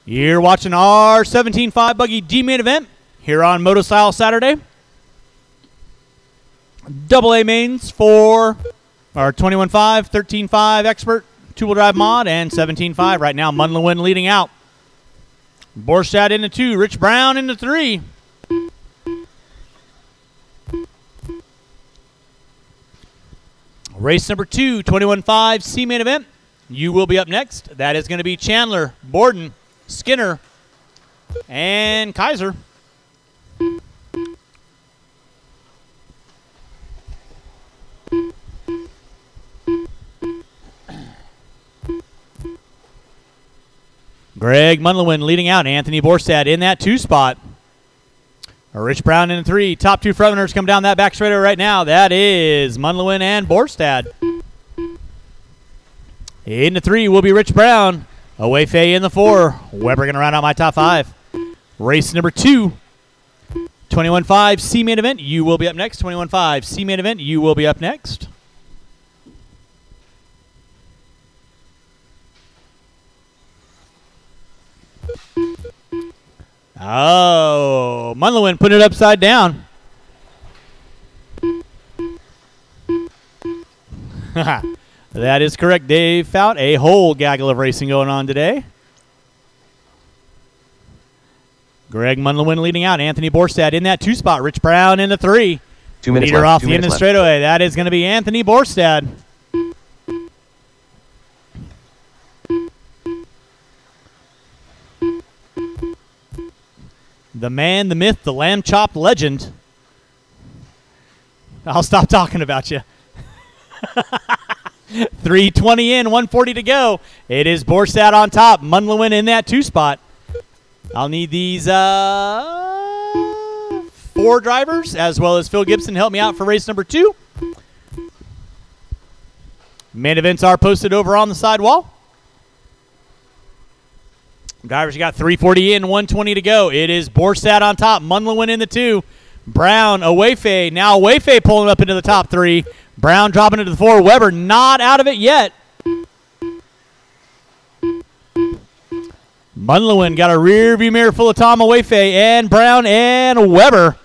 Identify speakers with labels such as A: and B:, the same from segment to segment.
A: You're watching our 17.5 Buggy D main event here on Moto Saturday. Double A mains for our 21.5, 13.5 Expert, two-wheel drive mod, and 17.5. Right now, Munlewin leading out. Borstad into 2, Rich Brown into 3. Race number 2, 21.5 C main event. You will be up next. That is going to be Chandler, Borden, Skinner, and Kaiser. Greg Munlewin leading out. Anthony Borstad in that 2 spot. Rich Brown in 3. Top 2 frontrunners come down that back straightaway right now. That is Munlewin and Borstad. In 3 will be Rich Brown. Away Faye in 4. Weber going to round out my top 5. Race number 2. 21.5 C main event. You will be up next. 21.5 C main event. You will be up next. Oh, Munlewin put it upside down. That is correct, Dave Fout. A whole gaggle of racing going on today. Greg Munlewin leading out. Anthony Borstad in that 2 spot. Rich Brown in the 3.
B: 2 minutes
A: Leader
B: left.
A: off the end of the straightaway. That is going to be Anthony Borstad. The man, the myth, the lamb chopped legend. I'll stop talking about you. 3:20 in, 1:40 to go. It is Borstad on top. Munlewin in that 2 spot. I'll need these 4 drivers, as well as Phil Gibson, help me out for race number 2. Main events are posted over on the side wall. Drivers, you got 3:40 in, 1:20 to go. It is Borstad on top. Munlewin in the 2. Brown, Awayfaye. Now Awayfaye pulling up into the top 3. Brown dropping into the 4. Weber not out of it yet. Munlewin got a rear view mirror full of Tom Awayfaye and Brown and Weber.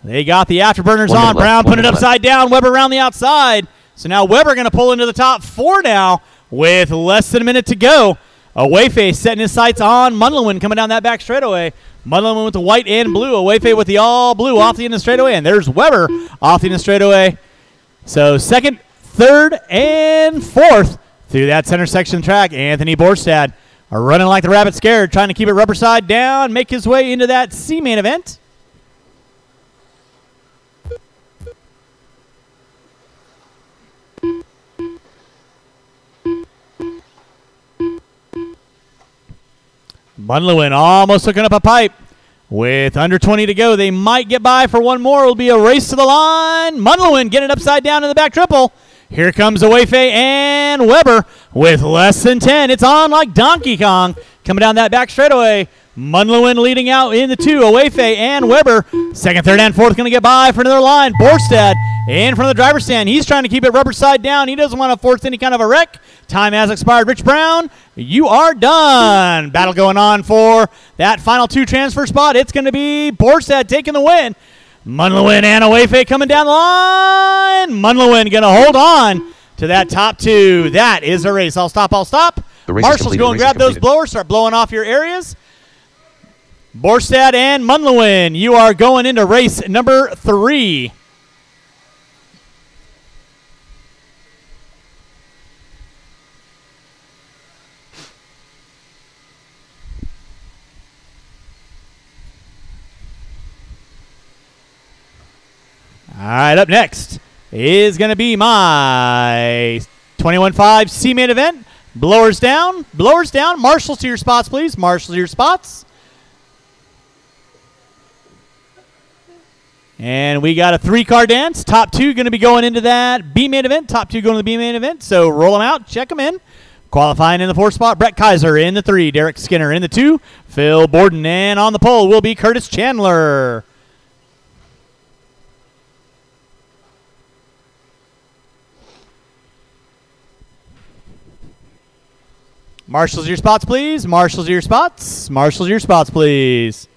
A: They got the afterburners on. Brown put it upside down. Weber around the outside. So now Weber going to pull into the top 4 now with less than a minute to go. Awayfaye setting his sights on Munlewin coming down that back straightaway. Munlewin with the white and blue. Awayfaye with the all blue off the end of the straightaway. And there's Weber off the end of the straightaway. So 2nd, 3rd, and 4th through that center section track. Anthony Borstad are running like the rabbit scared, trying to keep it rubber side down, make his way into that C main event. Munlewin almost hooking up a pipe. With under 20 to go, they might get by for one more. It'll be a race to the line. Munlewin getting it upside down in the back triple. Here comes Awayfaye and Weber with less than 10. It's on like Donkey Kong coming down that back straightaway. Munlewin leading out in the 2. Awayfaye and Weber. 2nd, 3rd, and 4th going to get by for another line. Borstad in front of the driver's stand. He's trying to keep it rubber side down. He doesn't want to force any kind of a wreck. Time has expired. Rich Brown, you are done. Battle going on for that final 2 transfer spot. It's going to be Borstad taking the win. Munlewin and Awayfaye coming down the line. Munlewin going to hold on to that top 2. That is a race. I'll stop. Marshals, go and grab those blowers. Start blowing off your areas. Borstad and Munlewin, you are going into race number 3. All right, up next is going to be my 21.5 C main event. Blowers down. Marshals to your spots, please. Marshals to your spots. And we got a 3-car dance. Top 2 going to be going into that B main event. Top 2 going to the B main event. So roll them out. Check them in. Qualifying in the 4th spot, Brett Kaiser in the 3. Derek Skinner in the 2. Phil Borden. And on the pole will be Curtis Chandler. Marshals your spots, please. Marshals your spots. Marshals your spots, please.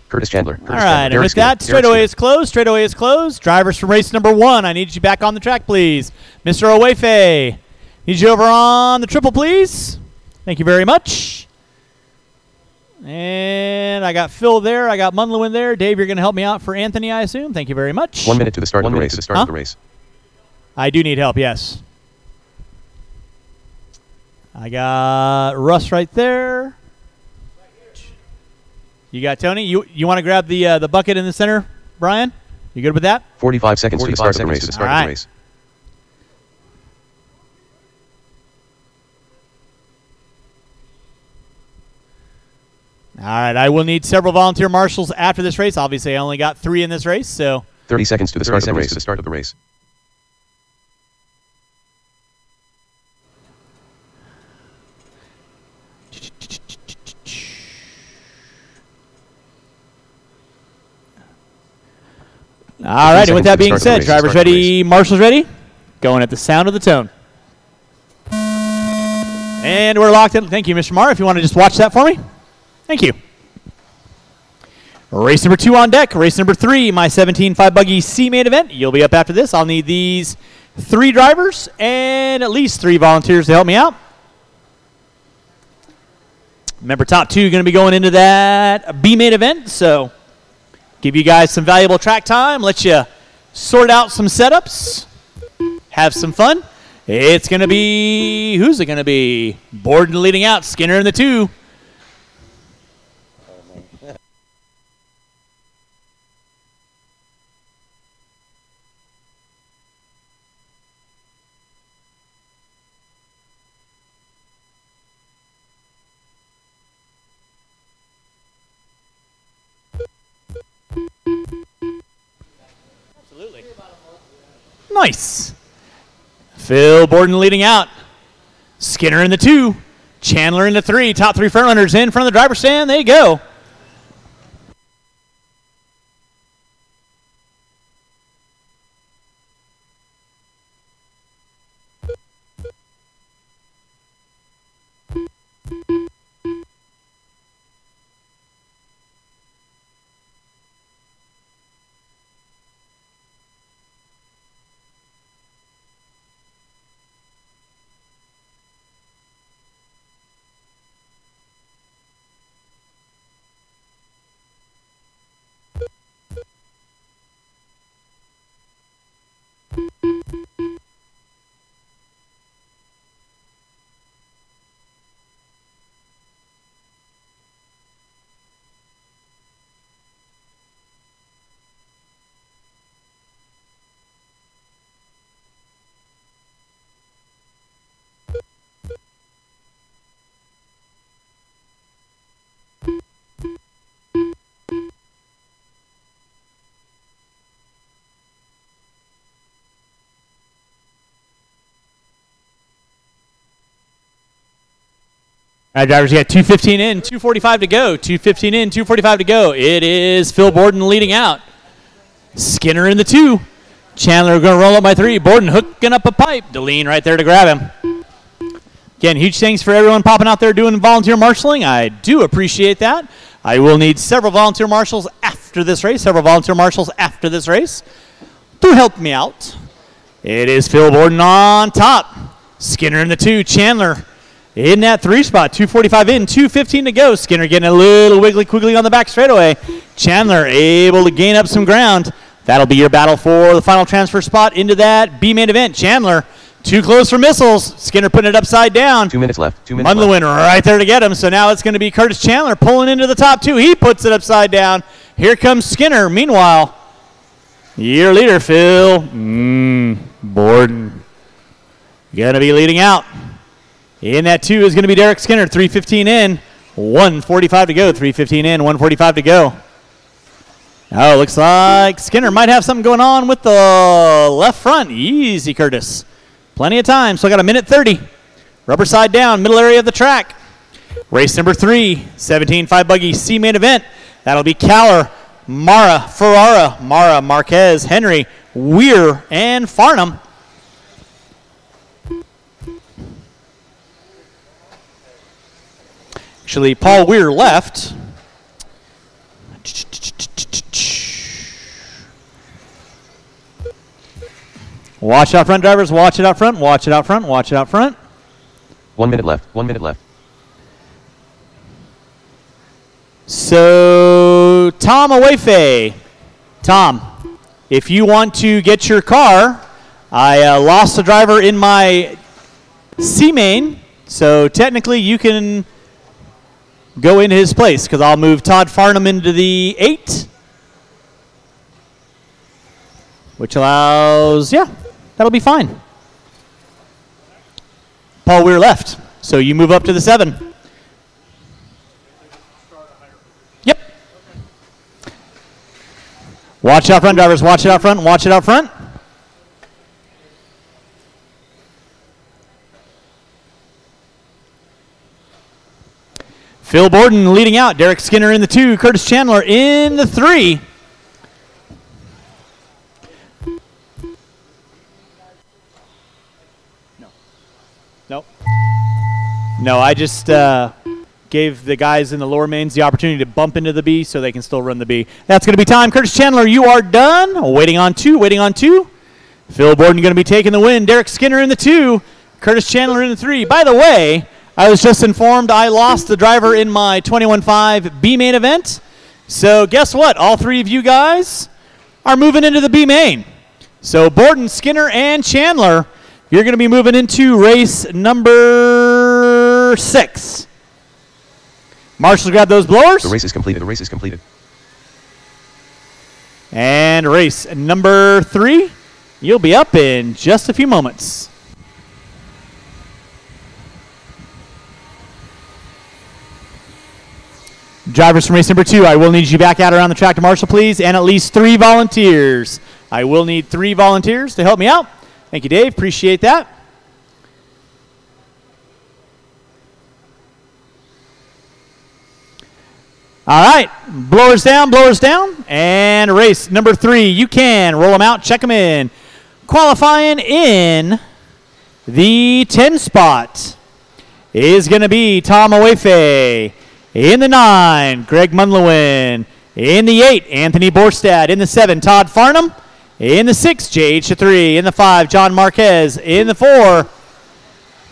B: Curtis Chandler.
A: All right, and with that, straightaway is closed. Straightaway is closed. Drivers from race number 1, I need you back on the track, please. Mr. Owefe, need you over on the triple, please. Thank you very much. And I got Phil there. I got Munlewin there. Dave, you're going to help me out for Anthony, I assume. Thank you very much.
B: 1 minute to the start of the race.
A: I do need help, yes. I got Russ right there. You got Tony. You want to grab the bucket in the center, Brian? You good with that?
B: 45 seconds to the start of the race.
A: All right. All right, I will need several volunteer marshals after this race. Obviously, I only got 3 in this race, so
B: 30 seconds to the start of the race.
A: All right, and with that being said, drivers ready, marshals ready, going at the sound of the tone. And we're locked in. Thank you, Mr. Marr. If you want to just watch that for me. Thank you. Race number 2 on deck. Race number 3, my 17.5 buggy C main event. You'll be up after this. I'll need these 3 drivers and at least 3 volunteers to help me out. Remember, top 2 going to be going into that B main event, so give you guys some valuable track time, let you sort out some setups, have some fun. It's going to be, who's it going to be? Borden leading out, Skinner in the 2. Absolutely. Nice. Phil Borden leading out. Skinner in the 2. Chandler in the 3. Top 3 front runners in front of the driver's stand. There you go. All right, drivers, you got 2:15 in, 2:45 to go. 2:15 in, 2:45 to go. It is Phil Borden leading out. Skinner in the 2. Chandler going to roll up by 3. Borden hooking up a pipe. Deline right there to grab him. Again, huge thanks for everyone popping out there doing volunteer marshaling. I do appreciate that. I will need several volunteer marshals after this race, to help me out. It is Phil Borden on top. Skinner in the 2. Chandler in that 3 spot, 2:45 in, 2:15 to go. Skinner getting a little wiggly on the back straightaway. Chandler able to gain up some ground. That'll be your battle for the final transfer spot into that B main event. Chandler, too close for missiles. Skinner putting it upside down.
B: 2 minutes left.
A: Munlewin right there to get him. So now it's going to be Curtis Chandler pulling into the top 2. He puts it upside down. Here comes Skinner. Meanwhile, your leader, Phil Borden, going to be leading out. In that 2 is going to be Derek Skinner, 3:15 in, 1:45 to go. 3:15 in, 1:45 to go. Oh, looks like Skinner might have something going on with the left front. Easy, Curtis. Plenty of time. So I got 1:30. Rubber side down, middle area of the track. Race number 3, 17.5 buggy C main event. That'll be Caller Mara, Ferrara, Mara, Marquez, Henry, Weir, and Farnham. Actually, Paul Weir left. Watch out front, drivers. Watch it out front. Watch it out front. Watch it out front.
B: 1 minute left. 1 minute left.
A: So, Tom Awefe. Tom, if you want to get your car, I lost a driver in my C main, so technically you can go into his place because I'll move Todd Farnham into the 8, which allows, yeah, that'll be fine. Paul Weir left, so you move up to the 7. Yep. Watch out front, drivers. Watch it out front. Watch it out front. Phil Borden leading out. Derek Skinner in the 2. Curtis Chandler in the 3. No, I just gave the guys in the lower mains the opportunity to bump into the B so they can still run the B. That's going to be time. Curtis Chandler, you are done. Waiting on 2, waiting on 2. Phil Borden going to be taking the win. Derek Skinner in the 2. Curtis Chandler in the 3. By the way, I was just informed I lost the driver in my 21.5 B main event. So guess what? All 3 of you guys are moving into the B main. So Borden, Skinner, and Chandler, you're going to be moving into race number 6. Marshall, grab those blowers.
B: The race is completed. The race is completed.
A: And race number 3, you'll be up in just a few moments. Drivers from race number 2, I will need you back out around the track to Marshall, please, and at least 3 volunteers. I will need 3 volunteers to help me out. Thank you, Dave. Appreciate that. All right, blowers down, and race number 3. You can roll them out, check them in. Qualifying in the 10 spot is going to be Tom Awefe. In the 9, Greg Munlewin. In the 8, Anthony Borstad. In the 7, Todd Farnham. In the 6, JH3. In the 5, John Marquez. In the 4,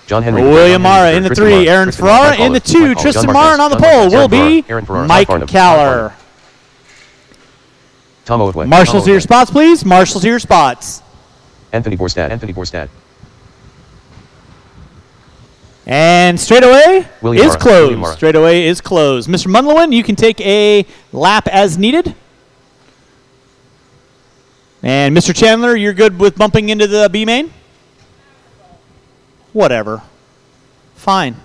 B: John Henry.
A: William Mara. In the 3, Aaron Ferrara. In the 2, Tristan Martin. On the pole will be Mike Caller.
B: Tom Oatway.
A: Marshals to your spots, please. Marshals to your spots.
B: Anthony Borstad. Anthony Borstad.
A: And straightaway
B: William
A: is
B: Mara.
A: closed.
B: William Mara.
A: Straightaway is closed. Mr. Munlewin, you can take a lap as needed. And Mr. Chandler, you're good with bumping into the B main? Whatever. Fine.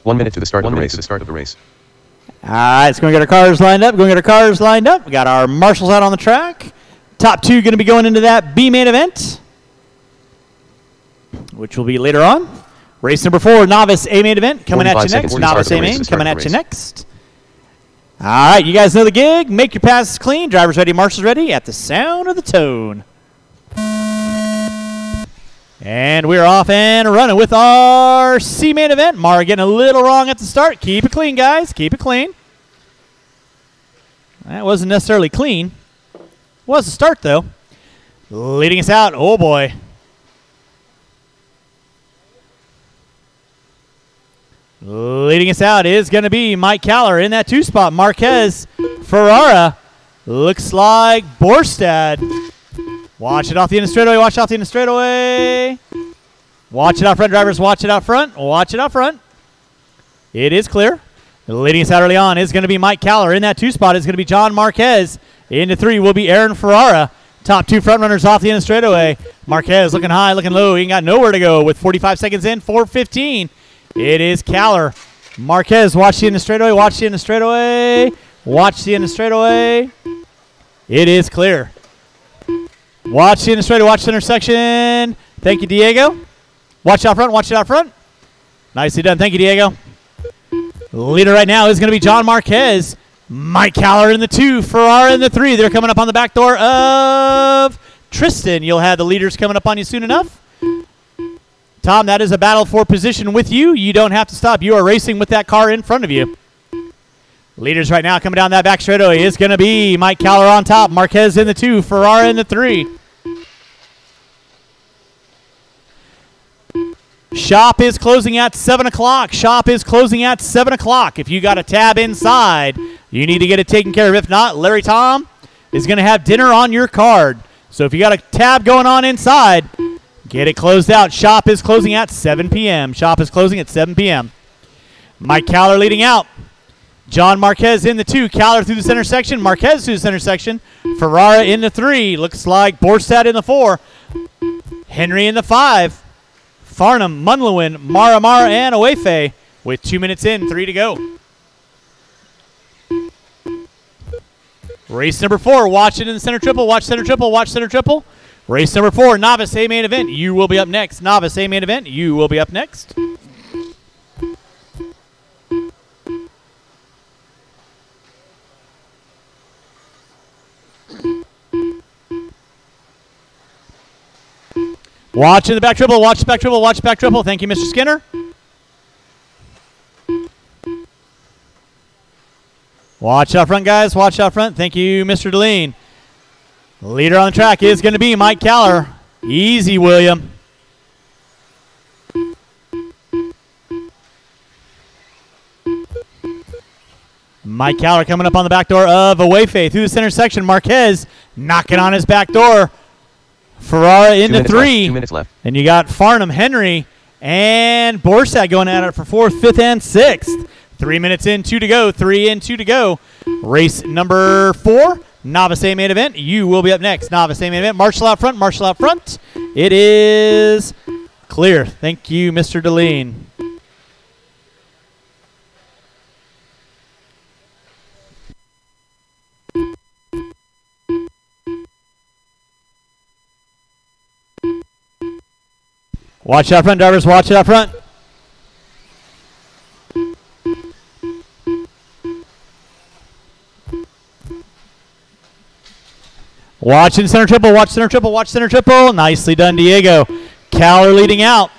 B: 1 minute to the start of the race. To the start of the race.
A: All right, let's go and get our cars lined up. We got our marshals out on the track. Top 2 going to be going into that B main event, which will be later on. Race number 4, novice A main event coming at you next. Novice A main coming at you next. All right, you guys know the gig. Make your passes clean. Drivers ready, marshals ready at the sound of the tone. And we're off and running with our C main event. Mara getting a little wrong at the start. Keep it clean, guys. Keep it clean. That wasn't necessarily clean. Was a start, though. Leading us out. Oh, boy. Leading us out is going to be Mike Caller in that 2 spot. Marquez, Ferrara. Looks like Borstad. Watch it off the end of straightaway. Watch out the end of straightaway. Watch it out front, drivers. Watch it out front. Watch it out front. It is clear. Leading us out early on is going to be Mike Caller. In that 2 spot is going to be John Marquez. Into 3 will be Aaron Ferrara. Top 2 front runners off the end of straightaway. Marquez looking high, looking low. He ain't got nowhere to go with 45 seconds in, 4:15. It is Caller. Marquez, watch the end of straightaway. Watch the end of straightaway. Watch the end of straightaway. It is clear. Watch the end of straightaway. Watch the intersection. Thank you, Diego. Watch out front. Watch it out front. Nicely done. Thank you, Diego. Leader right now is going to be John Marquez. Mike Caller in the 2, Ferrara in the 3. They're coming up on the back door of Tristan. You'll have the leaders coming up on you soon enough. Tom, that is a battle for position with you. You don't have to stop. You are racing with that car in front of you. Leaders right now coming down that back straightaway is going to be Mike Caller on top. Marquez in the 2, Ferrara in the 3. Shop is closing at 7 o'clock. Shop is closing at 7 o'clock. If you got a tab inside, you need to get it taken care of. If not, Larry Tom is going to have dinner on your card. So if you got a tab going on inside, get it closed out. Shop is closing at 7 p.m. Shop is closing at 7 p.m. Mike Caller leading out. John Marquez in the 2. Caller through the center section. Marquez through the center section. Ferrara in the 3. Looks like Borstad in the 4. Henry in the 5. Farnham, Munlewin, Mara, and Owefe with 2 minutes in, 3 to go. Race number 4, watch it in the center triple, watch center triple, watch center triple. Race number 4, Novice A main event, you will be up next. Novice A main event, you will be up next. Watch in the back triple, watch the back triple, watch the back triple. Thank you, Mr. Skinner. Watch out front, guys. Watch out front. Thank you, Mr. Deline. Leader on the track is going to be Mike Caller. Easy, William. Mike Caller coming up on the back door of Owefe through the center section. Marquez knocking on his back door. Ferrara in the 3.
B: 2 minutes left.
A: And you got Farnham, Henry, and Borstad going at it for 4th, 5th, and 6th. 3 minutes in, 2 to go. 3 in, 2 to go. Race number 4, Novice A main event. You will be up next. Novice A main event. Marshall out front. Marshall out front. It is clear. Thank you, Mr. Deline. Watch out front, drivers. Watch it out front. Watch in center triple. Watch center triple. Watch center triple. Nicely done, Diego. Caller leading out.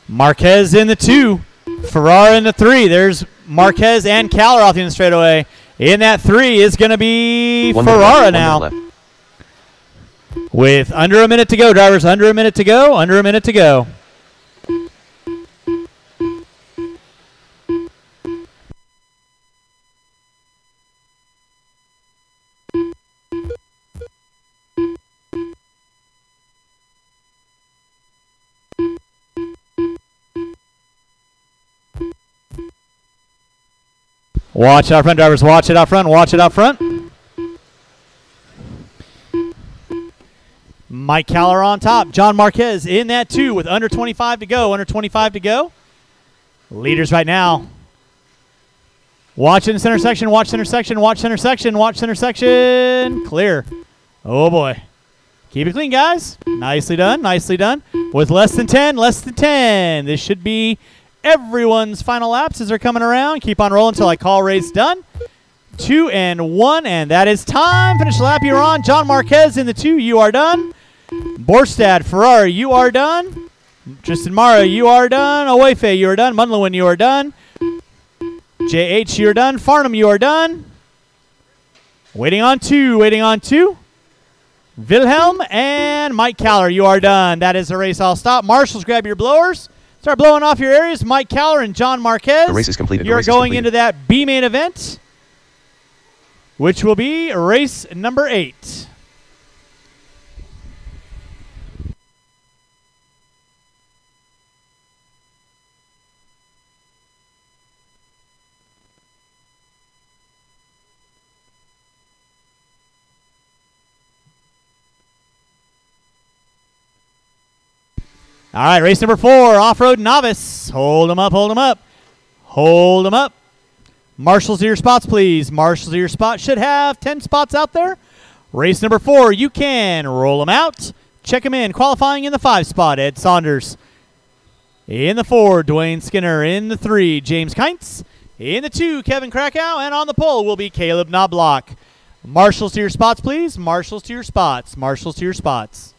A: Marquez in the 2. Ferrara in the 3. There's Marquez and Caller off the end straightaway. In that 3 is going to be Ferrara now. With under a minute to go, drivers. Under a minute to go. Under a minute to go. Watch out front, drivers. Watch it out front. Watch it out front. Mike Caller on top. John Marquez in that 2 with under 25 to go. Under 25 to go. Leaders right now. Watch in the center section. Watch center section. Watch center section. Watch center section. Clear. Oh, boy. Keep it clean, guys. Nicely done. Nicely done. With less than 10. Less than 10. This should be everyone's final laps as they're coming around. Keep on rolling until I call race done. 2 and 1, and that is time. Finish the lap you're on. John Marquez in the 2. You are done. Borstad, Ferrari, you are done. Tristan Mara, you are done. Owefe, you are done. Munlewin, you are done. JH, you are done. Farnham, you are done. Waiting on 2. Waiting on 2. Wilhelm and Mike Caller, you are done. That is the race. I'll stop. Marshals, grab your blowers. Start blowing off your areas. Mike Caller and John Marquez.
B: The race is completed.
A: You're going into that B main event, which will be race number 8. All right, race number 4, off-road novice. Hold them up, hold them up. Hold them up. Marshals to your spots, please. Marshals to your spots. Should have 10 spots out there. Race number 4, you can roll them out. Check them in. Qualifying in the 5 spot, Ed Saunders. In the 4, Dwayne Skinner. In the 3, James Kintz. In the 2, Kevin Krakow. And on the pole will be Caleb Knobloch. Marshals to your spots, please. Marshals to your spots. Marshals to your spots.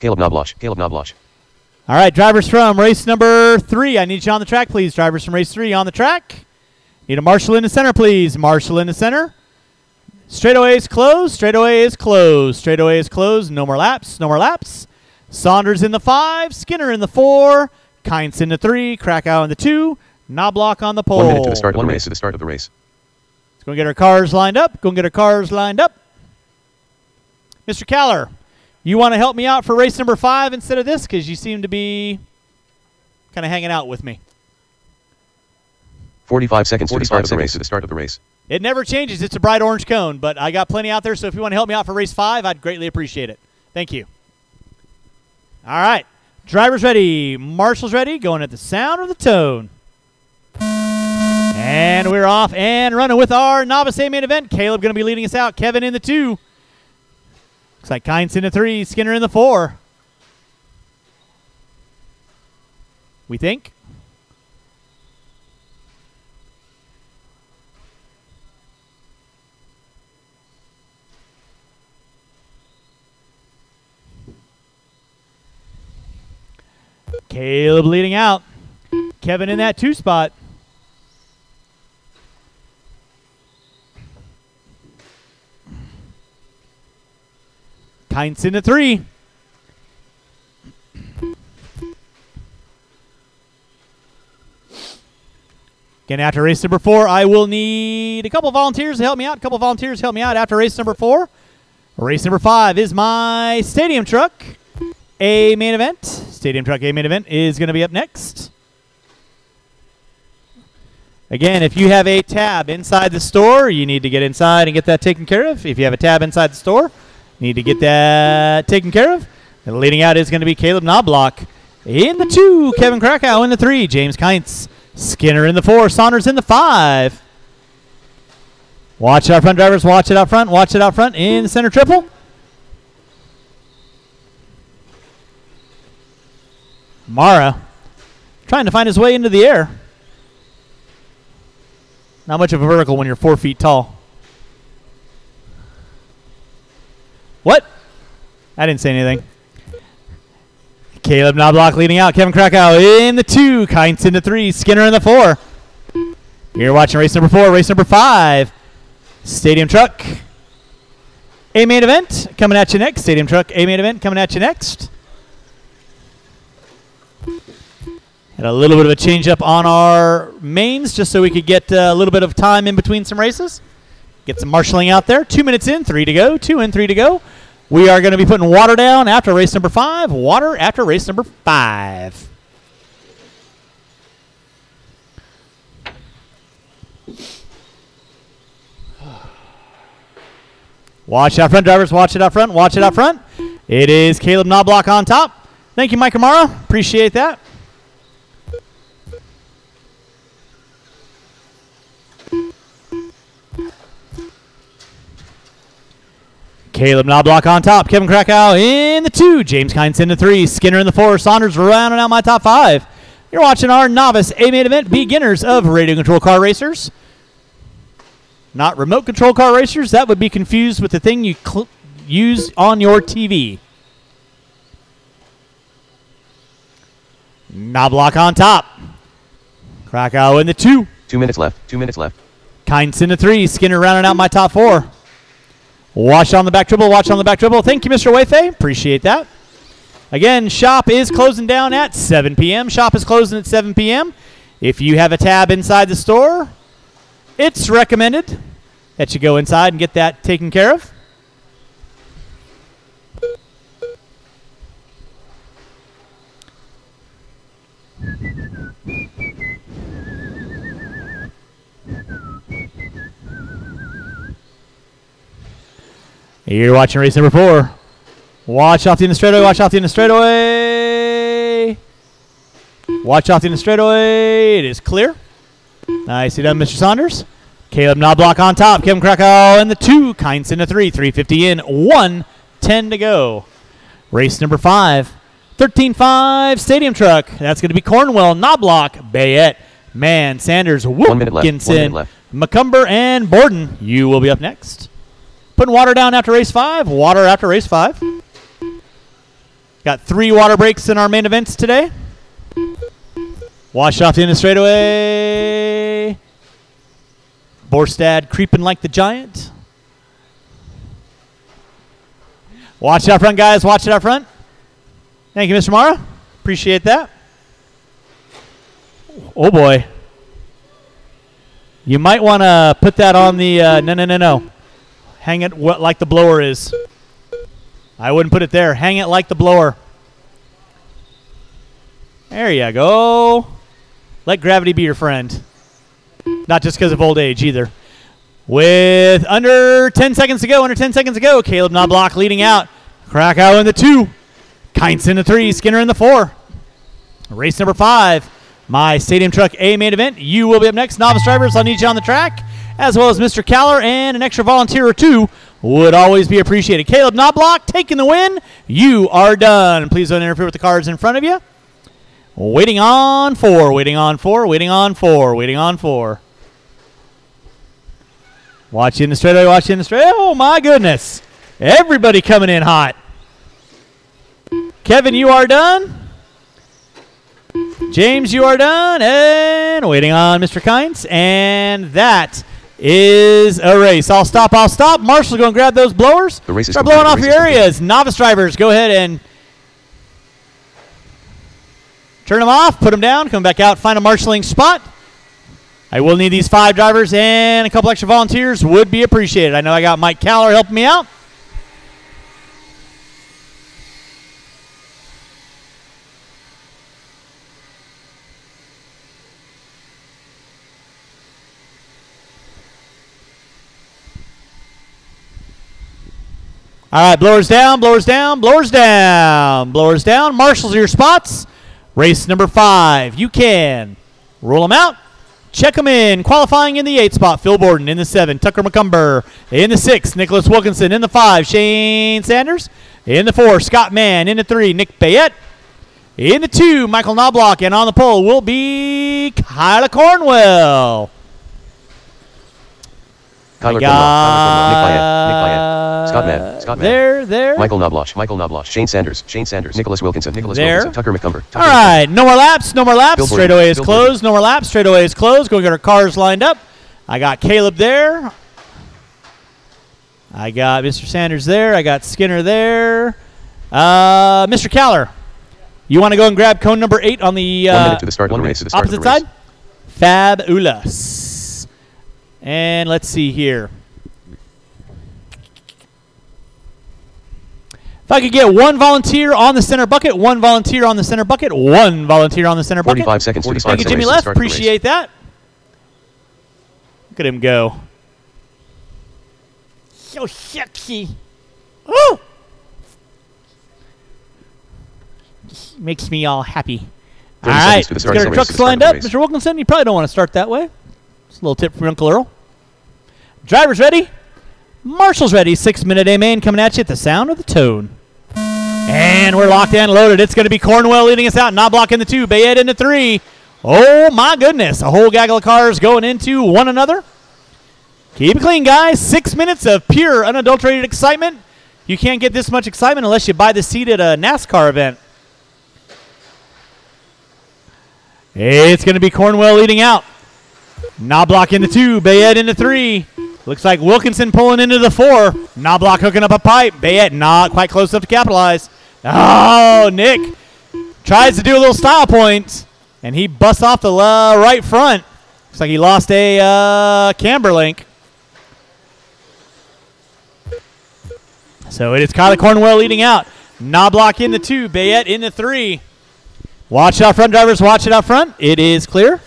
B: Caleb Knobloch. Caleb Knobloch.
A: All right, drivers from race number 3. I need you on the track, please. Drivers from race 3 on the track. Need a marshal in the center, please. Marshal in the center. Straightaway is closed. Straightaway is closed. Straightaway is closed. No more laps. No more laps. Saunders in the 5. Skinner in the 4. Kintz in the 3. Krakow in the 2. Knobloch on the pole.
B: 1 minute to the start of the race. To the start of the race.
A: Let's go and get our cars lined up. Go and get our cars lined up. Mr. Caller, you want to help me out for race number 5 instead of this? Because you seem to be kind of hanging out with me.
B: 45 seconds to the start of the race. To the start of the race.
A: It never changes. It's a bright orange cone, but I got plenty out there, so if you want to help me out for race 5, I'd greatly appreciate it. Thank you. All right. Drivers ready. Marshals ready. Going at the sound of the tone. And we're off and running with our novice A main event. Caleb going to be leading us out. Kevin in the 2. Looks like Kintz in the 3. Skinner in the 4. We think. Caleb leading out. Kevin in that 2 spot. Kintz in the 3. Again, after race number 4, I will need a couple volunteers to help me out. A couple volunteers to help me out after race number 4. Race number 5 is my stadium truck A main event. Stadium truck A main event is going to be up next. Again, if you have a tab inside the store, you need to get inside and get that taken care of. If you have a tab inside the store, you need to get that taken care of. And leading out is going to be Caleb Knobloch. In the 2, Kevin Krakow. In the 3, James Kintz. Skinner in the 4, Saunders in the 5. Watch it out front, drivers. Watch it out front. Watch it out front in the center triple. Mara trying to find his way into the air. Not much of a vertical when you're 4 feet tall. What? I didn't say anything. Caleb Knobloch leading out. Kevin Krakow in the 2. Kintz in the 3. Skinner in the 4. You're watching race number 4. Race number 5. Stadium truck A main event coming at you next. Stadium truck A main event coming at you next. Had a little bit of a change up on our mains just so we could get a little bit of time in between some races. Get some marshalling out there. 2 minutes in, 3 to go. 2 in, 3 to go. We are going to be putting water down after race number 5. Water after race number 5. Watch out front, drivers. Watch it out front. Watch it out front. It is Caleb Knobloch on top. Thank you, Mike Amara. Appreciate that. Caleb Knobloch on top. Kevin Krakow in the 2. James Kintz in the 3. Skinner in the 4. Saunders rounding out my top 5. You're watching our novice A main event beginners of radio control car racers. Not remote control car racers. That would be confused with the thing you use on your TV. Knobloch on top. Krakow in the 2.
B: 2 minutes left. 2 minutes left.
A: Kintz in the 3. Skinner rounding out my top 4. Watch on the back triple. Watch on the back triple. Thank you, Mr. Wayfay. Appreciate that. Again, shop is closing down at 7 p.m. Shop is closing at 7 p.m. If you have a tab inside the store, it's recommended that you go inside and get that taken care of. You're watching race number 4. Watch off the end of the straightaway. Watch off the end of the straightaway. Watch off the end of the straightaway. It is clear. Nicely done, Mr. Saunders. Caleb Knobloch on top. Kevin Krakow in the 2. Kynes in the 3. 350 in. 1:10 to go. Race number 5. 13.5 Stadium Truck. That's going to be Cornwell, Knobloch, Bayette, Mann, Sanders,
B: 1 minute left. 1 minute
A: Wilkinson,
B: left.
A: McCumber, and Borden. You will be up next. Putting water down after race 5. Water after race 5. Got 3 water breaks in our main events today. Wash off the end of the straightaway. Borstad creeping like the giant. Watch it out front, guys. Watch it out front. Thank you, Mr. Mara. Appreciate that. Oh, boy. You might want to put that on the... No. Hang it like the blower is. I wouldn't put it there. Hang it like the blower. There you go. Let gravity be your friend. Not just because of old age either. With under 10 seconds to go, Caleb Knobloch leading out. Krakow in the 2. Kynes in the 3. Skinner in the 4. Race number 5. My Stadium Truck A main event. You will be up next. Novice drivers, I'll need you on the track, as well as Mr. Caller, and an extra volunteer or 2 would always be appreciated. Caleb Knobloch taking the win. You are done. Please don't interfere with the cars in front of you. Waiting on 4. Waiting on 4. Waiting on 4. Waiting on 4. Watch in the straightaway. Watch in the straightaway. Oh, my goodness. Everybody coming in hot. Kevin, you are done. James, you are done. And waiting on Mr. Kynes. And that is a race. I'll stop. Marshall's going to grab those blowers.
B: The race is
A: Start
B: complete.
A: blowing off your areas. Novice drivers, go ahead and turn them off. Put them down. Come back out. Find a marshalling spot. I will need these 5 drivers, and a couple extra volunteers would be appreciated. I know I got Mike Caller helping me out. All right, blowers down, blowers down, blowers down, blowers down. Marshals are your spots. Race number 5. You can roll them out, check them in. Qualifying in the 8 spot, Phil Borden. In the 7, Tucker McCumber. In the 6, Nicholas Wilkinson. In the 5, Shane Sanders. In the 4, Scott Mann. In the 3, Nick Bayette. In the 2, Michael Knobloch. And on the pole will be Kyla Cornwell.
B: Kyler Cornwell, Nick Bayette, Scott Mann,
A: There.
B: Michael Knobloch, Shane Sanders, Nicholas Wilkinson, Tucker McCumber.
A: All right, no more laps.
B: Bill
A: Straightaway is
B: Bill
A: closed. No more laps. Straightaway is closed. Going to get our cars lined up. I got Caleb there. I got Mr. Sanders there. I got Skinner there. Mr. Caller, you want to go and grab cone number 8 on the
B: 1 minute to the start of the race.
A: opposite side? Fabulous. And let's see here. If I could get 1 volunteer on the center bucket, 1 volunteer on the center bucket, 1 volunteer on the center bucket.
B: 45 seconds.
A: Thank you, Jimmy Left. Appreciate that. Look at him go. So sexy. Oh! Makes me all happy. All right, let's get our trucks lined up. Mr. Wilkinson, you probably don't want to start that way. Just a little tip from Uncle Earl. Drivers ready. Marshall's ready. 6-minute A main coming at you at the sound of the tone. And we're locked and loaded. It's going to be Cornwell leading us out. Knobloch in the 2. Bayette in the 3. Oh, my goodness. A whole gaggle of cars going into one another. Keep it clean, guys. 6 minutes of pure, unadulterated excitement. You can't get this much excitement unless you buy the seat at a NASCAR event. It's going to be Cornwell leading out. Knobloch in the 2. Bayette in the 3. Looks like Wilkinson pulling into the 4. Knobloch hooking up a pipe. Bayette not quite close enough to capitalize. Oh, Nick tries to do a little style point, and he busts off the right front. Looks like he lost a camber link. So it is Kyla Cornwell leading out. Knobloch in the 2. Bayette in the 3. Watch it out front, drivers. Watch it out front. It is clear.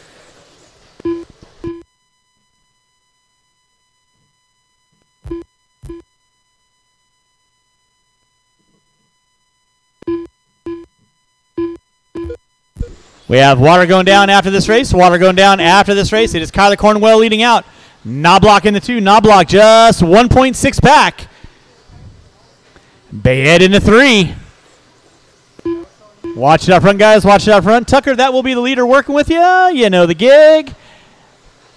A: We have water going down after this race. Water going down after this race. It is Kyla Cornwell leading out. Knobloch in the 2. Knobloch just 1.6 back. Bayette in the 3. Watch it out front, guys. Watch it out front. Tucker, that will be the leader working with you. You know the gig.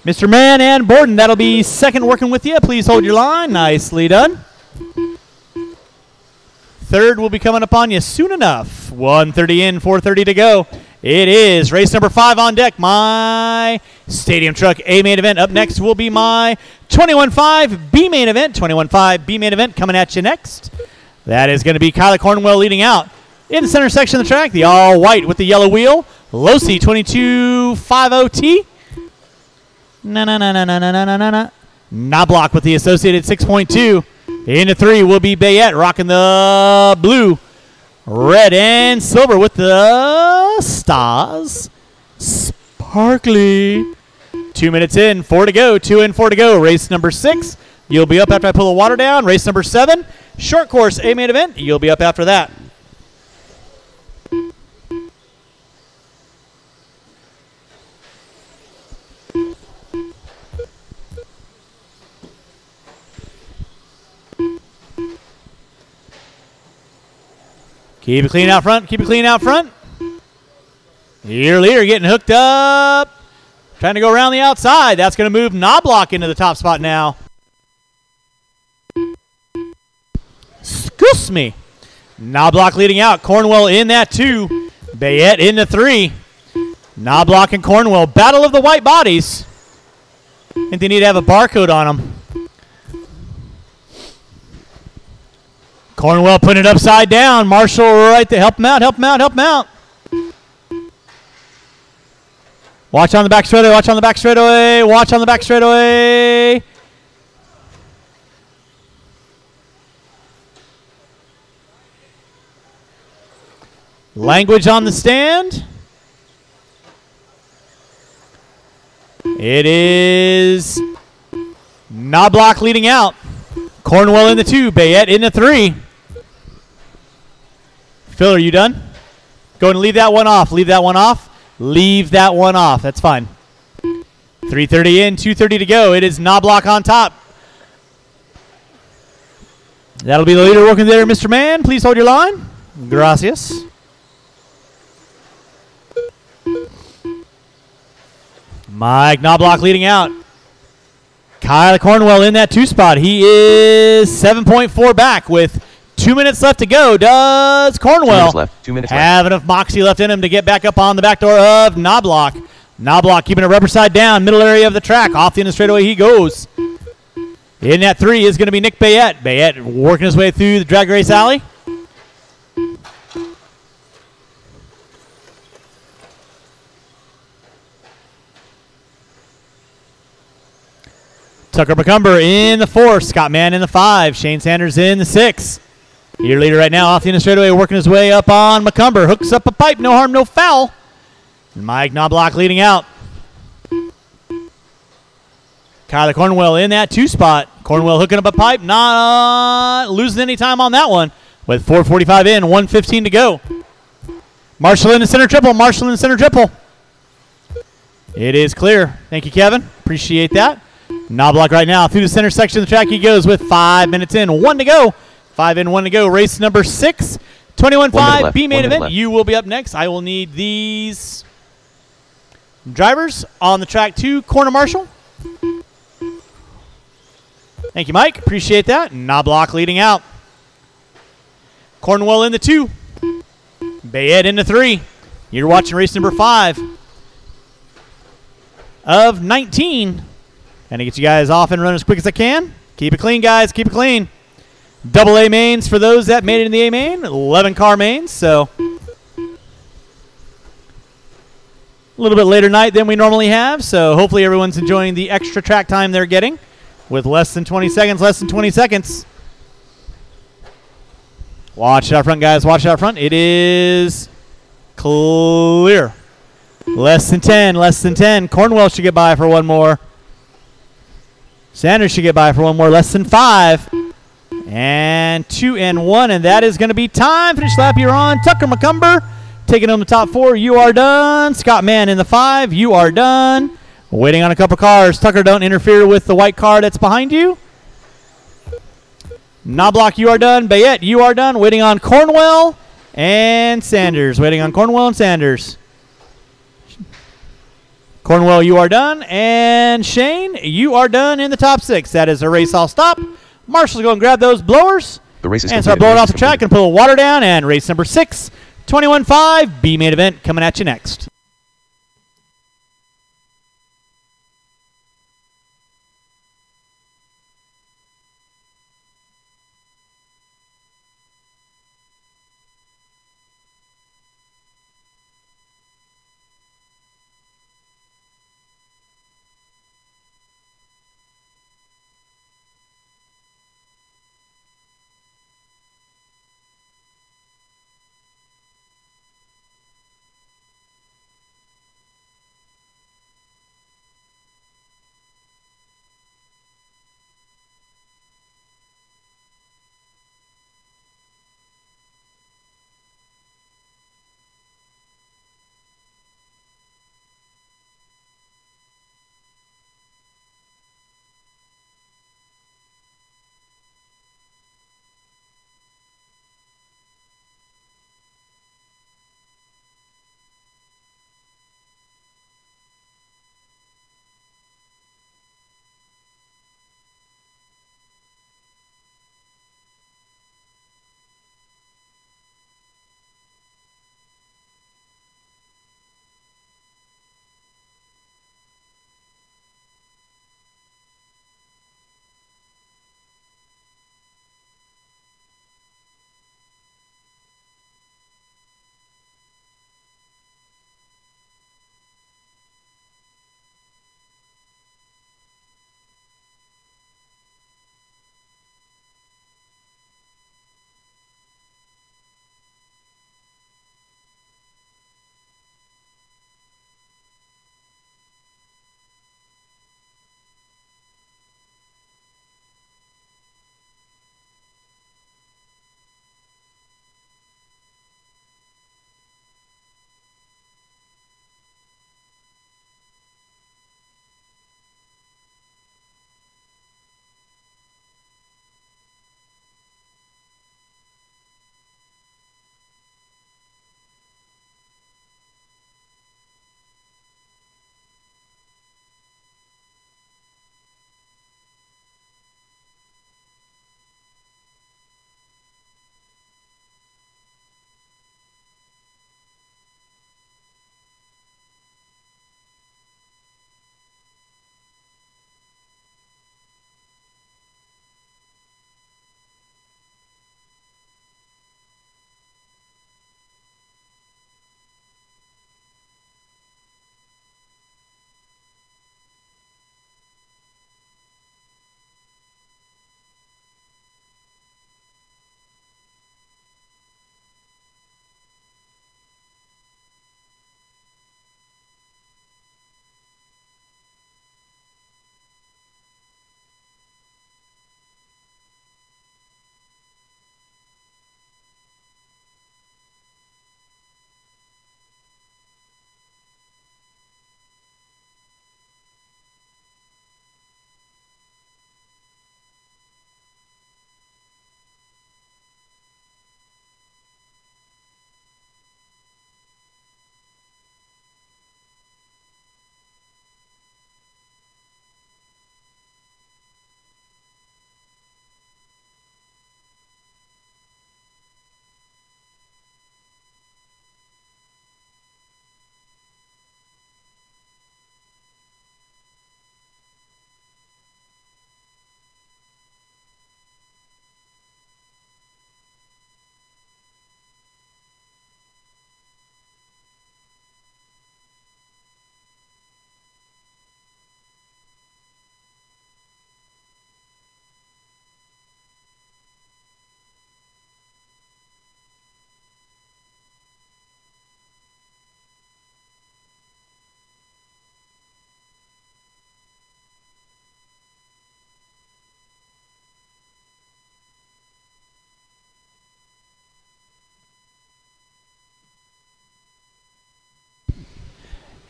A: Mr. Mann and Borden, that'll be second working with you. Please hold your line. Nicely done. Third will be coming up on you soon enough. 1:30 in, 4:30 to go. It is race number 5 on deck. My Stadium Truck A main event. Up next will be my 21.5 B main event. 21.5 B main event coming at you next. That is going to be Kylie Cornwell leading out. In the center section of the track, the all white with the yellow wheel. Losi 2250T. Knobloch with the associated 6.2. Into 3 will be Bayette rocking the blue, red, and silver with the stars. Sparkly. 2 minutes in, 4 to go. 2 in, 4 to go. Race number 6. You'll be up after I pull the water down. Race number 7. Short course A main event. You'll be up after that. Keep it clean out front. Keep it clean out front. Your leader getting hooked up. Trying to go around the outside. That's going to move Knobloch into the top spot now. Excuse me. Knobloch leading out. Cornwell in that 2. Bayette in the 3. Knobloch and Cornwell. Battle of the white bodies. I think they need to have a barcode on them. Cornwell putting it upside down. Marshall right there. Help him out, help him out, help him out. Watch on the back straightaway, watch on the back straightaway, watch on the back straightaway. Language on the stand. It is Knobloch leading out. Cornwell in the 2, Bayette in the 3. Phil, are you done? Go ahead and leave that one off. Leave that one off. Leave that one off. That's fine. 3:30 in, 2:30 to go. It is Knobloch on top. That'll be the leader working there, Mr. Mann. Please hold your line. Gracias. Mike Knobloch leading out. Kyle Cornwell in that 2 spot. He is 7.4 back with 2 minutes left to go. Does Cornwell
B: 2 minutes
A: have enough moxie left in him to get back up on the back door of Knobloch? Knobloch keeping it rubber side down, middle area of the track. Off the end of the straightaway he goes. In that 3 is going to be Nick Bayette. Bayette working his way through the drag race alley. Tucker McCumber in the 4. Scott Mann in the 5. Shane Sanders in the 6. Your leader right now off the end of the straightaway working his way up on McCumber. Hooks up a pipe. No harm, no foul. And Mike Knobloch leading out. Kyler Cornwell in that 2 spot. Cornwell hooking up a pipe. Not losing any time on that one. With 4:45 in, 1:15 to go. Marshall in the center triple. Marshall in the center triple. It is clear. Thank you, Kevin. Appreciate that. Knobloch right now through the center section of the track he goes with 5 minutes in, 1 to go. 5 in, 1 to go. Race number 6, 21.5 B main event. You will be up next. I will need these drivers on the track 2, corner marshal. Thank you, Mike. Appreciate that. Knobloch leading out. Cornwell in the 2. Bayette in the 3. You're watching race number 5 of 19. And to get you guys off and run as quick as I can. Keep it clean, guys. Keep it clean. Double A mains for those that made it in the A main. 11 car mains. So a little bit later night than we normally have. So hopefully everyone's enjoying the extra track time they're getting with less than 20 seconds. Less than 20 seconds. Watch it out front, guys. Watch it out front. It is clear. Less than 10. Less than 10. Cornwell should get by for one more. Sanders should get by for one more. Less than 5. And 2 and 1. And that is going to be time. Finish lap you're on. Tucker McCumber taking home the top 4. You are done. Scott Mann in the 5. You are done. Waiting on a couple cars. Tucker, don't interfere with the white car that's behind you. Knobloch, you are done. Bayette, you are done. Waiting on Cornwell and Sanders. Waiting on Cornwell and Sanders. Cornwell, you are done. And Shane, you are done in the top 6. That is a race all stop. Marshall's going to grab those blowers.
B: The race is
A: and start blowing off the track and put a little water down. And race number 6, 21.5, B main event coming at you next.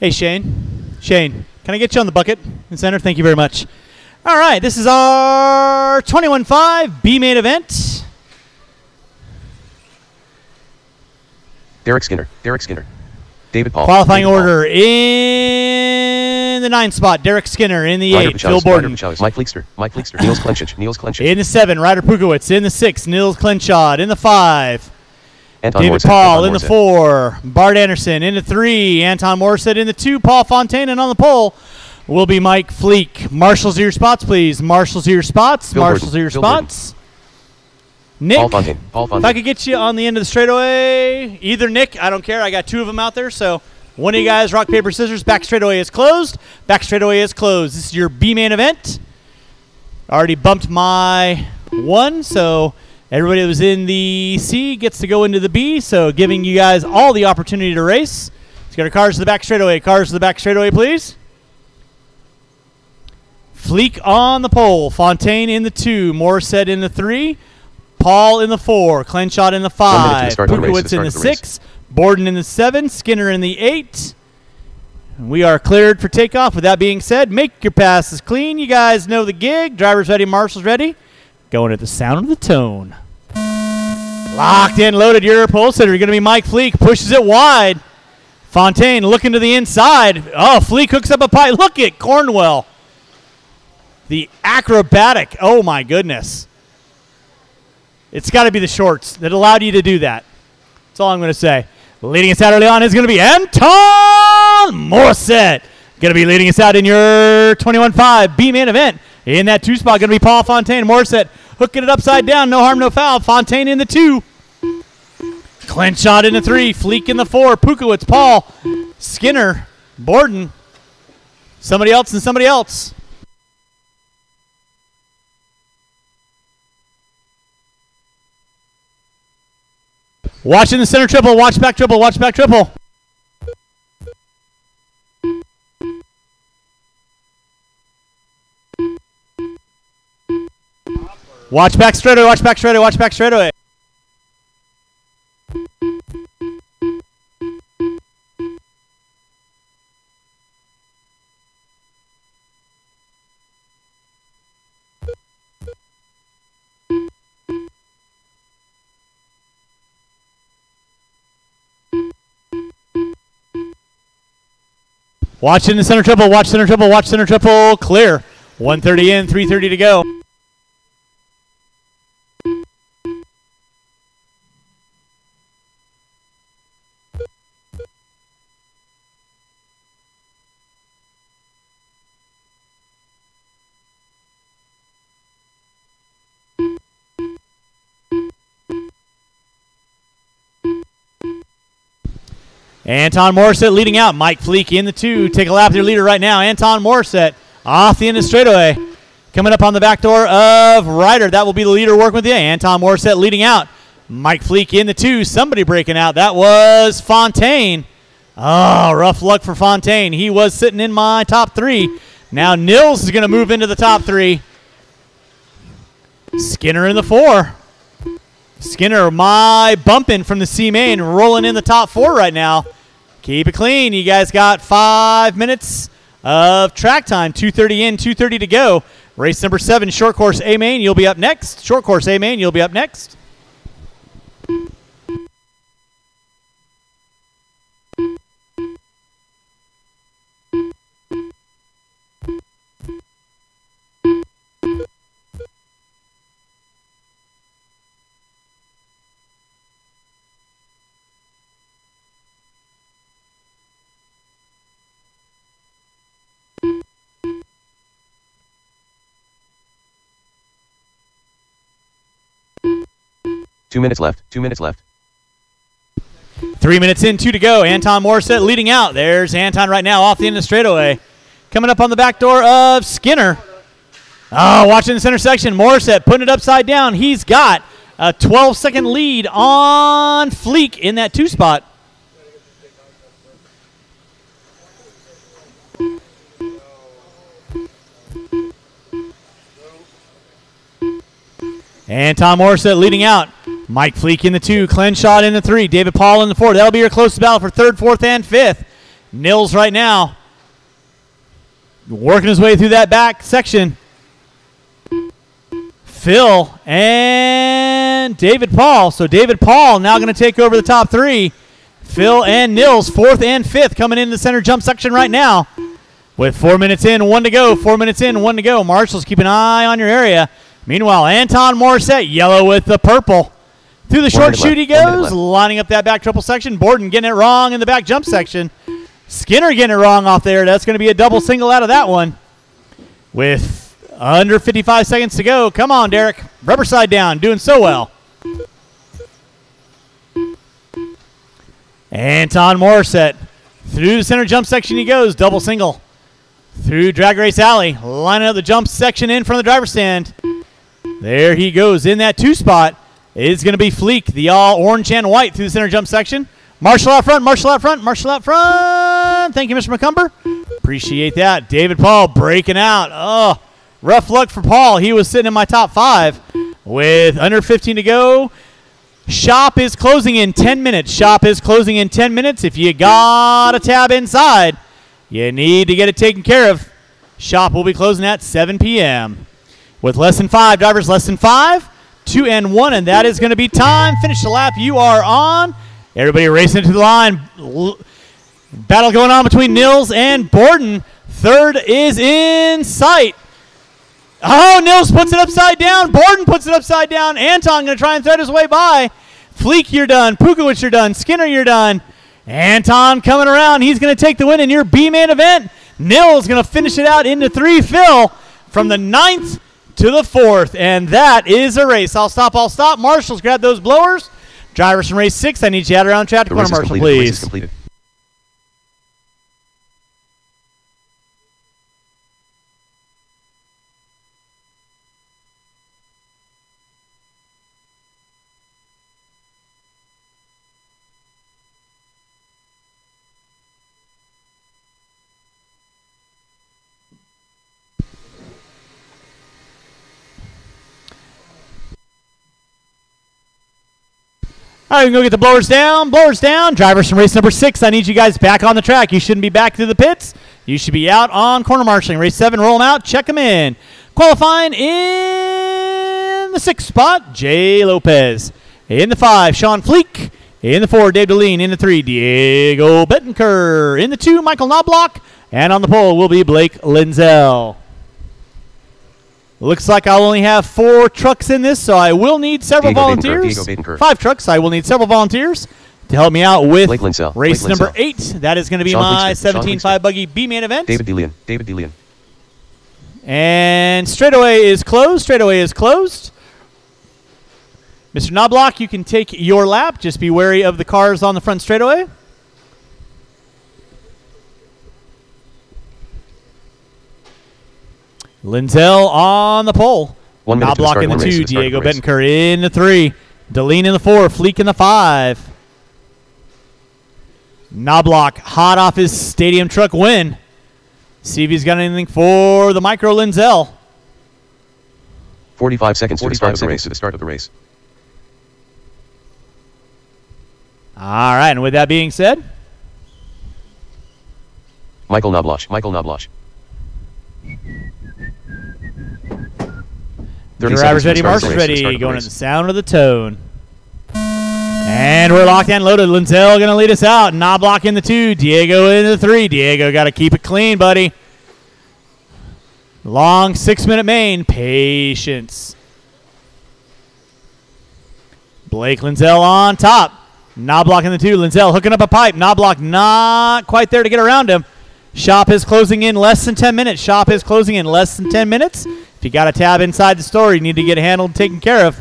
A: Hey, Shane. Shane, Can I get you on the bucket in center? Thank you very much. All right, this is our 21-5 B main event.
B: Derek Skinner. David Paul.
A: Qualifying order in the 9 spot, Derek Skinner. In the 8, Phil Borden.
B: Mike Fleekster. Niels Klenchich.
A: In the 7, Ryder Pukowitz. In the 6, Nils Klenchod. In the 5,
B: Anton
A: David
B: Morissette.
A: Paul. In the 4, Bart Anderson. In the 3, Anton Morissette. In the 2, Paul Fontaine. And on the pole will be Mike Fleek. Marshals to your spots, please. Marshals to your spots. Marshals to your spots. Nick,
B: Paul Fontaine.
A: If I could get you on the end of the straightaway, either Nick, I don't care. I got 2 of them out there, so one of you guys, rock, paper, scissors. Back straightaway is closed. Back straightaway is closed. This is your B main event. Already bumped my 1, so everybody that was in the C gets to go into the B, so giving you guys all the opportunity to race. Let's get our cars to the back straightaway. Cars to the back straightaway, please. Fleek on the pole. Fontaine in the 2. Morissette in the 3. Paul in the 4, Klenchod in the 5, Pukowitz in the 6, Borden in the 7, Skinner in the 8. We are cleared for takeoff. With that being said, make your passes clean. You guys know the gig. Drivers ready, marshals ready. Going at the sound of the tone. Locked in, loaded. Your pole sitter. You're going to be Mike Fleek. Pushes it wide. Fontaine looking to the inside. Oh, Fleek hooks up a pipe. Look at Cornwell. The acrobatic. Oh, my goodness. It's got to be the shorts that allowed you to do that. That's all I'm going to say. Leading us out early on is going to be Anton Morissette. Going to be leading us out in your 21-5 B main event. In that 2 spot, going to be Paul Fontaine. Morissette hooking it upside down. No harm, no foul. Fontaine in the 2. Klenchod in the 3. Fleek in the 4. Pukowitz, Paul, Skinner, Borden. Somebody else and somebody else. Watch in the center triple, watch back triple, watch back triple. Watch back straightaway, watch back straightaway, watch back straightaway. Watch in the center triple, watch center triple, watch center triple, clear. 130 in, 330 to go. Anton Morissette leading out. Mike Fleek in the 2. Take a lap with your leader right now. Anton Morissette off the end of straightaway. Coming up on the back door of Ryder. That will be the leader working with you. Anton Morissette leading out. Mike Fleek in the 2. Somebody breaking out. That was Fontaine. Oh, rough luck for Fontaine. He was sitting in my top 3. Now Nils is going to move into the top 3. Skinner in the 4. Skinner, my bumping from the C main, rolling in the top 4 right now. Keep it clean. You guys got 5 minutes of track time. 2:30 in, 2:30 to go. Race number 7, short course A main. You'll be up next. Short course A main. You'll be up next.
B: Two minutes left.
A: 3 minutes in, 2 to go. Anton Morissette leading out. There's Anton right now off the end of the straightaway. Coming up on the back door of Skinner. Oh, watching the center section. Morissette putting it upside down. He's got a 12-second lead on Fleek in that 2 spot. Anton Morissette leading out. Mike Fleek in the 2, Klenchod in the 3, David Paul in the 4. That'll be your closest battle for 3rd, 4th, and 5th. Nils right now working his way through that back section. Phil and David Paul. So David Paul now going to take over the top three. Phil and Nils, fourth and fifth, coming in the center jump section right now. With 4 minutes in, 1 to go. 4 minutes in, 1 to go. Marshals, keep an eye on your area. Meanwhile, Anton Morissette, yellow with the purple. Through the short chute he goes, lining up that back triple section. Borden getting it wrong in the back jump section. Skinner getting it wrong off there. That's going to be a double single out of that one. With under 55 seconds to go. Come on, Derek. Rubber side down. Doing so well. Anton Morissette. Through the center jump section he goes. Double single. Through Drag Race Alley. Lining up the jump section in front of the driver's stand. There he goes. In that 2 spot is going to be Fleek. The all orange and white through the center jump section. Marshall out front. Marshall out front. Marshall out front. Thank you, Mr. McCumber. Appreciate that. David Paul breaking out. Oh, rough luck for Paul. He was sitting in my top 5 with under 15 to go. Shop is closing in 10 minutes. Shop is closing in 10 minutes. If you got a tab inside, you need to get it taken care of. Shop will be closing at 7 p.m. With less than 5 drivers, less than 5, 2 and 1, and that is going to be time. Finish the lap. You are on. Everybody racing to the line. Battle going on between Nils and Borden. Third is in sight. Oh, Nils puts it upside down. Borden puts it upside down. Anton going to try and thread his way by. Fleek, you're done. Pukowicz, you're done. Skinner, you're done. Anton coming around. He's going to take the win in your B-main event. Nils going to finish it out into 3. Phil from the 9th to the 4th. And that is a race. I'll stop. Marshals, grab those blowers. Drivers from race 6, I need you out around track to corner, Marshall, please. All right, we can go get the blowers down. Blowers down. Drivers from race number 6, I need you guys back on the track. You shouldn't be back through the pits. You should be out on corner marshaling. Race 7, roll them out. Check them in. Qualifying in the 6th spot, Jay Lopez. In the 5, Sean Fleek. In the 4, Dave Deline. In the 3, Diego Bettenker. In the 2, Michael Knobloch. And on the pole will be Blake Linzel. Looks like I'll only have 4 trucks in this, so I will need several volunteers. 5 trucks. I will need several volunteers to help me out with race number 8. That is going to be my 17.5 buggy B-main event.
B: David Delian.
A: And straightaway is closed. Mr. Knobloch, you can take your lap. Just be wary of the cars on the front straightaway. Linzel on the pole. Knobloch in the 2. Diego Bettenker in the 3. Deline in the 4. Fleek in the 5. Knobloch hot off his stadium truck win. See if he's got anything for the micro Linzel.
B: 45 seconds to the start of the race.
A: All right, and with that being said,
B: Michael Knobloch.
A: Drivers ready, marshals ready. Going to the sound of the tone. And we're locked and loaded. Linzel going to lead us out. Knobloch in the 2. Diego in the 3. Diego got to keep it clean, buddy. Long 6-minute main. Patience. Blake Linzel on top. Knobloch in the 2. Linzel hooking up a pipe. Knobloch not quite there to get around him. Shop is closing in less than 10 minutes. If you got a tab inside the store, you need to get it handled and taken care of.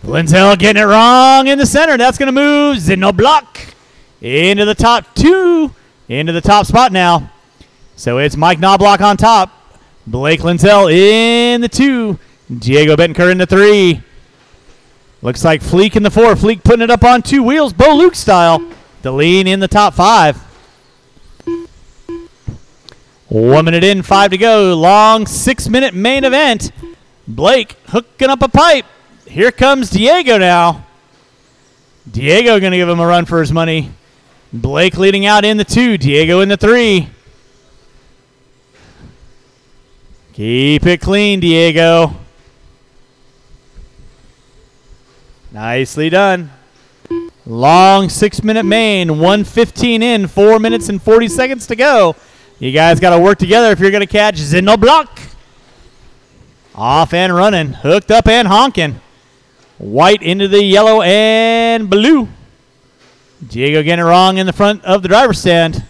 A: Linzel getting it wrong in the center. That's going to move Knobloch into the top 2, into the top spot now. So it's Mike Knobloch on top. Blake Linzel in the 2. Diego Bettenker in the 3. Looks like Fleek in the 4. Fleek putting it up on 2 wheels, Bo Luke style. Deline in the top 5. 1 minute in, 5 to go. Long 6-minute main event. Blake hooking up a pipe. Here comes Diego now. Diego going to give him a run for his money. Blake leading out in the 2. Diego in the 3. Keep it clean, Diego. Nicely done. Long 6-minute main, 1:15 in, 4 minutes and 40 seconds to go. You guys got to work together if you're going to catch Zinoblock. Off and running, hooked up and honking. White into the yellow and blue. Diego getting it wrong in the front of the driver's stand.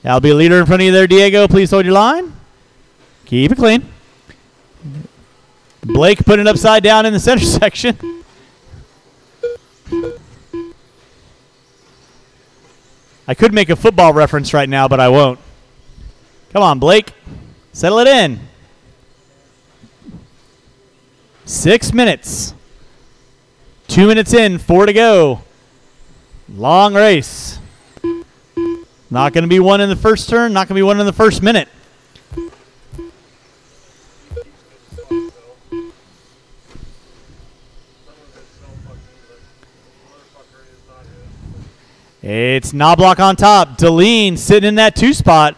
A: That'll be a leader in front of you there, Diego. Please hold your line. Keep it clean. Blake putting it upside down in the center section. I could make a football reference right now, but I won't. Come on, Blake. Settle it in. 6 minutes. 2 minutes in, 4 to go. Long race. Not going to be one in the first turn, not going to be one in the first minute. It's Knobloch on top. Deline sitting in that 2 spot.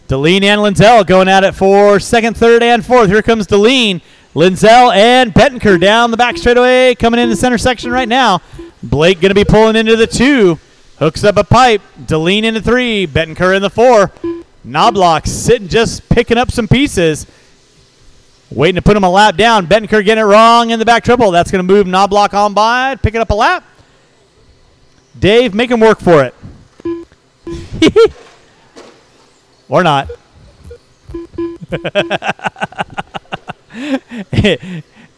A: Deline and Lindsell going at it for second, third, and fourth. Here comes Deline. Lindsell and Bettenker down the back straightaway, coming in the center section right now. Blake going to be pulling into the 2. Hooks up a pipe. Deline into 3. Bettenker in the 4. Knobloch sitting, just picking up some pieces. Waiting to put him a lap down. Bettenker getting it wrong in the back triple. That's going to move Knobloch on by, picking up a lap. Dave, make him work for it. Or not.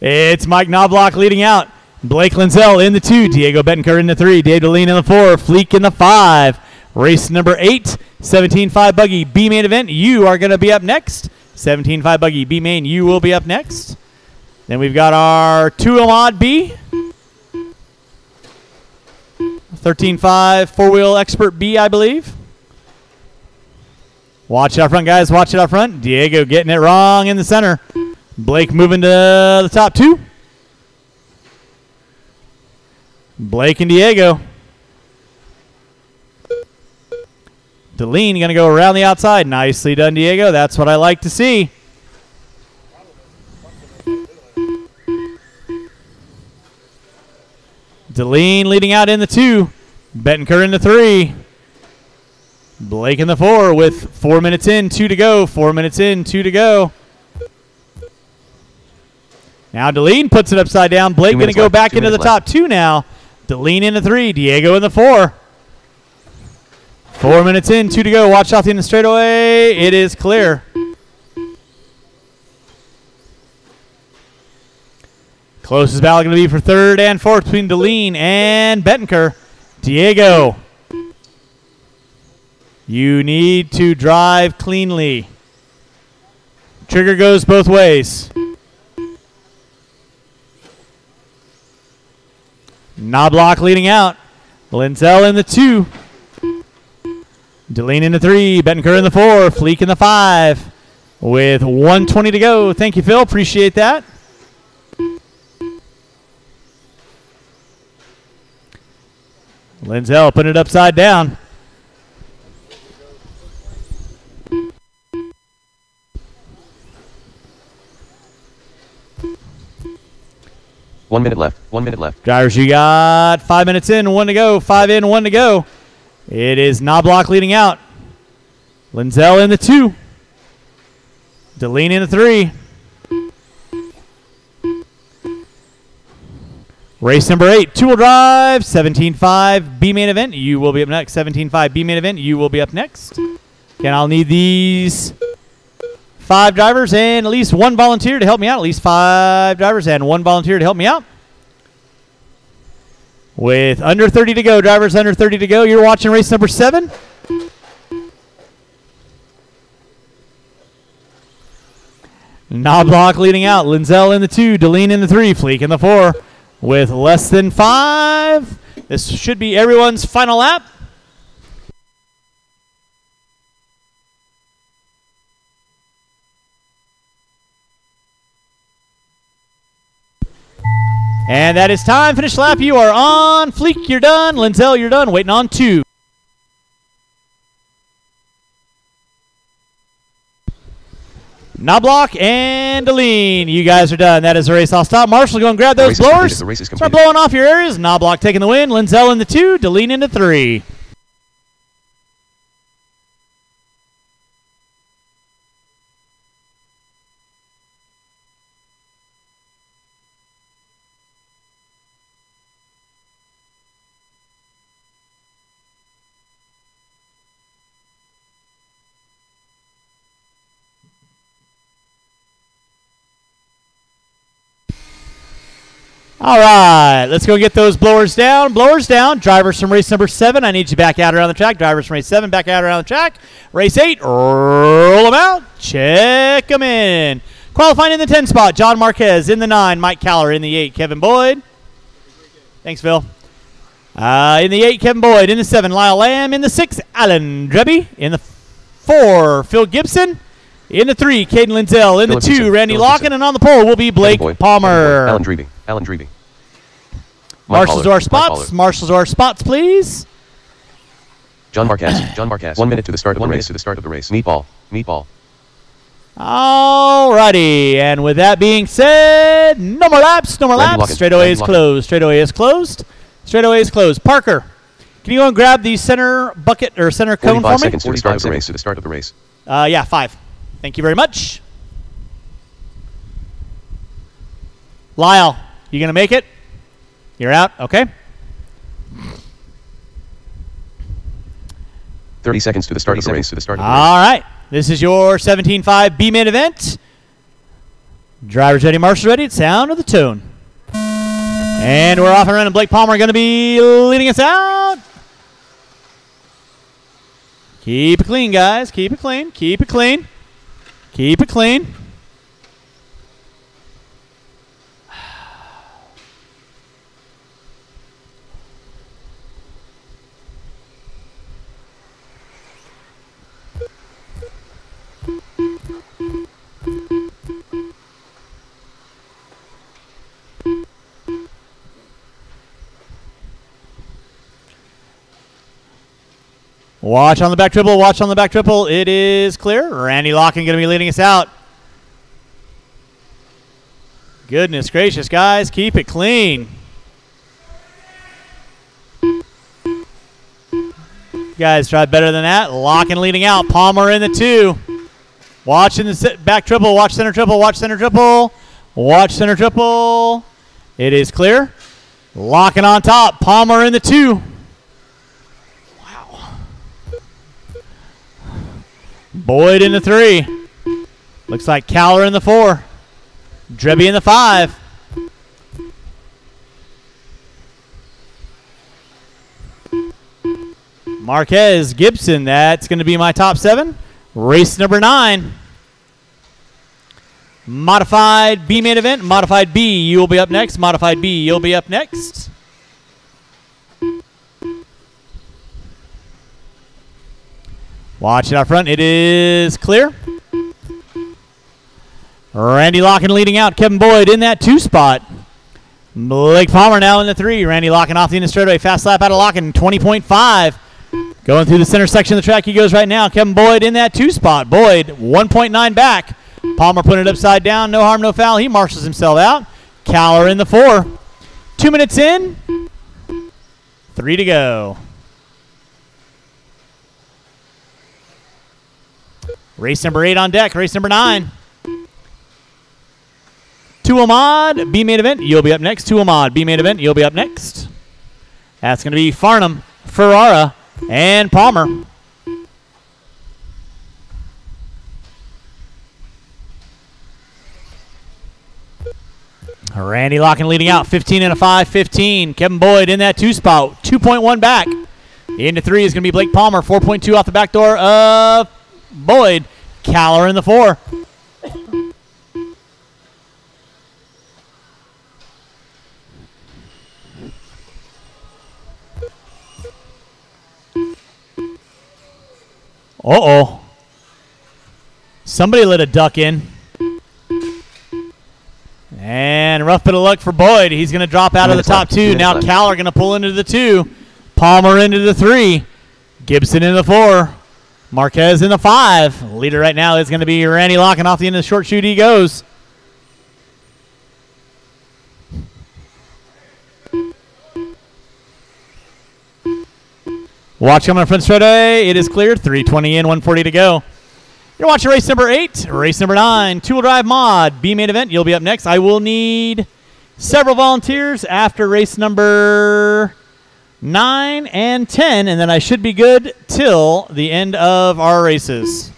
A: It's Mike Knobloch leading out. Blake Lindsell in the 2. Diego Bettenker in the 3. Dave Deline in the 4. Fleek in the 5. Race number 8. 17.5 buggy B main event. You are going to be up next. 17.5 buggy B main. You will be up next. Then we've got our 2 mod B. 13.5 4-wheel expert B, I believe. Watch it out front, guys. Watch it out front. Diego getting it wrong in the center. Blake moving to the top 2. Blake and Diego. Deline going to go around the outside. Nicely done, Diego. That's what I like to see. Deline leading out in the 2. Bettenker in the 3. Blake in the 4 with 4 minutes in, 2 to go. 4 minutes in, 2 to go. Now Deline puts it upside down. Blake going to go back into the top 2 now. Deline in the 3. Diego in the 4. 4 minutes in, 2 to go. Watch out in the straightaway. It is clear. Closest battle going to be for third and fourth between Deline and Bettenker. Diego, you need to drive cleanly. Trigger goes both ways. Knobloch leading out. Lindsell in the 2. Deline in the 3. Bettenker in the 4. Fleek in the 5. With 1:20 to go. Thank you, Phil. Appreciate that. Lindsell putting it upside down.
B: One minute left. 1 minute left.
A: Drivers, you got 5 minutes in, 1 to go. 5 in, 1 to go. It is Knobloch leading out. Lindsell in the 2. Deline in the 3. Race number 8, 2-wheel drive, 17.5 B main event. You will be up next. 17.5 B main event. You will be up next. Again, I'll need these 5 drivers and at least 1 volunteer to help me out. At least 5 drivers and 1 volunteer to help me out. With under 30 to go, drivers under 30 to go. You're watching race number 7. Knobloch leading out. Lindsell in the 2. Deline in the 3. Fleek in the 4. With less than 5. This should be everyone's final lap. And that is time. Finish lap. You are on. Fleek, you're done. Lindsell, you're done. Waiting on 2. Knobloch and Deline. You guys are done. That is the race. I'll stop. Marshall, go and grab those blowers.
B: The race is
A: Start
B: completed.
A: blowing off your areas. Knobloch taking the win. Linzel in the 2. Deline in the 3. All right, let's go get those blowers down. Blowers down. Drivers from race number 7, I need you back out around the track. Drivers from race 7, back out around the track. Race 8, roll them out. Check them in. Qualifying in the 10 spot, John Marquez. In the 9, Mike Caller. In the 8, Kevin Boyd. Thanks, Phil. In the 8, Kevin Boyd. In the 7, Lyle Lamb. In the 6, Alan Drebby. In the 4, Phil Gibson. In the 3, Caden Linzel. In the 2, Randy Locken. And on the pole will be Blake Palmer.
B: Alan Dreving. Alan Dreving.
A: Marshals to our spots. Marshals to our spots, please.
B: John Marquez. John Marquez. 1 minute to the start of the race. Meatball. Meatball.
A: All righty. And with that being said, no more laps. No more laps. Straightaway is closed. Straightaway is closed. Straightaway is closed. Parker, can you go and grab the center bucket or center cone for me?
B: 45 seconds to the start of the race. To the start of the race.
A: Yeah, 5. Thank you very much. Lyle, you going to make it? You're out? Okay.
B: 30 seconds to the start of the race.
A: All right. This is your 17.5 B main event. Drivers ready, marshals ready. It's sound of the tune. And we're off and running. Blake Palmer going to be leading us out. Keep it clean, guys. Keep it clean. Keep it clean. Keep it clean. Watch on the back triple. Watch on the back triple. It is clear. Randy Locken going to be leading us out. Goodness gracious, guys. Keep it clean. You guys tried better than that. Locken leading out. Palmer in the 2. Watching the back triple. Watch center triple. Watch center triple. Watch center triple. It is clear. Locken on top. Palmer in the 2. Boyd in the 3. Looks like Caller in the 4. Drebby in the 5. Marquez, Gibson, that's going to be my top 7. Race number 9. Modified B main event. Modified B, you will be up next. Modified B, you'll be up next. Watch it out front. It is clear. Randy Locken leading out. Kevin Boyd in that 2 spot. Blake Palmer now in the 3. Randy Locken off the end of straightaway. Fast lap out of Locken. 20.5. Going through the center section of the track he goes right now. Kevin Boyd in that 2 spot. Boyd 1.9 back. Palmer putting it upside down. No harm, no foul. He marshals himself out. Caller in the 4. 2 minutes in. 3 to go. Race number 8 on deck. Race number 9. 2 Ahmad, B main event. You'll be up next. 2 Ahmad, B main event. You'll be up next. That's going to be Farnham, Ferrara, and Palmer. Randy Locken leading out. 15 and a 5. 15. Kevin Boyd in that 2 spot. 2.1 back. Into 3 is going to be Blake Palmer. 4.2 off the back door of Boyd. Caller in the 4. Uh-oh. Somebody let a duck in. And rough bit of luck for Boyd. He's going to drop out of the top 2. Now Caller going to pull into the 2. Palmer into the 3. Gibson in the 4. Marquez in the 5. Leader right now is going to be Randy Locken. Off the end of the short chute he goes. Watch coming up front straightaway. It is cleared. 3:20 in, 1:40 to go. You're watching race number 8. Race number 9. Two-wheel drive mod. B main event. You'll be up next. I will need several volunteers after race number 9 and 10, and then I should be good till the end of our races.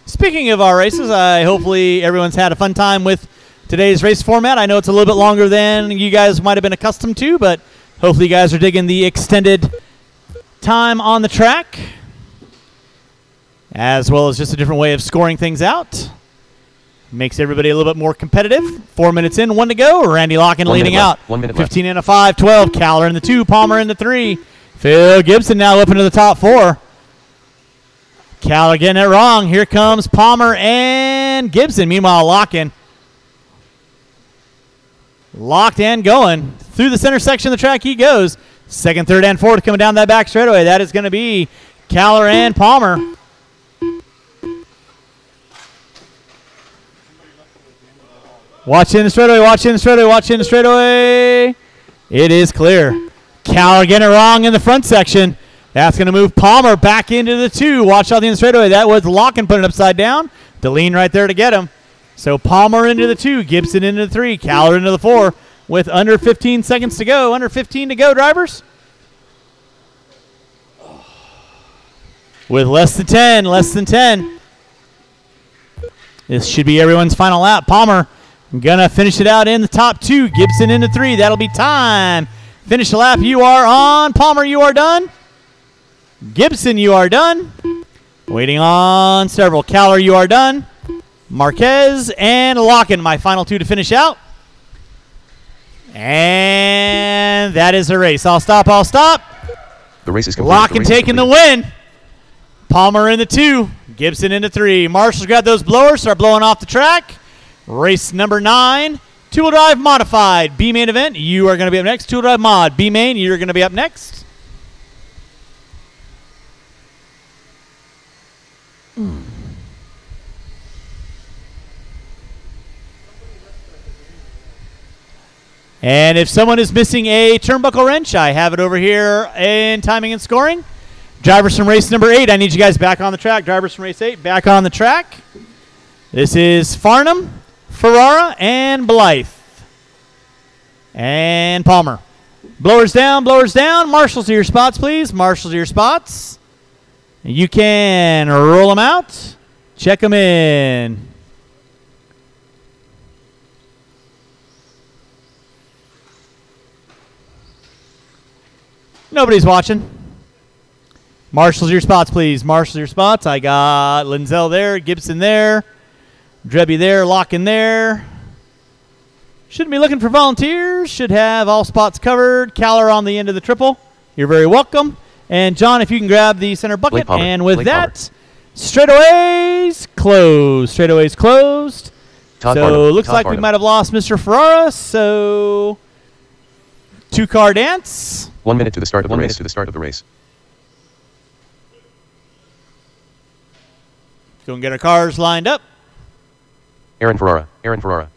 A: Speaking of our races, hopefully everyone's had a fun time with today's race format. I know it's a little bit longer than you guys might have been accustomed to, but hopefully you guys are digging the extended time on the track, as well as just a different way of scoring things out. Makes everybody a little bit more competitive. 4 minutes in, 1 to go. Randy Locken leading out.
B: 1 minute
A: 15 in a 5, 12. Caller in the 2, Palmer in the 3. Phil Gibson now up into the top 4. Caller getting it wrong. Here comes Palmer and Gibson. Meanwhile, Locken locked and going. Through the center section of the track he goes. Second, third, and fourth coming down that back straightaway. That is going to be Caller and Palmer. Watch in the straightaway, watch in the straightaway, watch in the straightaway. It is clear. Caller getting it wrong in the front section. That's going to move Palmer back into the 2. Watch out in the straightaway. That was Locken putting it upside down. DeLean right there to get him. So Palmer into the 2, Gibson into the 3, Caller into the 4 with under 15 seconds to go. Under 15 to go, drivers. With less than 10, less than 10. This should be everyone's final lap. Palmer gonna finish it out in the top 2. Gibson into 3. That'll be time. Finish the lap. You are on. Palmer, you are done. Gibson, you are done. Waiting on several. Caller, you are done. Marquez and Locken, my final 2 to finish out. And that is the race. I'll stop. I'll stop.
B: The race is complete.
A: Locken taking the win. Palmer in the 2. Gibson in the 3. Marshall's got those blowers. Start blowing off the track. Race number 9, two-wheel drive modified. B main event, you are going to be up next. Two-wheel drive mod. B main, you're going to be up next. And if someone is missing a turnbuckle wrench, I have it over here in timing and scoring. Drivers from race number 8, I need you guys back on the track. Drivers from race 8, back on the track. This is Farnham, Ferrara, and Blythe. And Palmer. Blowers down, blowers down. Marshals to your spots, please. Marshals to your spots. You can roll them out. Check them in. Nobody's watching. Marshals your spots, please. Marshals your spots. I got Linzel there, Gibson there, Drebby there, Locken there. Shouldn't be looking for volunteers. Should have all spots covered. Caller on the end of the triple. You're very welcome. And John, if you can grab the center bucket. And with that, straightaways closed. Straightaways closed. So looks like we might have lost Mr. Ferrara. So 2-car dance.
B: 1 minute to the start of the race. To the start of the race.
A: Go and get our cars lined up.
B: Aaron Ferrara. Aaron Ferrara.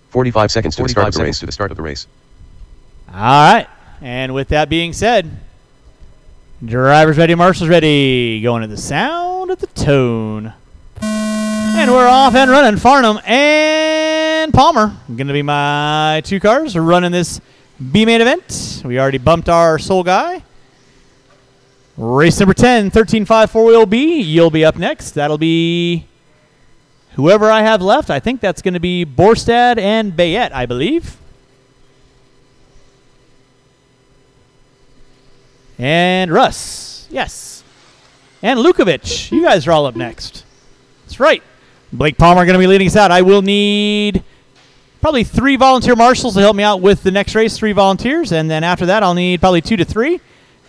B: 45 seconds to the start of the race. To the start of the race.
A: All right. And with that being said, drivers ready, marshals ready. Going to the sound of the tone. And we're off and running. Farnham and Palmer going to be my 2 cars running this B main event. We already bumped our sole guy. Race number 10, 13.5 4-wheel B. You'll be up next. That'll be whoever I have left. I think that's going to be Borstad and Bayette, I believe. And Russ. Yes. And Lukovic. You guys are all up next. That's right. Blake Palmer going to be leading us out. I will need probably 3 volunteer marshals to help me out with the next race. 3 volunteers. And then after that, I'll need probably 2 to 3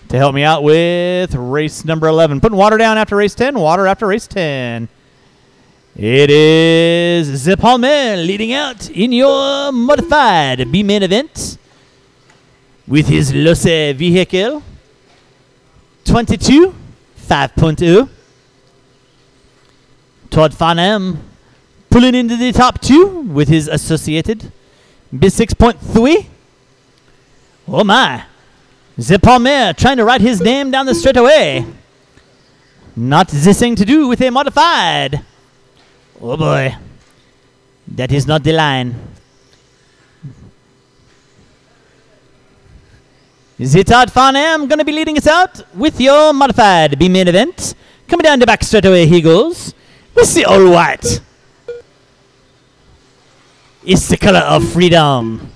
A: to help me out with race number 11. Putting water down after race 10. Water after race 10. It is the Palmer leading out in your modified B main event. with his Losse vehicle. 22, 5.0. Todd Farnham pulling into the top 2 with his associated B6.3. Oh my. The Palmer trying to write his name down the straightaway. Not this thing to do with a modified. Oh boy. That is not the line. The Todd Farnham going to be leading us out with your modified B main event. Coming down the back straightaway he goes. With the all white. It's the color of freedom.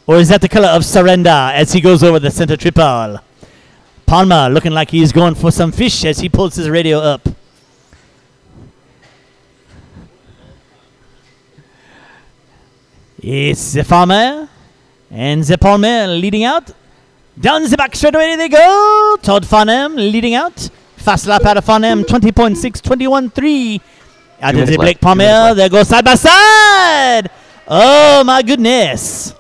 A: Or is that the color of surrender as he goes over the center triple? Palmer looking like he's going for some fish as he pulls his radio up. It's the Farmer and the Palmer leading out. Down the back straightaway they go. Todd Farnham leading out. Fast lap out of Farnham, 20.6, 21.3. Out of the Blake Palmer, they go side by side. Oh my goodness.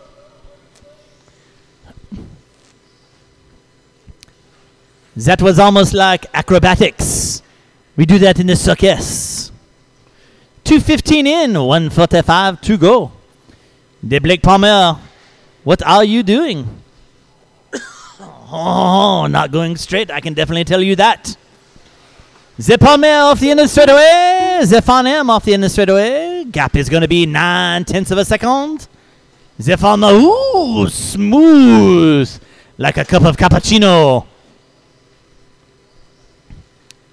A: That was almost like acrobatics. We do that in the circus. 2:15 in, 1:45 to go. The Blake Palmer, what are you doing? Oh, not going straight. I can definitely tell you that. The Palmer off the end of the straightaway. The Farnham off the end of the straightaway. Gap is going to be 9/10 of a second. The Palmer, ooh, smooth. Like a cup of cappuccino.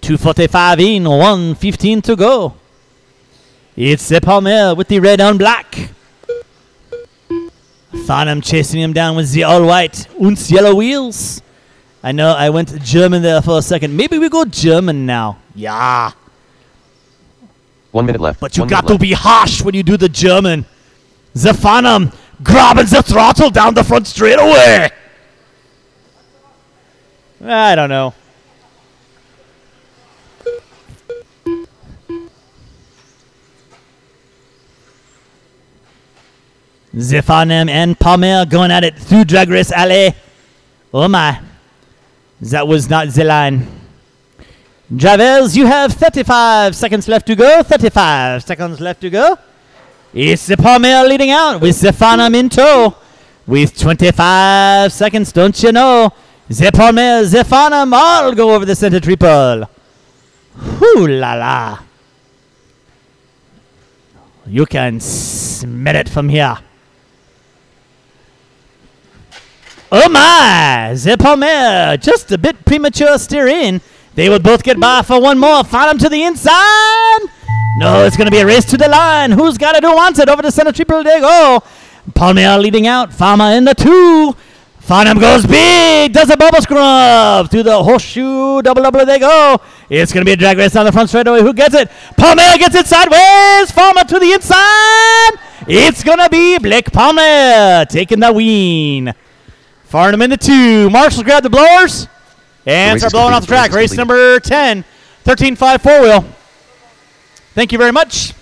A: 2:45 in, 1:15 to go. It's the Palmer with the red on black. Farnham chasing him down with the all white und yellow wheels. I know I went German there for a second. Maybe we go German now. Yeah.
B: 1 minute left.
A: But you got to be harsh when you do the German. The Farnham grabbing the throttle down the front straightaway. I don't know. The Farnham and Palmer going at it through Drag Race Alley. Oh my. That was not the line. Drivers, you have 35 seconds left to go. 35 seconds left to go. It's the Palmer leading out with the Farnham in tow. With 25 seconds, don't you know? The Palmer, the Farnham all go over the center triple. Hoo la la. You can smell it from here. Oh my! The Palmer, just a bit premature steer in. They will both get by for one more. Farnham to the inside. No, it's going to be a race to the line. Who's got it? Who wants it? Over the center triple they go. Palmer leading out. Farmer in the 2. Farnham goes big. Does a bubble scrub. To the horseshoe. Double they go. It's going to be a drag race on the front straightaway. Who gets it? Palmer gets it sideways. Farmer to the inside. It's going to be Blake Palmer taking the win. Farnham in the 2. Marshall grab the blowers and start blowing off the track. Race number 10, 13.5 4-wheel. Thank you very much.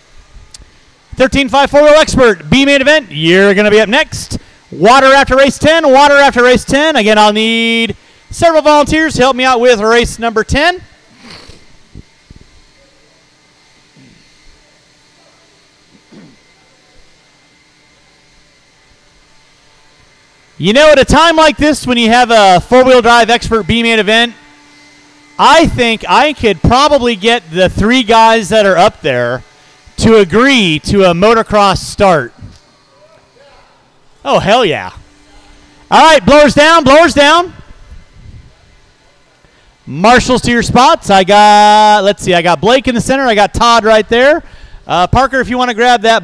A: 13.5 4-wheel expert, B main event. You're going to be up next. Water after race 10, water after race 10. Again, I'll need several volunteers to help me out with race number 10. You know, at a time like this, when you have a four-wheel drive expert B-main event, I think I could probably get the 3 guys that are up there to agree to a motocross start. Oh, hell yeah. All right, blowers down, blowers down. Marshals to your spots. I got, let's see, I got Blake in the center. I got Todd right there. Parker, if you want to grab that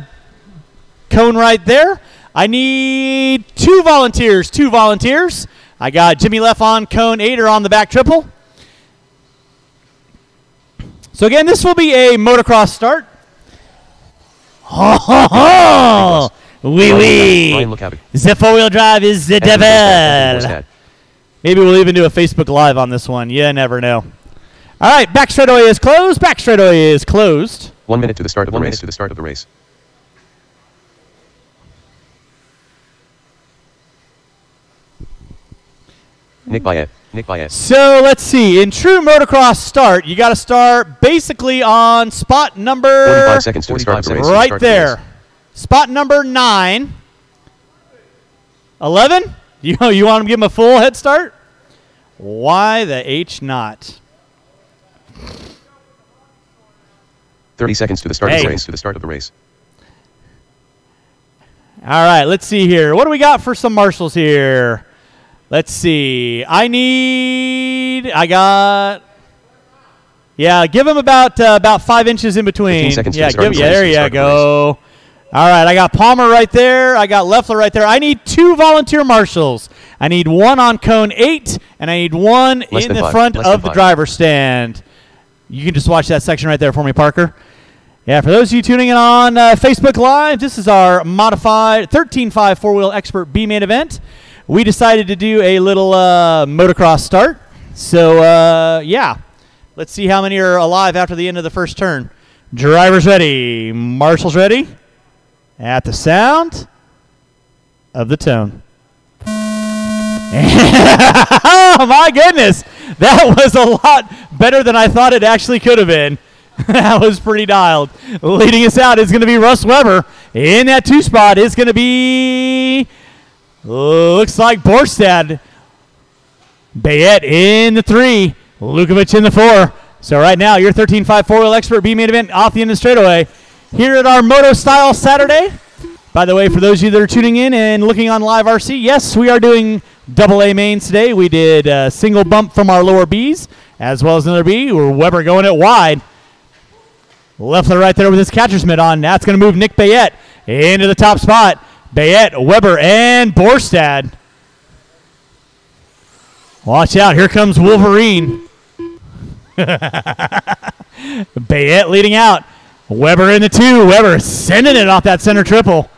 A: cone right there. I need 2 volunteers, 2 volunteers. I got Jimmy left on cone 8 or on the back triple. So again, this will be a motocross start. Ho ho ho! Wee wee! The 4-wheel drive is the devil. Maybe we'll even do a Facebook Live on this one. You never know. All right, back straightaway is closed. Back straightaway is closed.
B: 1 minute to the start of the race. To the start of the race. Nick Bayet.
A: So let's see. In true motocross start, you got to start basically on spot number
B: 45 seconds to the start of the race.
A: Right there. Spot number 9. 11? You want to give him a full head start? Why the H not?
B: 30 seconds to the start of the race.
A: All right, let's see here. What do we got for some marshals here? Let's see. Give him about 5 inches in between.
B: 15 seconds
A: there you go. All right, I got Palmer right there. I got Leffler right there. I need 2 volunteer marshals. I need 1 on cone 8, and I need 1 in the front of the driver's stand. You can just watch that section right there for me, Parker. Yeah, for those of you tuning in on Facebook Live, this is our modified 13.5 4-wheel expert B-main event. We decided to do a little motocross start. So, yeah, let's see how many are alive after the end of the first turn. Drivers ready. Marshals ready. At the sound of the tone. Oh, my goodness. That was a lot better than I thought it actually could have been. That was pretty dialed. Leading us out is going to be Russ Weber. In that 2 spot is going to be, looks like Borstad. Bayet in the 3. Lukovic in the 4. So right now, your 13.5 4-wheel expert B-main event off the end of the straightaway. Here at our Moto Style Saturday. By the way, for those of you that are tuning in and looking on Live RC, yes, we are doing AA mains today. We did a single bump from our lower Bs, as well as another B. Weber going it wide. Leffler right there with his catcher's mitt on. That's going to move Nick Bayet into the top spot. Bayet, Weber, and Borstad. Watch out. Here comes Wolverine. Bayet leading out. Weber in the 2. Weber sending it off that center triple.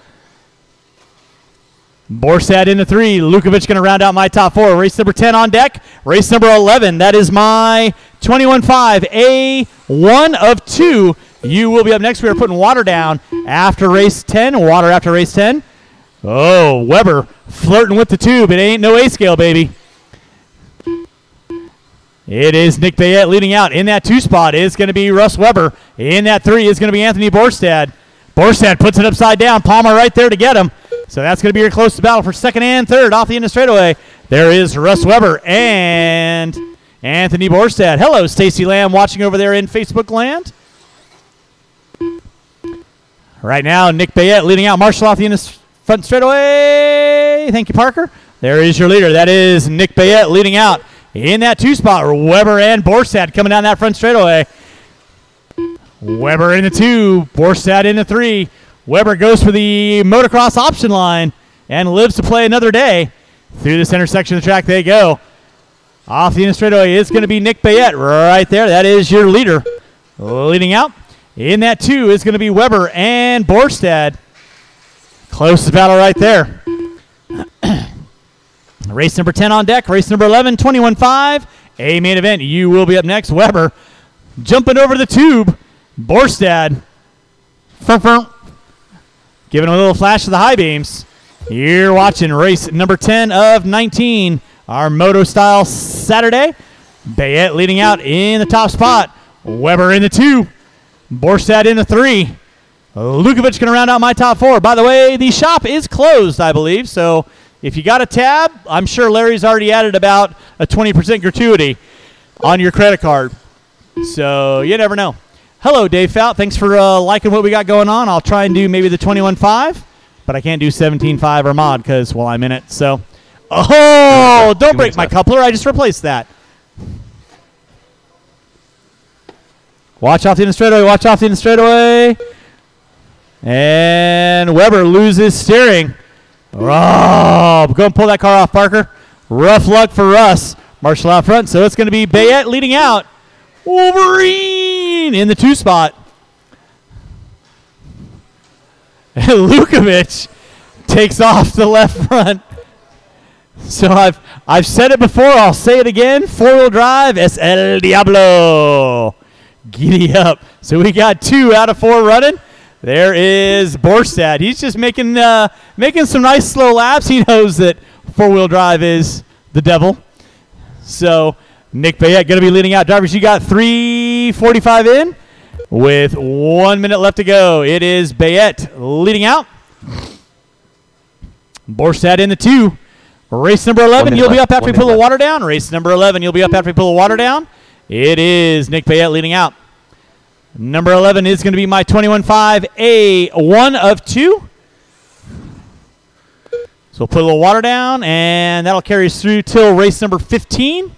A: Borstad in the 3. Lukovic going to round out my top 4. Race number 10 on deck. Race number 11. That is my 21.5 A1 of 2. You will be up next. We are putting water down after race 10. Water after race 10. Oh, Weber flirting with the tube. It ain't no A scale, baby. It is Nick Bayet leading out. In that 2 spot is going to be Russ Weber. In that 3 is going to be Anthony Borstad. Borstad puts it upside down. Palmer right there to get him. So that's going to be your closest battle for 2nd and 3rd off the end of straightaway. There is Russ Weber and Anthony Borstad. Hello, Stacy Lamb watching over there in Facebook land. Right now, Nick Bayet leading out. Marshall off the end of front straightaway. Thank you, Parker. There is your leader. That is Nick Bayet leading out. In that 2 spot, Weber and Borstad coming down that front straightaway. Weber in the 2, Borstad in the 3. Weber goes for the motocross option line and lives to play another day. Through the center section of the track they go. Off the end straightaway is going to be Nick Bayet right there. That is your leader. Leading out. In that 2 is going to be Weber and Borstad. Closest battle right there. Race number 10 on deck. Race number 11, 21.5. A main event. You will be up next. Weber jumping over the tube. Borstad. Giving a little flash of the high beams. You're watching race number 10 of 19. Our Moto Style Saturday. Bayet leading out in the top spot. Weber in the 2. Borstad in the 3. Lukovic going to round out my top 4. By the way, the shop is closed, I believe. So if you got a tab, I'm sure Larry's already added about a 20% gratuity on your credit card. So you never know. Hello, Dave Fout. Thanks for liking what we got going on. I'll try and do maybe the 21.5, but I can't do 17.5 or mod because, well, I'm in it. So, oh, don't break my coupler. I just replaced that. Watch off the end of the straightaway. Watch off the end of the straightaway. And Weber loses steering. Oh, go and pull that car off, Parker. Rough luck for Russ. Marshall out front, so it's going to be Bayet leading out. Wolverine in the 2 spot. Lukovic takes off the left front. So I've said it before. I'll say it again. 4-wheel drive. Es el Diablo. Giddy up. So we got 2 out of 4 running. There is Borstad. He's just making some nice slow laps. He knows that 4-wheel drive is the devil. So Nick Bayette going to be leading out. Drivers, you got 3:45 in with 1 minute left to go. It is Bayette leading out. Borstad in the 2. Race number 11, you'll be up after we pull the water down. Race number 11, you'll be up after we pull the water down. It is Nick Bayette leading out. Number 11 is going to be my 21.5, a 1 of 2. So we'll put a little water down, and that'll carry us through till race number 15,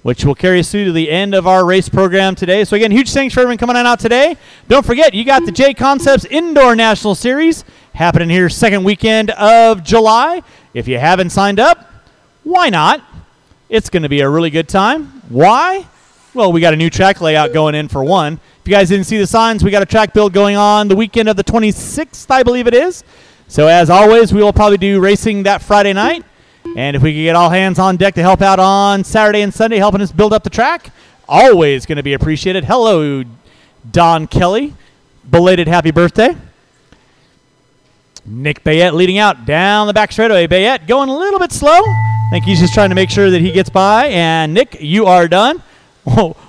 A: which will carry us through to the end of our race program today. So again, huge thanks for everyone coming on out today. Don't forget, you got the J Concepts Indoor National Series happening here second weekend of July. If you haven't signed up, why not? It's going to be a really good time. Why? Well, we got a new track layout going in for one. If you guys didn't see the signs, we got a track build going on the weekend of the 26th, I believe it is. So as always, we will probably do racing that Friday night. And if we can get all hands on deck to help out on Saturday and Sunday, helping us build up the track, always going to be appreciated. Hello, Don Kelly. Belated happy birthday. Nick Bayette leading out down the back straightaway. Bayette going a little bit slow. I think he's just trying to make sure that he gets by. And Nick, you are done.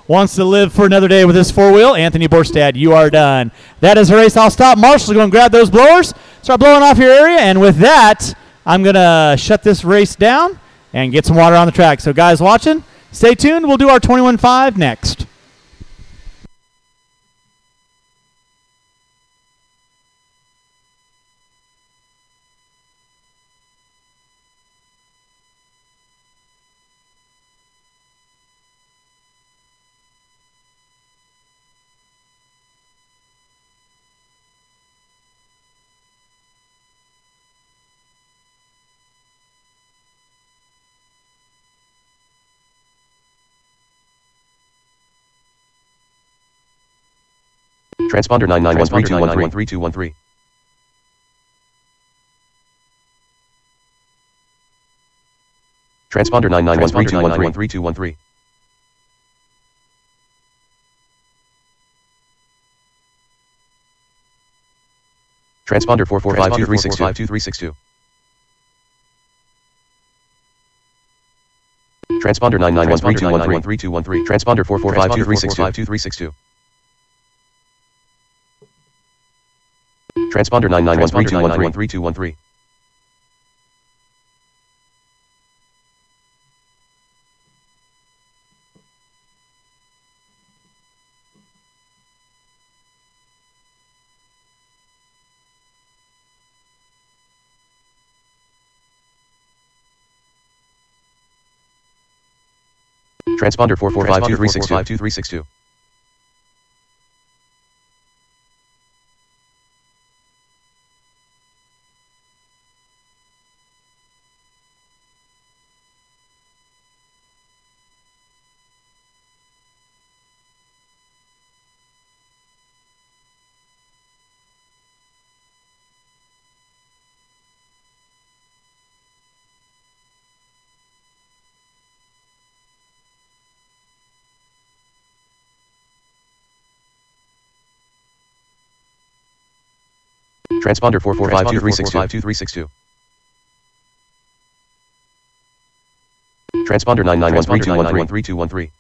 A: Wants to live for another day with his four-wheel. Anthony Borstad, you are done. That is the race. I'll stop. Marshall's going to grab those blowers, start blowing off your area. And with that, I'm going to shut this race down and get some water on the track. So guys watching, stay tuned. We'll do our 21.5 next.
B: Transponder 9913213. Transponder 9913213. Transponder 4452362. Transponder 9913213. Transponder 4452362. Transponder 9913213. Transponder 4452362. Transponder 4452362. Transponder 9913213.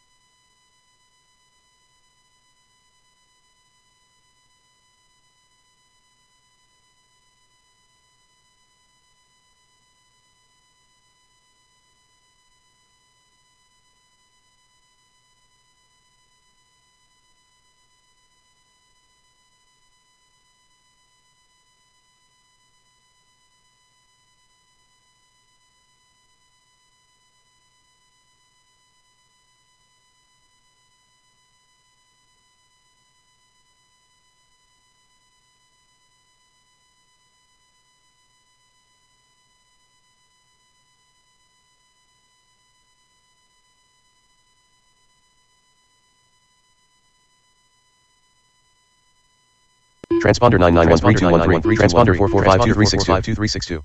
B: Transponder 9913213. Transponder 4452362.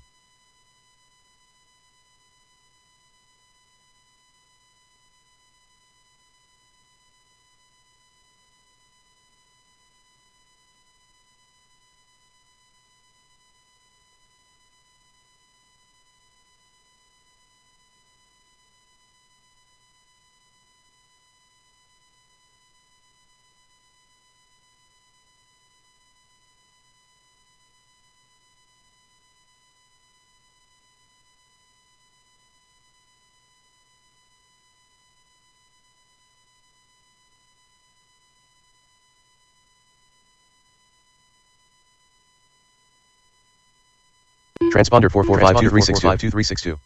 B: Transponder 44523622.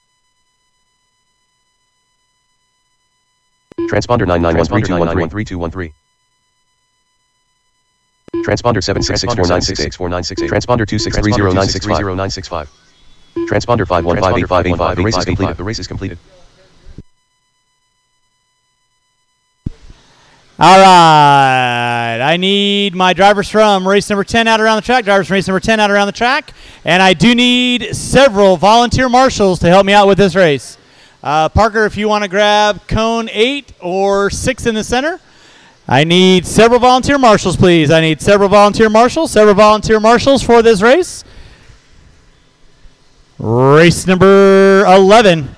B: Transponder 9913213. Transponder 7664968498. Transponder 2630965065. Transponder 51585585. The race is completed. The race is completed.
A: All right, I need my drivers from race number 10 out around the track, drivers from race number 10 out around the track, and I do need several volunteer marshals to help me out with this race. Parker, if you want to grab cone 8 or 6 in the center. I need several volunteer marshals, please. I need several volunteer marshals for this race. Race number 11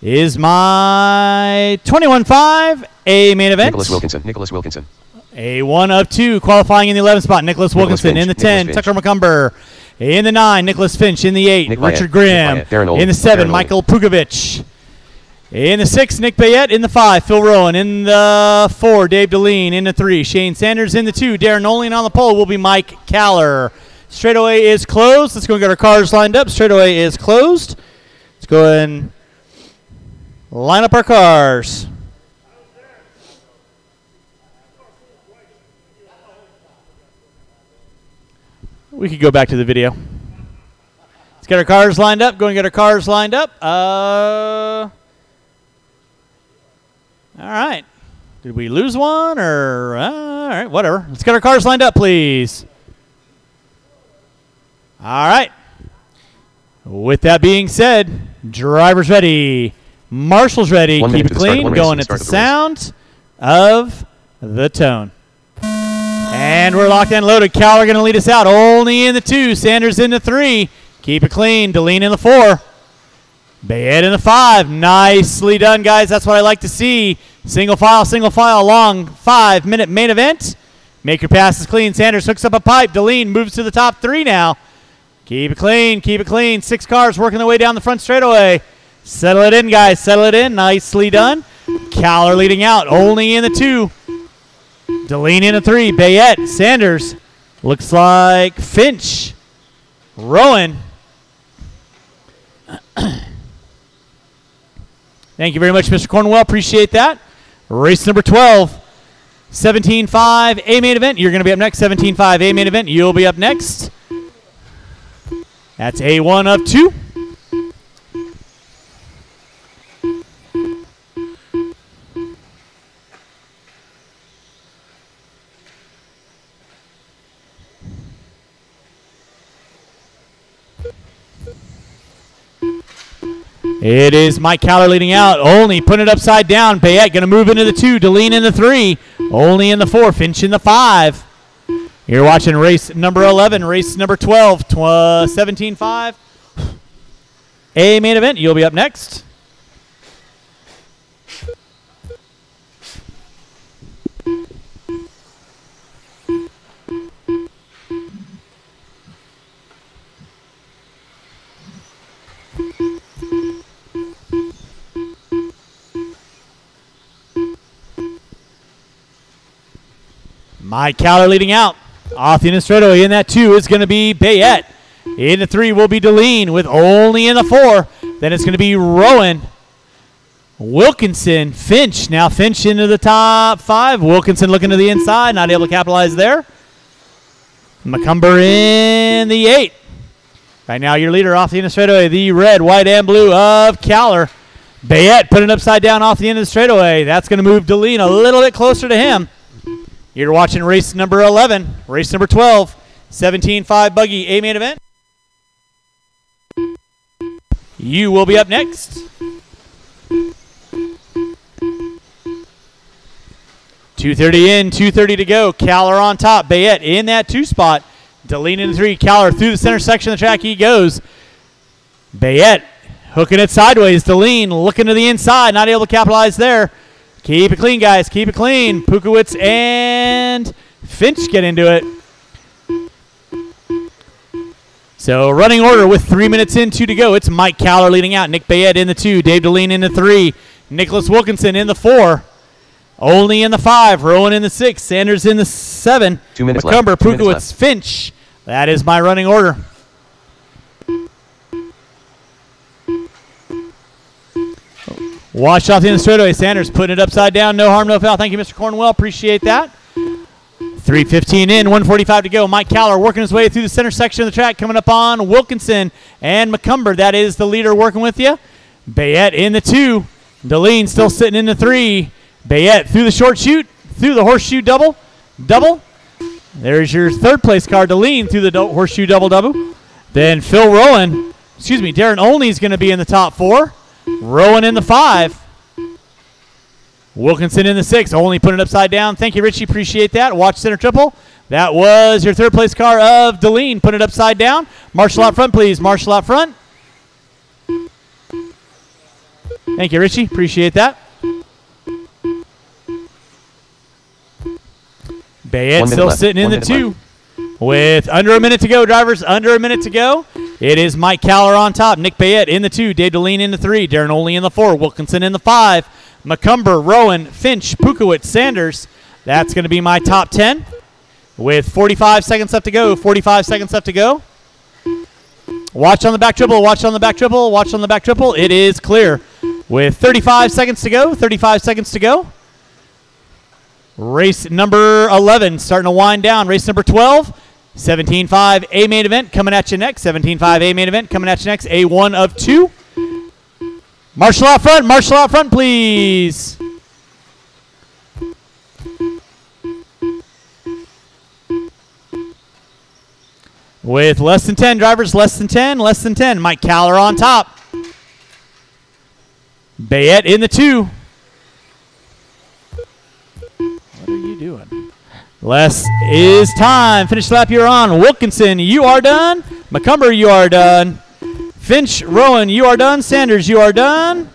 A: is my 21.5 A main event.
B: Nicholas Wilkinson.
A: A 1 of 2 qualifying in the 11th spot. Nicholas Wilkinson in the 10. Tucker McCumber in the 9. Nicholas Finch in the 8. Richard Grimm in the 7. Michael Pugovich. In the 6, Nick Bayette. In the 5, Phil Rowan. In the 4, Dave Deline. In the 3, Shane Sanders. In the 2, Darren Nolan. On the pole will be Mike Caller. Straightaway is closed. Let's go and get our cars lined up. Straightaway is closed. Let's go and line up our cars. We could go back to the video. Let's get our cars lined up. Go and get our cars lined up. All right. Did we lose one or all right, whatever. Let's get our cars lined up, please. All right. With that being said, drivers ready, marshals ready, keep it clean, going at the sound of the tone. And we're locked and loaded. Caller going to lead us out. Only in the 2. Sanders in the 3. Keep it clean. Deline in the 4. Bayette in the 5. Nicely done, guys. That's what I like to see. Single file long 5-minute main event. Make your passes clean. Sanders hooks up a pipe. Deline moves to the top 3 now. Keep it clean. Keep it clean. 6 cars working their way down the front straightaway. Settle it in, guys. Settle it in. Nicely done. Caller leading out. Only in the 2. Deline in a 3. Bayette. Sanders. Looks like Finch. Rowan. Thank you very much, Mr. Cornwell. Appreciate that. Race number 12. 17.5 A main event. You're going to be up next. 17.5 A main event. You'll be up next. That's A1 of 2. It is Mike Caller leading out. Only putting it upside down. Bayette going to move into the 2. Deline in the 3. Only in the 4. Finch in the 5. You're watching race number 11. Race number 12. 17.5. A main event. You'll be up next. Mike Caller leading out. Off the end of straightaway. In that 2 is going to be Bayette. In the 3 will be Deline with only in the 4. Then it's going to be Rowan. Wilkinson. Finch. Now Finch into the top 5. Wilkinson looking to the inside. Not able to capitalize there. McCumber in the 8. Right now your leader off the end of straightaway. The red, white, and blue of Caller. Bayette putting it upside down off the end of the straightaway. That's going to move Deline a little bit closer to him. You're watching race number 11, race number 12, 17.5 buggy A main event. You will be up next. 2:30 in, 2:30 to go. Caller on top. Bayette in that 2 spot. Deline in the 3. Caller through the center section of the track he goes. Bayette hooking it sideways. Deline looking to the inside. Not able to capitalize there. Keep it clean, guys. Keep it clean. Pukowitz and Finch get into it. So running order with 3 minutes in, 2 to go. It's Mike Caller leading out. Nick Bayette in the 2. Dave Deline in the 3. Nicholas Wilkinson in the 4. Only in the 5. Rowan in the 6. Sanders in the 7.
B: 2 minutes
A: McCumber,
B: left. 2 minutes
A: Pukowitz,
B: left.
A: Finch. That is my running order. Washed off the end of the straightaway. Sanders putting it upside down. No harm, no foul. Thank you, Mr. Cornwell. Appreciate that. 3:15 in, 1:45 to go. Mike Caller working his way through the center section of the track, coming up on Wilkinson and McCumber. That is the leader working with you. Bayette in the 2. Deline still sitting in the 3. Bayette through the short chute, through the horseshoe double. There's your third place car, Deline, through the horseshoe double. Then Darren Olney is going to be in the top 4. Rowan in the 5. Wilkinson in the 6. Only putting it upside down. Thank you, Richie. Appreciate that. Watch center triple. That was your third place car of Deline. Put it upside down. Marshall out front, please. Marshall out front. Thank you, Richie. Appreciate that. Bayette still sitting in the 2. With under a minute to go, drivers. Under a minute to go. It is Mike Caller on top. Nick Bayette in the 2. Dave Deline in the 3. Darren Olney in the 4. Wilkinson in the 5. McCumber, Rowan, Finch, Pukowitz, Sanders. That's going to be my top 10 with 45 seconds left to go. 45 seconds left to go. Watch on the back triple. Watch on the back triple. Watch on the back triple. It is clear with 35 seconds to go. 35 seconds to go. Race number 11 starting to wind down. Race number 12. 17.5 A main event coming at you next. 17.5 A main event coming at you next. A1 of 2. Marshall out front, please. With less than 10 drivers, less than 10. Mike Caller on top. Bayette in the 2. What are you doing? Less is time. Finish lap, you're on. Wilkinson, you are done. McCumber, you are done. Finch, Rowan, you are done. Sanders, you are done.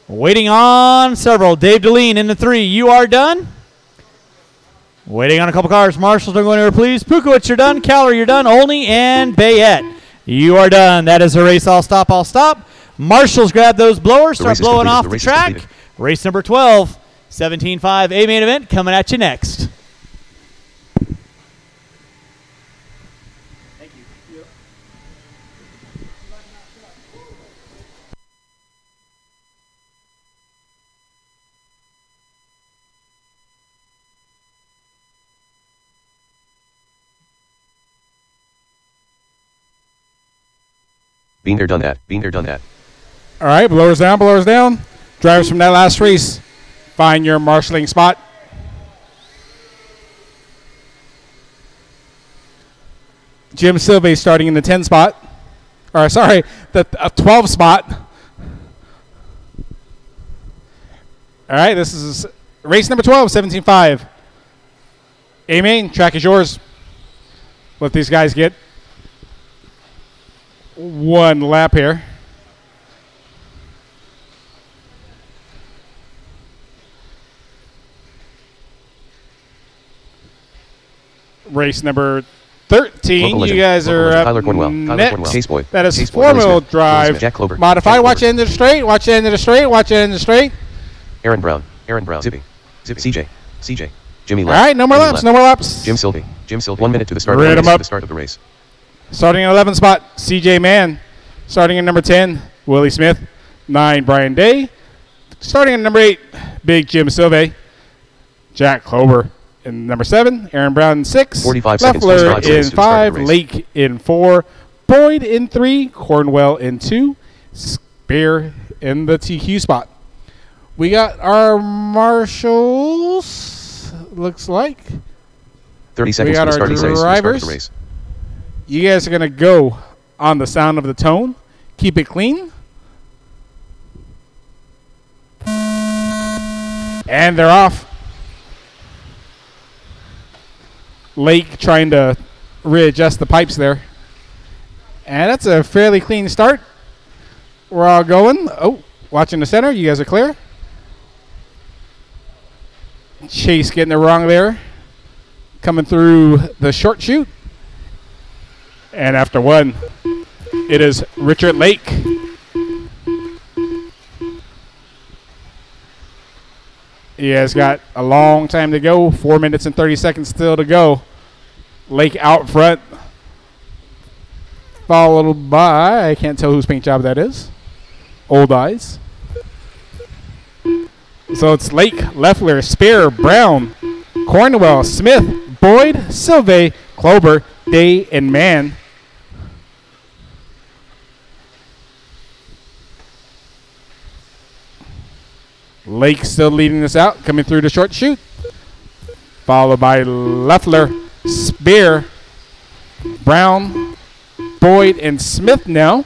A: Waiting on several. Dave Deline in the 3, you are done. Waiting on a couple cars. Marshall's don't go anywhere, please. Pukowitz, you're done. Caller, you're done. Olney and Bayette, you are done. That is a race. I'll stop. Marshall's grab those blowers. Start blowing off the track. Race number 12. 17.5 A main event coming at you next.
B: Been there, done that.
C: All right, blowers down. Drivers from that last race, find your marshalling spot. Jim Silve starting in the 10 spot. Or, sorry, the 12 spot. All right, this is race number 12, 17.5. A-Main, track is yours. Let these guys get one lap here. Race number 13. You guys are up next. That is four-wheel drive. Modified. Watch the end of the straight.
B: Aaron Brown. Zippy. CJ. Jimmy
C: All right, no more laps.
B: Jim Sylvie. 1 minute to the start of the race.
C: Starting in 11 spot, CJ Mann. Starting in number 10, Willie Smith. 9, Brian Day. Starting in number 8, Big Jim Silve. Jack Clover in number 7, Aaron Brown in 6,
B: 45
C: Leffler in 5, Lake in 4, Boyd in 3, Cornwell in 2, Spear in the TQ spot. We got our marshals, looks like.
B: 30 seconds to start the race.
C: You guys are going to go on the sound of the tone. Keep it clean. And they're off. Lake trying to readjust the pipes there. And that's a fairly clean start. We're all going. Oh, watching the center. You guys are clear. Chase getting it wrong there. Coming through the short chute. And after one, it is Richard Lake. He has got a long time to go. 4 minutes and 30 seconds still to go. Lake out front. Followed by, I can't tell whose paint job that is. Old Eyes. So it's Lake, Leffler, Spear, Brown, Cornwell, Smith, Boyd, Silve, Klober, Day, and Mann. Lake still leading this out, coming through the short chute. Followed by Leffler, Spear, Brown, Boyd, and Smith now.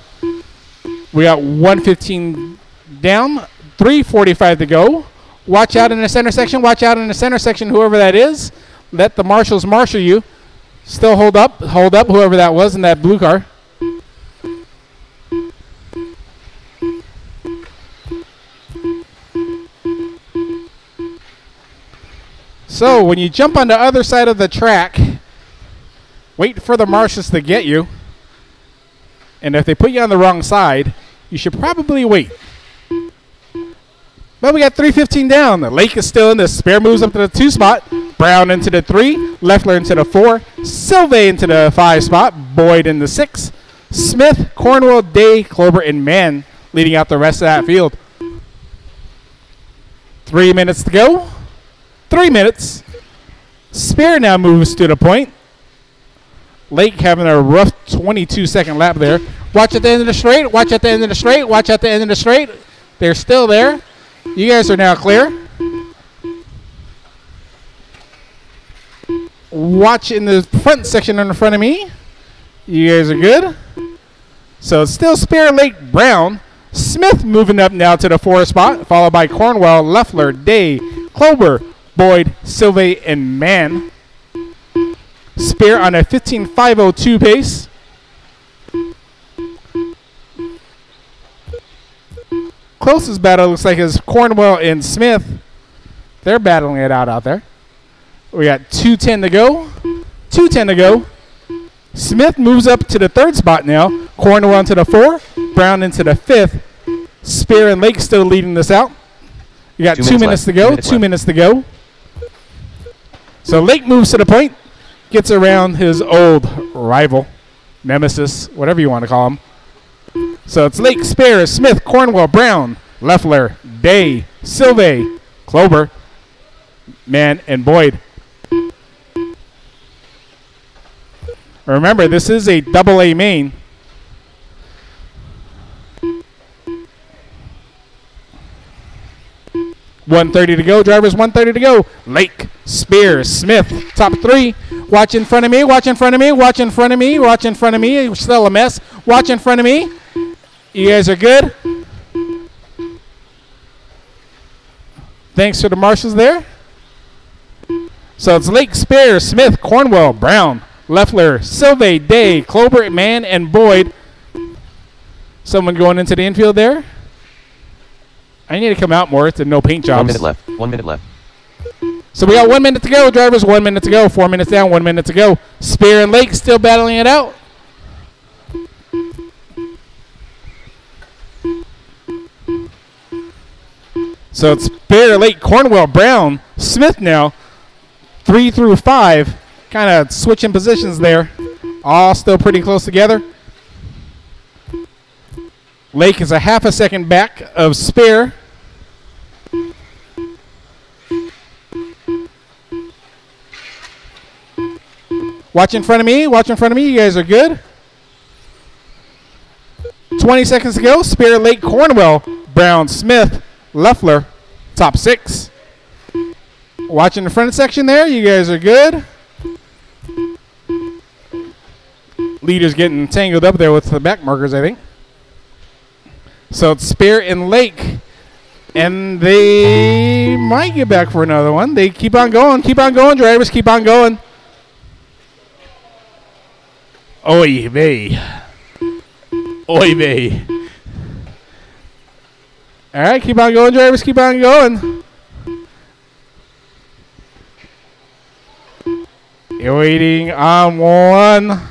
C: We got 1:15 down, 3:45 to go. Watch out in the center section. Watch out in the center section, whoever that is. Let the marshals marshal you. Still hold up, whoever that was in that blue car. So when you jump on the other side of the track, wait for the marshals to get you. And if they put you on the wrong side, you should probably wait. But we got 3:15 down. The Lake is still in this. Spear moves up to the 2 spot. Brown into the 3. Leffler into the 4. Silve into the 5 spot. Boyd in the 6. Smith, Cornwell, Day, Klober, and Mann leading out the rest of that field. 3 minutes to go. 3 minutes. Spear now moves to the point. Lake having a rough 22-second lap there. Watch at the end of the straight. Watch at the end of the straight. Watch at the end of the straight. They're still there. You guys are now clear. Watch in the front section in front of me. You guys are good. So it's still Spear, Lake, Brown. Smith moving up now to the 4 spot, followed by Cornwell, Leffler, Day, Klober, Boyd, Silve, and Mann. Spear on a 15.502 pace. Closest battle looks like is Cornwell and Smith. They're battling it out there. We got 2:10 to go. 2:10 to go. Smith moves up to the 3rd spot now. Cornwell into the 4. Brown into the 5th. Spear and Lake still leading this out. You got 2 minutes to go. 2 minutes to go. So Lake moves to the point. Gets around his old rival, nemesis, whatever you want to call him. So it's Lake, Spear, Smith, Cornwell, Brown, Leffler, Day, Silve, Klober, Mann, and Boyd. Remember, this is a AA main. $130 to go, drivers. $130 to go. Lake, Spear, Smith, top 3. Watch in front of me. Watch in front of me. Watch in front of me. Watch in front of me. Still a mess. Watch in front of me. You guys are good. Thanks to the marshals there. So it's Lake, Spear, Smith, Cornwell, Brown, Leffler, Silve, Day, Klober, Mann, and Boyd. Someone going into the infield there. I need to come out more. It's a no paint jobs.
B: 1 minute left. 1 minute left.
C: So we got 1 minute to go, drivers. 1 minute to go. 4 minutes down. 1 minute to go. Spear and Lake still battling it out. So it's Spear, Lake, Cornwell, Brown, Smith now. 3 through 5. Kind of switching positions there. All still pretty close together. Lake is a half a second back of Spear. Watch in front of me. Watch in front of me. You guys are good. 20 seconds to go. Spear, Lake, Cornwell, Brown, Smith, Leffler, top 6. Watch in the front section there. You guys are good. Leader's getting tangled up there with the back markers, I think. So it's Spear and Lake. And they might get back for another one. They keep on going. Keep on going, drivers. Keep on going. Oy vey. Oy vey. All right, keep on going, drivers. Keep on going. You're waiting on one.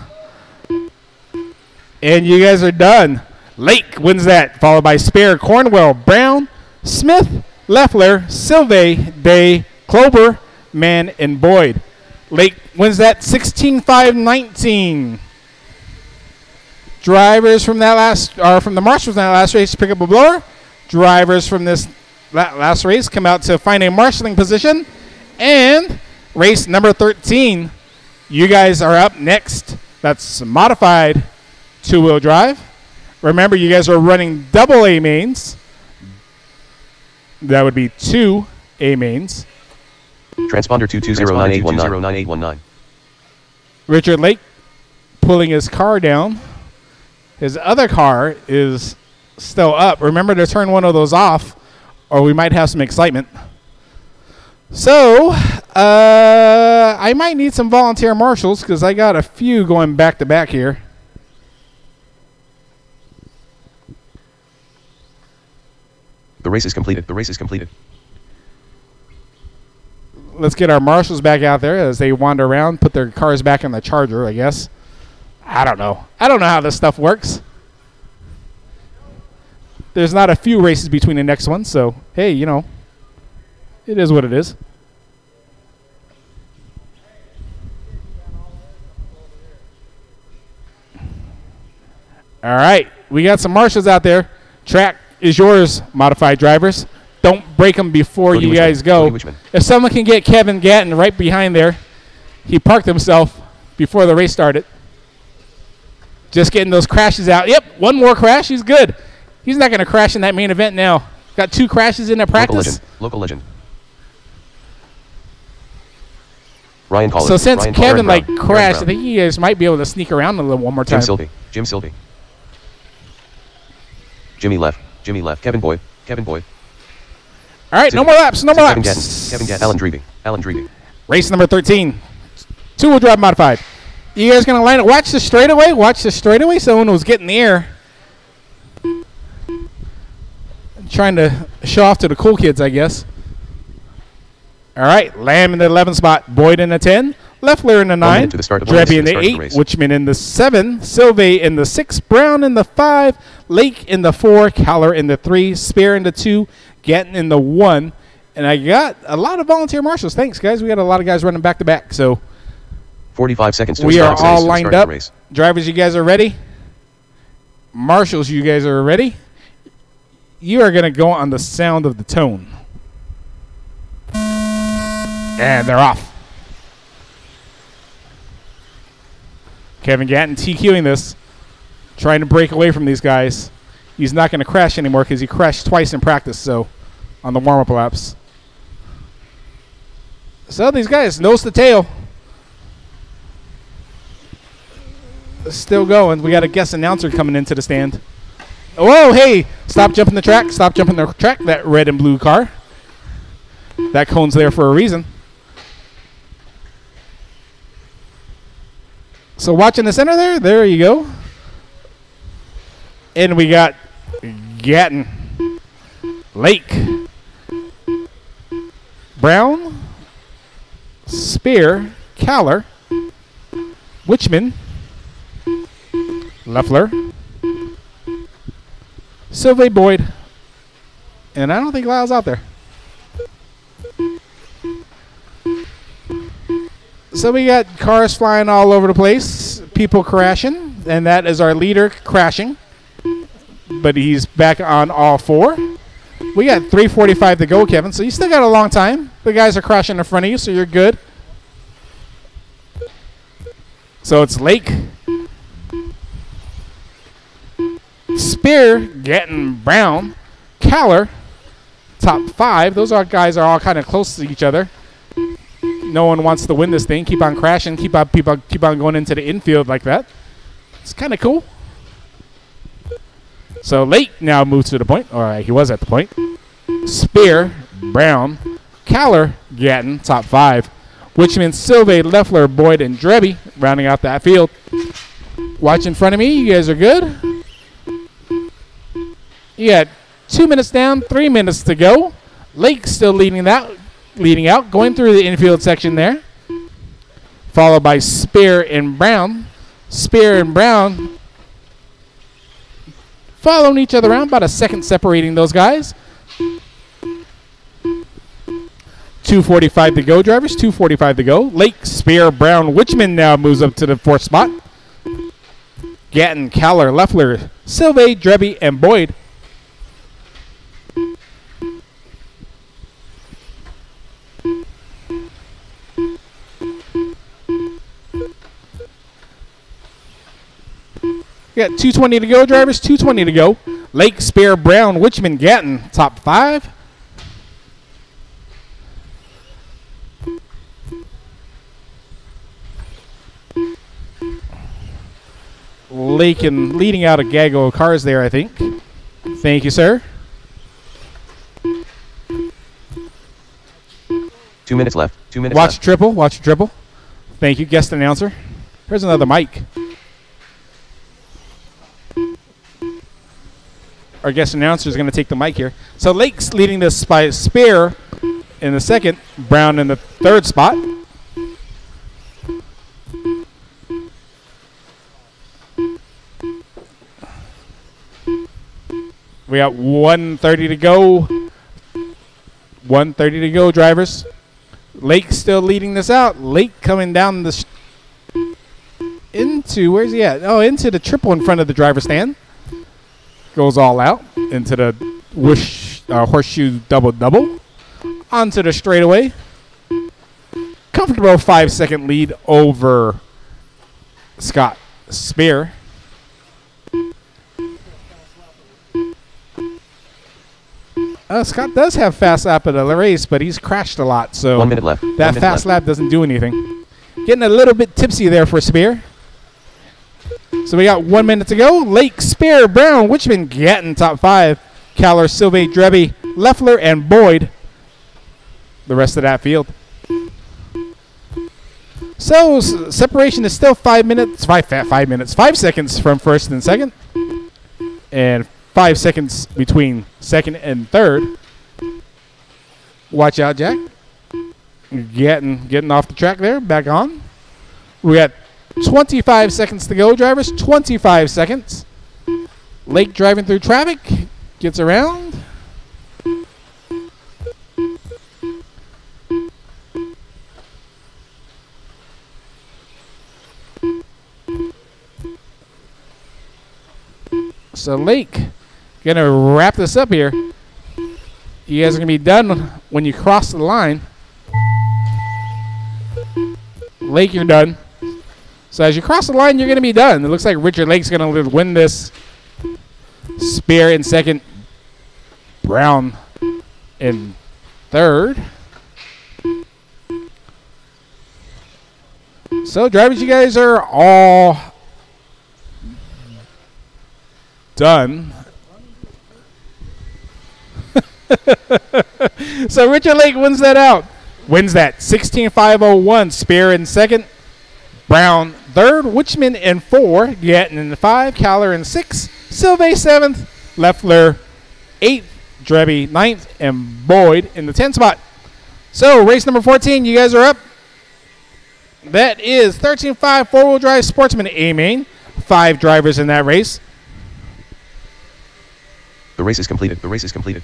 C: And you guys are done. Lake wins that, followed by Spear, Cornwell, Brown, Smith, Leffler, Silve, Day, Klober, Mann, and Boyd. Lake wins that 16-5-19. Drivers from that last, or from the marshals from that last race pick up a blower. Drivers from this last race come out to find a marshalling position. And race number 13, you guys are up next. That's modified two-wheel drive. Remember, you guys are running double A mains. That would be 2 A mains.
B: Transponder 2209819.
C: Richard Lake pulling his car down. His other car is still up. Remember to turn one of those off, or we might have some excitement. So, I might need some volunteer marshals because I got a few going back to back here.
B: The race is completed. The race is completed.
C: Let's get our marshals back out there as they wander around, put their cars back in the charger, I guess. I don't know. I don't know how this stuff works. There's not a few races between the next one, so, hey, you know, it is what it is. All right, we got some marshals out there. Track is yours, modified drivers. Don't break them before you guys go. If someone can get Kevin Gatton right behind there, he parked himself before the race started. Just getting those crashes out. Yep, one more crash, he's good. He's not going to crash in that main event now. Got 2 crashes in that practice.
B: Local legend. Ryan Collins.
C: So since Kevin crashed, I think you guys might be able to sneak around a little one more time.
B: Jim Sylvie. Jimmy left. Kevin Boyd.
C: All right, no more laps.
B: Kevin Gatton. Alan Dreeby.
C: Race number 13. Two-wheel drive modified. You guys going to line it? Watch the straightaway. Someone was getting the air. Trying to show off to the cool kids, I guess. All right, Lamb in the 11th spot. Boyd in the 10. Leffler in the 9. Drebby in the 8. Witchman in the 7. Sylvie in the 6. Brown in the 5. Lake in the 4. Caller in the 3. Spear in the 2. Gatton in the 1. And I got a lot of volunteer marshals. Thanks, guys. We got a lot of guys running back to back. So
B: 45 seconds.
C: We are all lined up. Drivers, you guys are ready. Marshals, you guys are ready. You are going to go on the sound of the tone. And they're off. Kevin Gatton TQing this. Trying to break away from these guys. He's not going to crash anymore because he crashed twice in practice, so on the warm-up laps. So these guys, nose to tail. Still going. We got a guest announcer coming into the stand. Whoa, hey, stop jumping the track. That red and blue car. That cone's there for a reason. So watching the center there you go. And we got Gatton, Lake, Brown, Spear, Caller, Witchman, Leffler, Sylvie, Boyd, and I don't think Lyle's out there. So we got cars flying all over the place, people crashing, and that is our leader crashing. But he's back on all 4. We got 3:45 to go, Kevin, so you still got a long time. The guys are crashing in front of you, so you're good. So it's Lake, Spear, Gatton, Brown, Caller, top 5. Those guys are all kind of close to each other. No one wants to win this thing. Keep on crashing. Keep on going into the infield like that. It's kind of cool. So Lake now moves to the point. All right, he was at the point. Spear, Brown, Caller, Gatton, top 5. Witchman, Sylvie, Leffler, Boyd, and Drebby rounding out that field. Watch in front of me. You guys are good. You got 2 minutes down, 3 minutes to go. Lake still leading out, going through the infield section there. Followed by Spear and Brown. Spear and Brown following each other around, about a second separating those guys. 2:45 to go, drivers. 2:45 to go. Lake, Spear, Brown, Witchman now moves up to the 4th spot. Gatton, Caller, Leffler, Sylvie, Drebby, and Boyd. We got 2:20 to go, drivers. 2:20 to go. Lake, Spear, Brown, Wichman, Gatton, top 5. Lake and leading out a gaggle of cars there, I think. Thank you, sir.
B: 2 minutes left. 2 minutes
C: Watch
B: left.
C: triple. Watch triple. Thank you, guest announcer. Here's another mic. Our guest announcer is going to take the mic here. So Lake's leading this by Spear in the second, Brown in the third spot. We got 1:30 to go. 1:30 to go, drivers. Lake still leading this out. Lake coming down the into, where's he at? Oh, into the triple in front of the driver's stand. Goes all out into the horseshoe double. Onto the straightaway. Comfortable 5-second lead over Scott Spear. Scott does have fast lap of the race, but he's crashed a lot, so
B: 1 minute left.
C: that fast lap doesn't do anything. Getting a little bit tipsy there for Spear. So we got 1 minute to go. Lake, Spear, Brown, Wichman, Gatton, top 5. Caller, Sylvie, Drebby, Leffler, and Boyd. The rest of that field. So separation is still 5 minutes. 5 minutes. 5 seconds from first and second. And 5 seconds between second and third. Watch out, Jack. Getting off the track there. Back on. We got 25 seconds to go, drivers. 25 seconds. Lake driving through traffic. Gets around. So Lake, gonna wrap this up here. You guys are gonna be done when you cross the line. Lake, you're done. So as you cross the line, you're gonna be done. It looks like Richard Lake's gonna win this. Spear in second. Brown in third. So drivers, you guys are all done. So Richard Lake wins that out. Wins that 16.501. Spear in second. Brown third. Wichman in 4. Gatton in 5. Caller in 6. Sylvie 7th. Leffler 8th. Drebby 9th. And Boyd in the 10th spot. So race number 14. You guys are up. That is 13.5 four-wheel drive Sportsman A main. 5 drivers in that race.
B: The race is completed. The race is completed.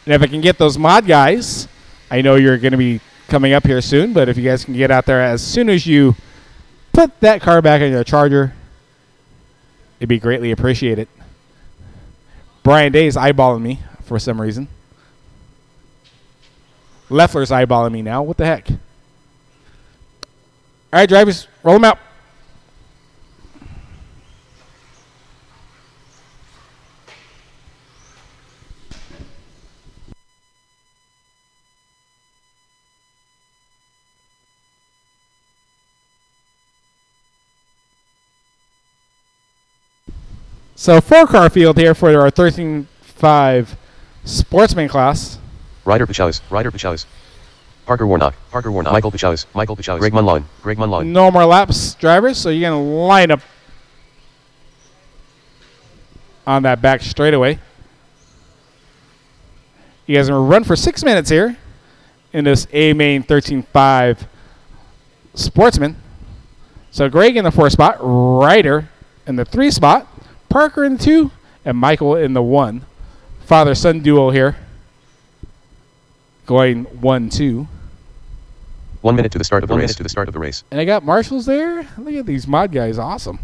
C: And if I can get those mod guys, I know you're going to be coming up here soon, but if you guys can get out there as soon as you put that car back on your charger, it'd be greatly appreciated. Brian Day is eyeballing me for some reason. Leffler's eyeballing me now. What the heck? All right, drivers, roll them out. So 4-car field here for our 13.5 Sportsman class.
B: Ryder Pichales. Ryder Pichales. Parker Warnock. Parker Warnock. Michael Pichales. Michael Pichales. Greg Munline. Greg Munline.
C: No more laps, drivers, so you're going to line up on that back straightaway. You guys are going to run for 6 minutes here in this A-Main 13.5 Sportsman. So Greg in the 4 spot, Ryder in the 3 spot, Parker in the 2, and Michael in the 1. Father-son duo here. Going 1-2.
B: 1 minute to the start of the race. To the start of the race.
C: And I got Marshall's there. Look at these mod guys. Awesome.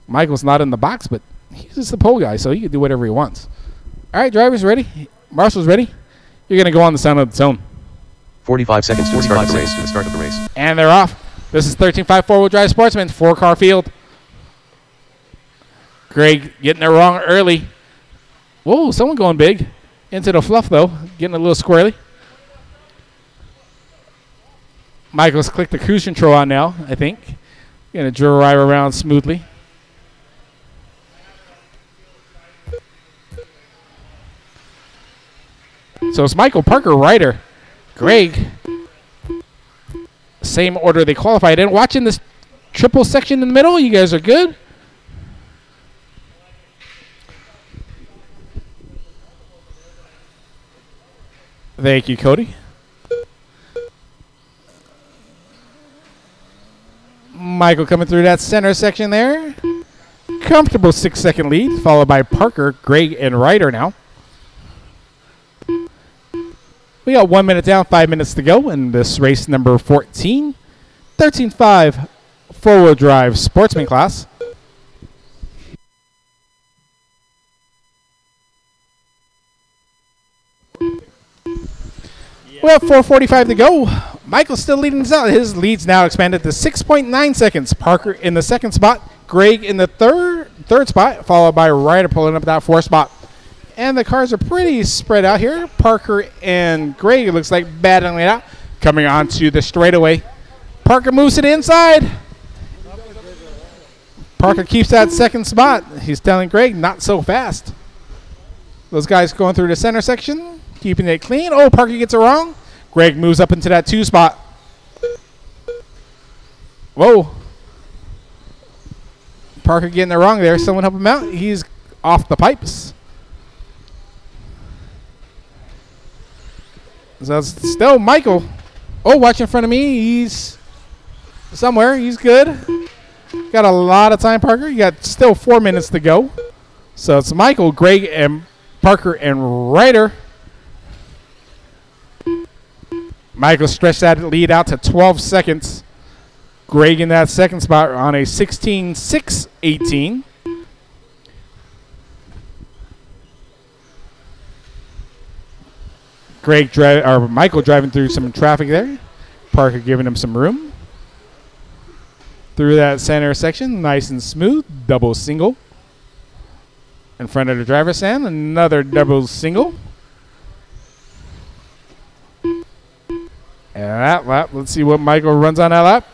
C: Michael's not in the box, but he's just the pole guy, so he can do whatever he wants. All right, drivers ready? Marshall's ready? You're going to go on the sound of the zone.
B: 45 seconds to the start of the race. To the start of the race.
C: And they're off. This is 13.5 four-wheel drive Sportsman, 4-car field. Greg getting it wrong early. Whoa, someone going big. Into the fluff, though. Getting a little squirrely. Michael's clicked the cruise control on now, I think. Going to drive around smoothly. So it's Michael, Parker, Ryder, Greg. Same order they qualified in. Watching this triple section in the middle, you guys are good. Thank you, Cody. Michael coming through that center section there. Comfortable 6-second lead, followed by Parker, Greg, and Ryder now. We got 1 minute down, 5 minutes to go in this race number 14. 13.5 four-wheel drive Sportsman class. We have 4:45 to go. Michael's still leading us out. His lead's now expanded to 6.9 seconds. Parker in the second spot. Greg in the third spot, followed by Ryder pulling up that fourth spot. And the cars are pretty spread out here. Parker and Greg, it looks like battling it out. Coming onto the straightaway. Parker moves to the inside. Parker keeps that second spot. He's telling Greg, not so fast. Those guys going through the center section, keeping it clean. Oh, Parker gets it wrong. Greg moves up into that 2 spot. Whoa. Parker getting it wrong there. Someone help him out. He's off the pipes. So it's still Michael. Oh, watch in front of me. He's somewhere. He's good. Got a lot of time, Parker. You got still 4 minutes to go. So it's Michael, Greg, and Parker, and Ryder. Michael stretched that lead out to 12 seconds. Greg in that second spot on a 16.618. Michael driving through some traffic there. Parker giving him some room. Through that center section, nice and smooth. Double single. In front of the driver's stand, another double single. And that lap, let's see what Michael runs on that lap.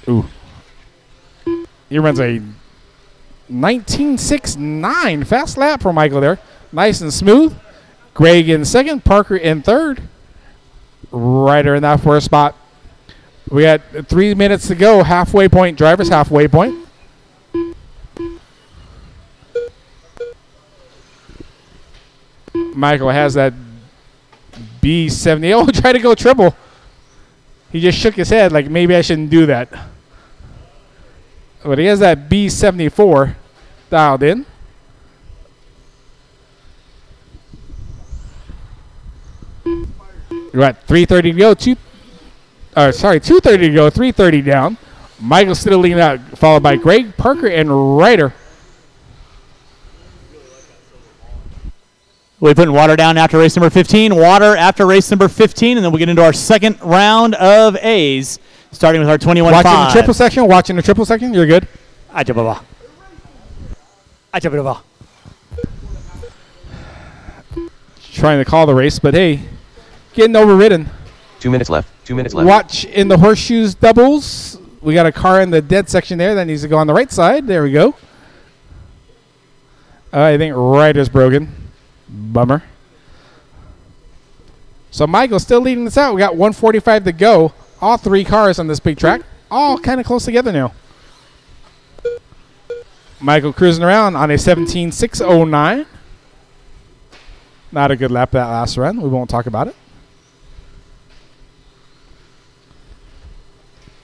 C: Ooh. He runs a 19.69. Fast lap for Michael there. Nice and smooth. Greg in second, Parker in third. Ryder in that first spot. We got 3 minutes to go. Halfway point, drivers halfway point. Michael has that B70. Oh, try to go triple. He just shook his head like maybe I shouldn't do that. But he has that B74 dialed in. We're at 3:30 to go. 2:30 to go. 3:30 down. Michael still leading out, followed by Greg, Parker, and Ryder.
A: We'll be putting water down after race number 15. Water after race number 15, and then we'll get into our second round of A's, starting with our 21.5.
C: Watching the triple section. Watching the triple section. You're good. Trying to call the race, but hey, getting overridden.
B: 2 minutes left. 2 minutes left.
C: Watch in the horseshoes doubles. We got a car in the dead section there that needs to go on the right side. There we go. I think Ryder's broken. Bummer. So Michael's still leading this out. We got 1:45 to go. All 3 cars on this big track. All kind of close together now. Michael cruising around on a 17.609. Not a good lap that last run. We won't talk about it.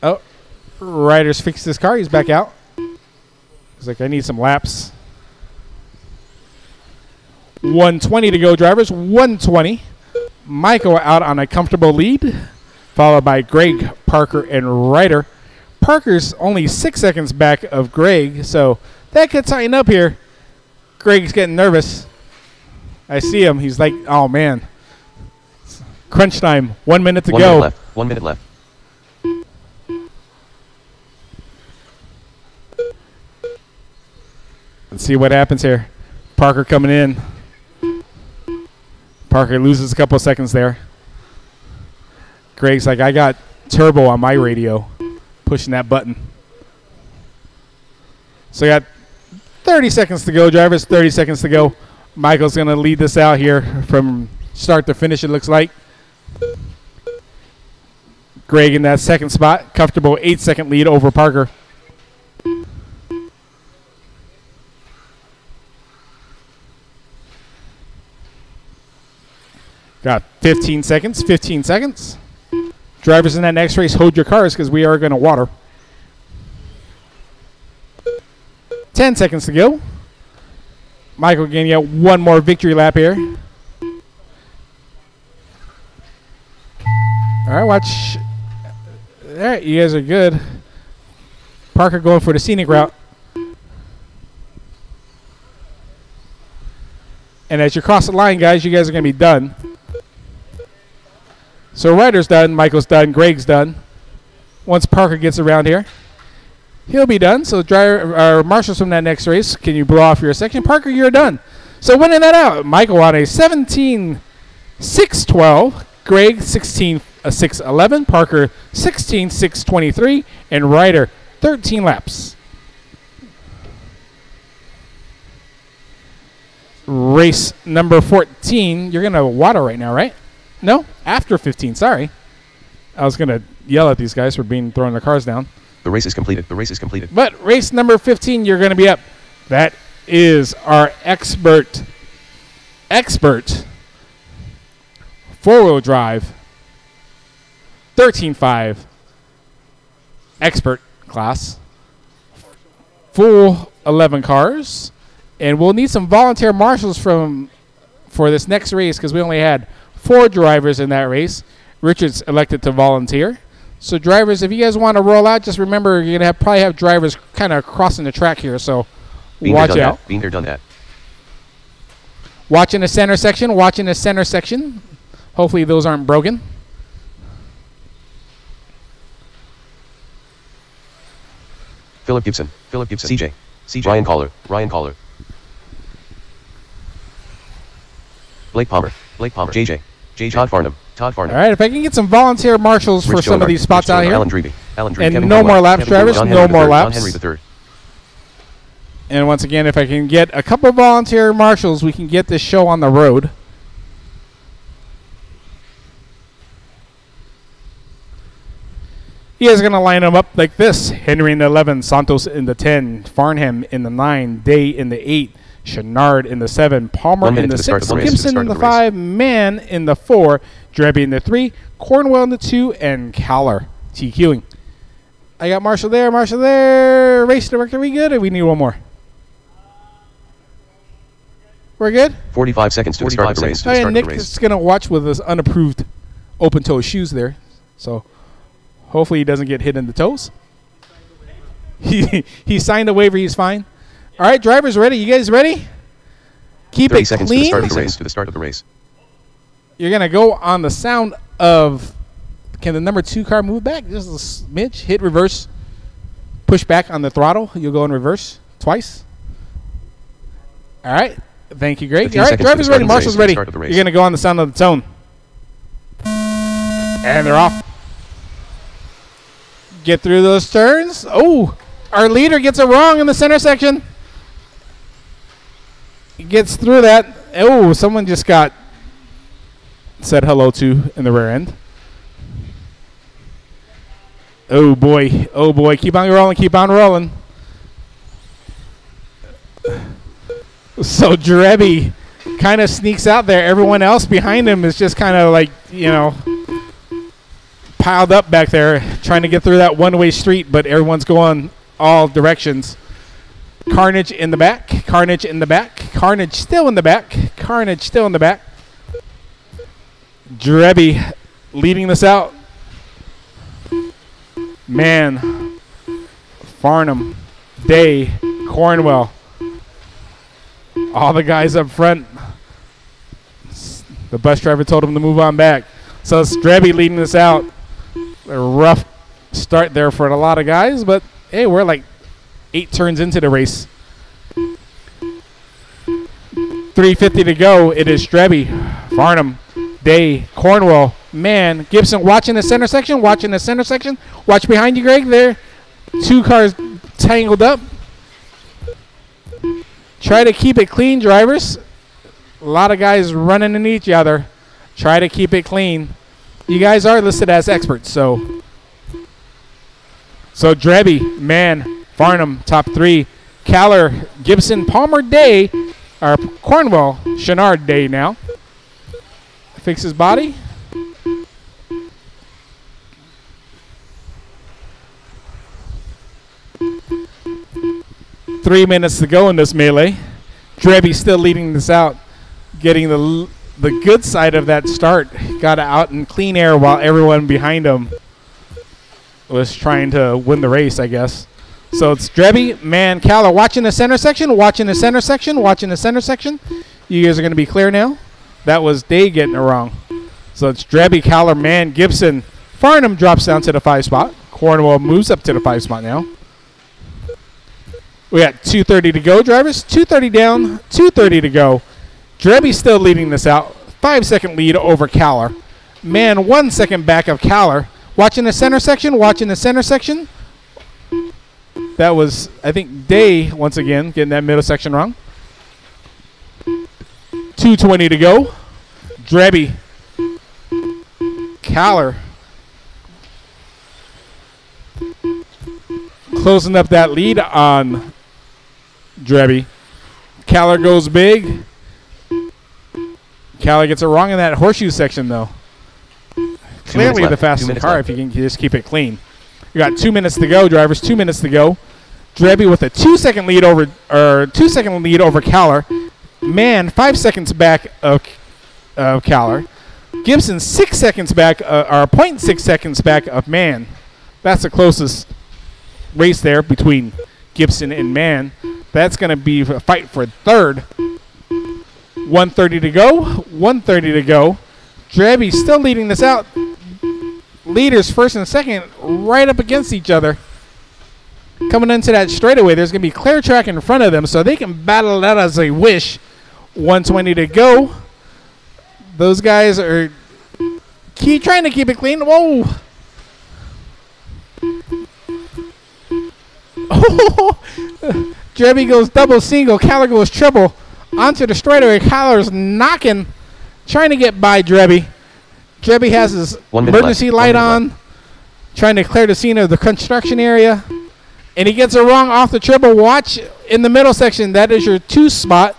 C: Oh, Ryder's fixed his car. He's back out. He's like, I need some laps. 1:20 to go, drivers. 1:20. Michael out on a comfortable lead, followed by Greg, Parker, and Ryder. Parker's only 6 seconds back of Greg, so that could tighten up here. Greg's getting nervous. I see him. He's like, oh, man. Crunch time. 1 minute to go.
B: 1 minute left.
C: Let's see what happens here. Parker coming in. Parker loses a couple of seconds there. Greg's like, I got turbo on my radio, pushing that button. So we got 30 seconds to go, drivers, 30 seconds to go. Michael's going to lead this out here from start to finish, it looks like. Greg in that second spot, comfortable 8-second lead over Parker. Got 15 seconds, 15 seconds. Drivers in that next race, hold your cars because we are going to water. 10 seconds to go. Michael getting out one more victory lap here. All right, watch. All right, you guys are good. Parker going for the scenic route. And as you cross the line, guys, you guys are going to be done. So Ryder's done, Michael's done, Greg's done. Once Parker gets around here, he'll be done. So driver, marshals from that next race, can you blow off your section? Parker, you're done. So winning that out, Michael on a 17-6-12, Greg 16-6-11, Parker 16-6-23, and Ryder 13 laps. Race number 14, you're going to water right now, right? No, after 15, sorry. I was going to yell at these guys for throwing their cars down.
B: The race is completed. The race is completed.
C: But race number 15, you're going to be up. That is our expert four-wheel drive 13.5 expert class. Full 11 cars. And we'll need some volunteer marshals for this next race because we only had 4 drivers in that race. Richard's elected to volunteer. So drivers, if you guys want to roll out, just remember you're going to probably have drivers kind of crossing the track here. So watch out.
B: Been there, done that.
C: Watching the center section. Hopefully those aren't broken.
B: Philip Gibson. CJ. Ryan Caller. Blake Palmer. JJ. Todd Farnham.
C: All right, if I can get some volunteer marshals for some of these spots out here.
B: Alan Drevey.
C: And
B: Kevin
C: no
B: Conway,
C: more laps,
B: Kevin
C: drivers.
B: Conway,
C: No more
B: John
C: laps.
B: Henry III.
C: And once again, if I can get a couple volunteer marshals, we can get this show on the road. He is going to line them up like this. Henry in the 11, Santos in the 10, Farnham in the 9, Day in the 8, Chenard in the 7, Palmer in the 6, Gibson in the 5, Mann in the 4, Drebby in the 3, Cornwell in the 2, and Caller TQing. I got Marshall there. Race director, we good or we need one more? We're good?
B: 45 seconds to the start of the race.
C: Nick is going to watch with his unapproved open-toe shoes there. So hopefully he doesn't get hit in the toes. He signed a waiver. He's fine. All right, drivers ready? You guys ready? Keep it clean.
B: 30 seconds to the start of the race.
C: You're going to go on the sound of, can the number 2 car move back? Just a smidge. Hit reverse. Push back on the throttle. You'll go in reverse twice. All right. Thank you, Greg. All right, drivers ready. Marshall's ready. You're going to go on the sound of the tone. And they're off. Get through those turns. Oh, our leader gets it wrong in the center section. He gets through that. Oh, someone just got said hello to in the rear end. Oh, boy. Keep on rolling. So Drebby kind of sneaks out there. Everyone else behind him is just kind of like, piled up back there trying to get through that one-way street, but everyone's going all directions. Carnage in the back. Carnage still in the back. Drebby leading this out. Man. Farnham. Day. Cornwell. All the guys up front. The bus driver told him to move on back. So it's Drebby leading this out. A rough start there for a lot of guys, but hey, we're like 8 turns into the race. 3:50 to go. It is Drebby, Farnham, Day, Cornwall, Man, Gibson watching the center section. Watch behind you, Greg. There. 2 cars tangled up. Try to keep it clean, drivers. A lot of guys running into each other. Try to keep it clean. You guys are listed as experts, so Drebby, Man, Farnham, top 3. Caller, Gibson, Palmer, Day, or Cornwall, Chenard, Day now. Fix his body. Three minutes to go in this melee. Drebby still leading this out, getting the good side of that start. Got out in clean air while everyone behind him was trying to win the race, I guess. So it's Drebby, Man, Caller watching the center section. You guys are going to be clear now. That was Day getting it wrong. So it's Drebby, Caller, Man, Gibson. Farnham drops down to the 5 spot. Cornwall moves up to the 5 spot now. We got 2:30 to go, drivers. 2:30 down, 2:30 to go. Drebby still leading this out. 5-second lead over Caller. Man, 1 second back of Caller. Watching the center section. That was, I think, Day, once again, getting that middle section wrong. 2:20 to go. Drebby. Caller. Closing up that lead on Drebby. Caller goes big. Caller gets it wrong in that horseshoe section, though. Clearly the fastest car if you can just keep it clean. You got 2 minutes to go, drivers. 2 minutes to go. Drebby with a 2-second lead over, Caller. Man, 5 seconds back of Caller. Gibson 6 seconds back, or 0.6 seconds back of Man. That's the closest race there between Gibson and Man. That's going to be a fight for third. 1:30 to go. Drebby still leading this out. Leaders first and second right up against each other. Coming into that straightaway, there's going to be clear track in front of them, so they can battle it out as they wish. 1:20 to go. Those guys are trying to keep it clean. Whoa. Drebby goes double single. Caller goes triple. Onto the straightaway. Caller's knocking, trying to get by Drebby. Drebby has his emergency light on, trying to clear the scene of the construction area. And he gets it wrong off the triple. Watch in the middle section. That is your 2 spot.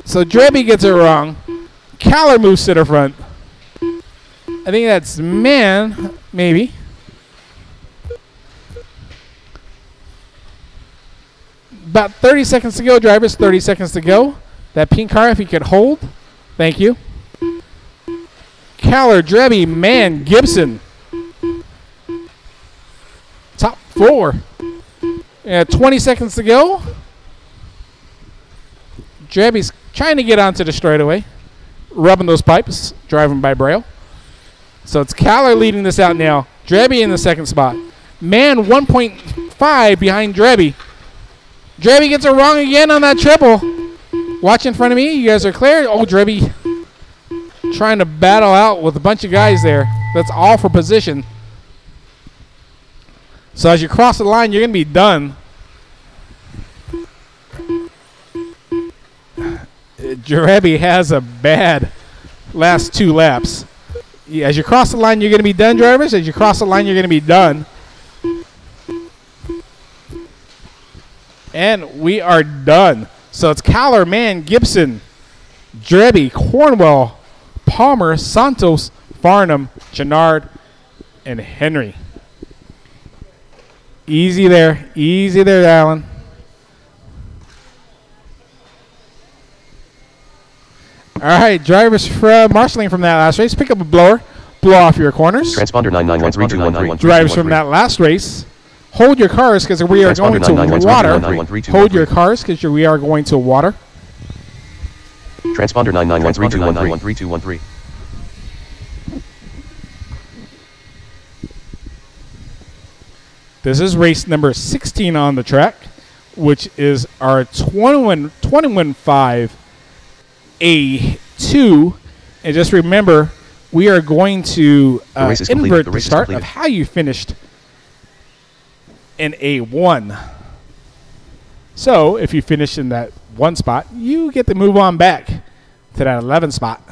C: So Drebby gets it wrong. Caller moves to the front. I think that's Man, maybe. About 30 seconds to go, drivers. 30 seconds to go. That pink car, if you could hold. Thank you. Caller, Drebby, Man, Gibson. Top 4. 20 seconds to go. Drebby's trying to get onto the straightaway. Rubbing those pipes. Driving by Braille. So it's Caller leading this out now. Drebby in the 2nd spot. Man 1.5 behind Drebby. Drebby gets it wrong again on that triple. Watch in front of me. You guys are clear. Oh, Drebby trying to battle out with a bunch of guys there. That's all for position. So as you cross the line, you're going to be done. Drebby has a bad last 2 laps. As you cross the line, you're going to be done, drivers. As you cross the line, you're going to be done. And we are done. So it's Caller, Man, Gibson, Drebby, Cornwall, Palmer, Santos, Farnham, Chenard, and Henry. Easy there, Alan. All right, drivers marshaling from that last race, pick up a blower, blow off your corners.
B: Transponder 9913213.
C: Drivers from that last race, hold your cars because we are going to water. Hold your cars because we are going to water.
B: Transponder 9913213.
C: This is race number 16 on the track, which is our 21-5 A2. And just remember, we are going to invert the start of how you finished in A1. So if you finish in that 1 spot, you get to move on back to that 11 spot.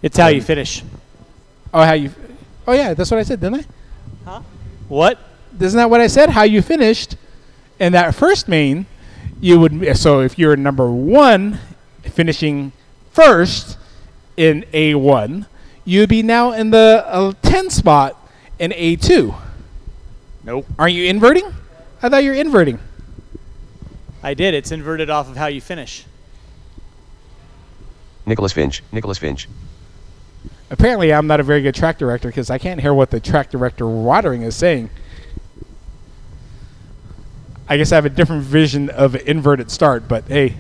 A: It's how you finish.
C: Oh, oh yeah, that's what I said, didn't I?
A: Huh? What?
C: Isn't that what I said? How you finished in that first main, you would. So if you're number 1, finishing first in A1, you'd be now in the 10 spot in A2.
A: Nope.
C: Aren't you inverting? I thought you were inverting.
A: I did. It's inverted off of how you finish.
B: Nicholas Finch. Nicholas Finch.
C: Apparently, I'm not a very good track director because I can't hear what the track director watering is saying. I guess I have a different vision of an inverted start, but hey,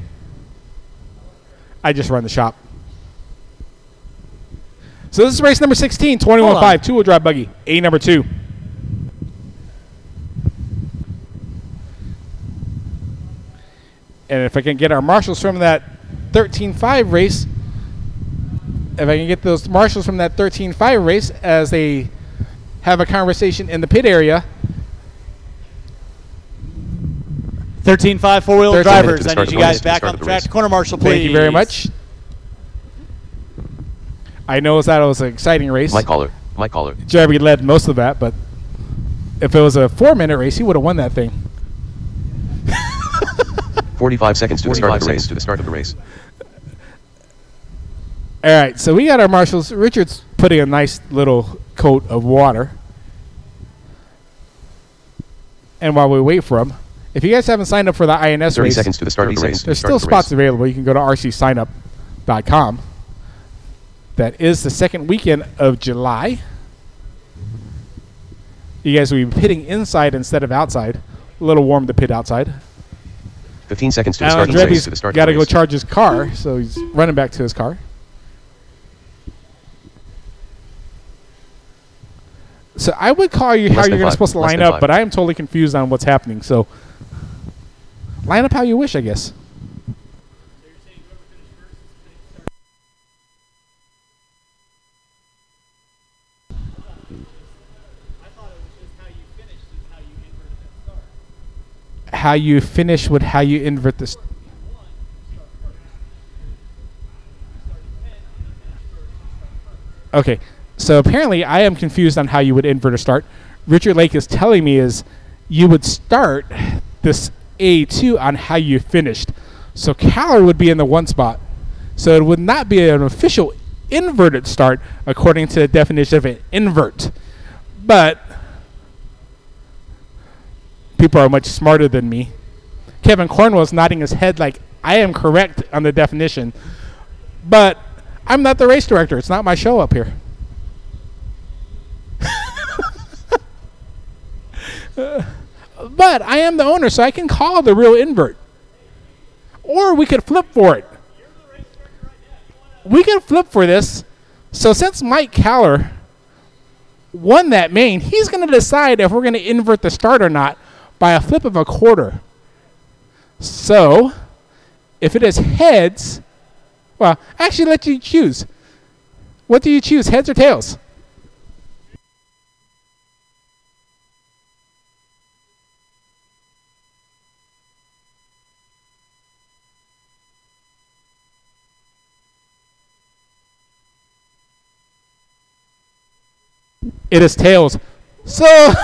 C: I just run the shop. So this is race number 16, 21.5, two-wheel drive buggy, A number 2. And if I can get our marshals from that 13.5 race, if I can get those marshals from that 13.5 race as they have a conversation in the pit area.
A: 13.5 four-wheel drivers. I need you guys back on the track. Corner marshal, please.
C: Thank you very much. I know that it was an exciting race.
B: My caller. My caller.
C: Jeremy led most of that, but if it was a 4-minute race, he would have won that thing.
B: 45 seconds to the start of the race.
C: All right, so we got our marshals. Richard's putting a nice little coat of water. And while we wait for him, if you guys haven't signed up for the INS
B: 30
C: race,
B: seconds to the start of the race.
C: there's still spots available. You can go to rcsignup.com. That is the second weekend of July. You guys will be pitting inside instead of outside. A little warm to pit outside.
B: 15 seconds to the start of the race.
C: Andretti's got to go charge his car, so he's running back to his car. So I would call you how you're supposed to line up, but I am totally confused on what's happening. So line up how you wish, I guess. How you finish with how you invert this. Okay, so apparently I am confused on how you would invert a start. Richard Lake is telling me is you would start this A2 on how you finished. So Caller would be in the 1 spot. So it would not be an official inverted start according to the definition of an invert. But people are much smarter than me. Kevin Cornwell's nodding his head like I am correct on the definition. But I'm not the race director. It's not my show up here. But I am the owner, so I can call the real invert. Or we could flip for it. We can flip for this. So since Mike Caller won that main, he's going to decide if we're going to invert the start or not by a flip of a quarter. So if it is heads, well, actually let you choose. What do you choose, heads or tails? It is tails. So,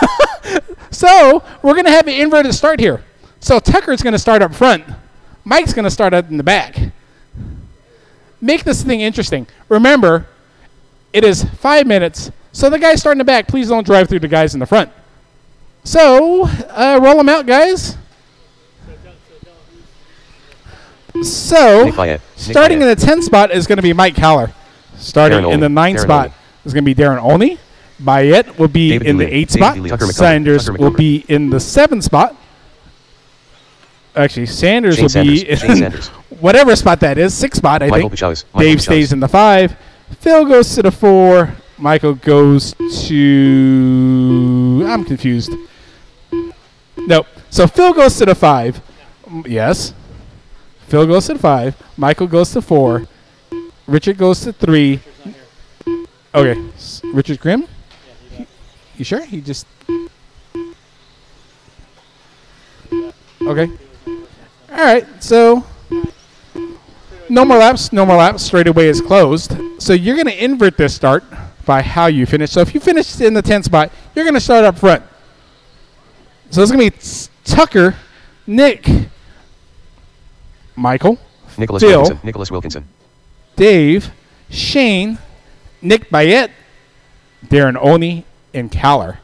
C: so we're going to have an inverted start here. So Tucker's going to start up front. Mike's going to start up in the back. Make this thing interesting. Remember, it is 5 minutes. So the guys starting in the back, please don't drive through the guys in the front. So roll them out, guys. So starting in the 10 spot is going to be Mike Caller. Starting in the 9 spot is going to be Darren Olney. Bayette will be in the 8 spot. Sanders will be in the 7 spot. Actually, Sanders will be in whatever spot that is, 6 spot, I think. Dave stays in the 5. Phil goes to the 4. Michael goes to... I'm confused. Nope. So Phil goes to the 5. Yes. Phil goes to the 5. Michael goes to 4. Richard goes to 3. Okay. Richard Grimm? You sure? He just... Okay. All right. So no more laps. No more laps. Straightaway is closed. So you're going to invert this start by how you finish. So if you finish in the 10th spot, you're going to start up front. So it's going to be Tucker, Nick, Michael,
B: Nicholas
C: Phil,
B: Wilkinson. Nicholas Wilkinson.
C: Dave, Shane, Nick Bayette, Darren Oney, and Caller.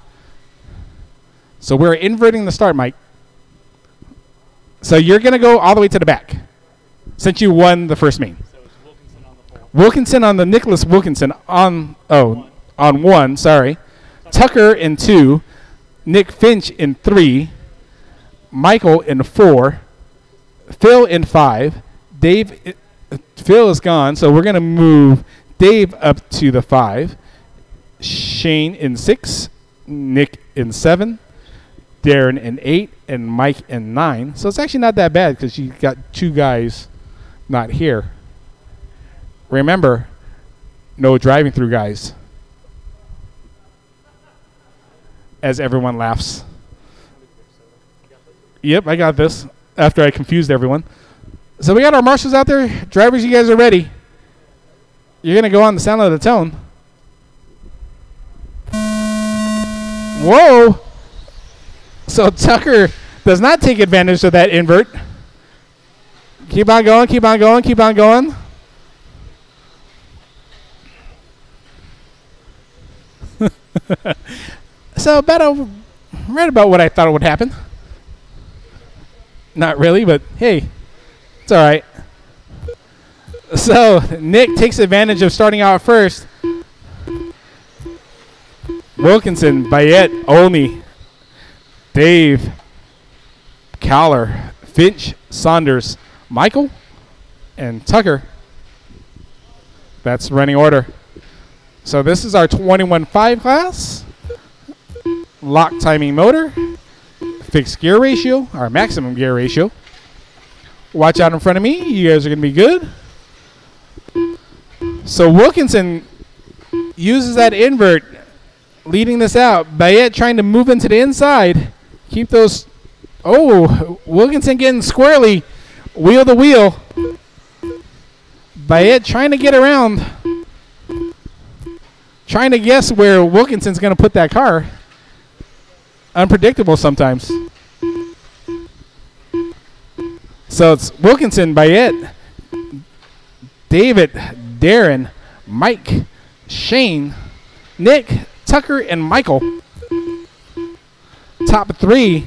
C: So we're inverting the start, Mike. So you're going to go all the way to the back since you won the first main.
A: So it's Wilkinson on the pole.
C: Wilkinson on the Nicholas Wilkinson on 1, sorry. Tucker in 2, Nick Finch in 3, Michael in 4, Phil in 5, Dave. Phil is gone, so we're going to move Dave up to the 5, Shane in 6, Nick in 7, Darren in 8, and Mike in 9. So it's actually not that bad because you got 2 guys not here. Remember, no driving through guys. As everyone laughs. Yep, I got this after I confused everyone. So we got our marshals out there. Drivers, you guys are ready. You're going to go on the sound of the tone. Whoa. So Tucker does not take advantage of that invert. Keep on going, keep on going, keep on going. So right about what I thought would happen. Not really, but hey, it's all right. So Nick takes advantage of starting out first. Wilkinson, Bayette, Oney, Dave, Caller, Finch, Saunders, Michael, and Tucker. That's running order. So this is our 21.5 class. Lock timing motor. Fixed gear ratio, our maximum gear ratio. Watch out in front of me. You guys are going to be good. So Wilkinson uses that invert, leading this out. Bayette trying to move into the inside. Keep those. Oh, Wilkinson getting squarely. Wheel to wheel. Bayette trying to get around. Trying to guess where Wilkinson's going to put that car. Unpredictable sometimes. So it's Wilkinson, Bayette, David, Darren, Mike, Shane, Nick, Tucker, and Michael. Top 3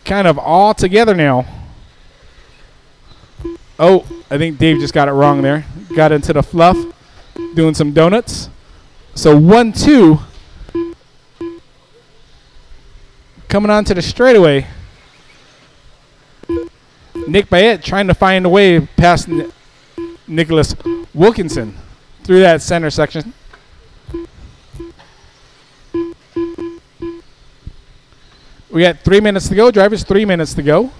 C: kind of all together now. Oh, I think Dave just got it wrong there. Got into the fluff, doing some donuts. So 1, 2. Coming on to the straightaway. Nick Bayette trying to find a way past Nicholas Wilkinson through that center section. We got 3 minutes to go. Drivers, 3 minutes to go.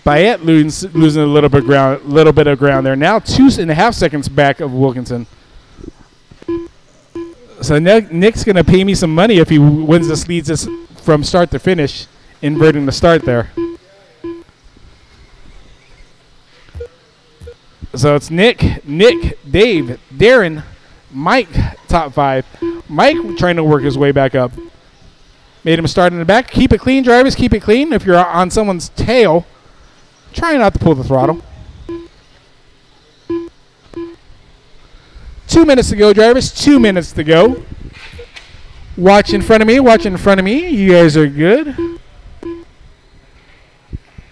C: Bayette losing a little bit of ground there. Now 2.5 seconds back of Wilkinson. So Nick's going to pay me some money if he wins this, leads us from start to finish, inverting the start there. So it's Nick, Dave, Darren, Mike, top 5. Mike trying to work his way back up. Made him start in the back. Keep it clean, drivers. Keep it clean. If you're on someone's tail, try not to pull the throttle. 2 minutes to go, drivers. 2 minutes to go. Watch in front of me. Watch in front of me. You guys are good.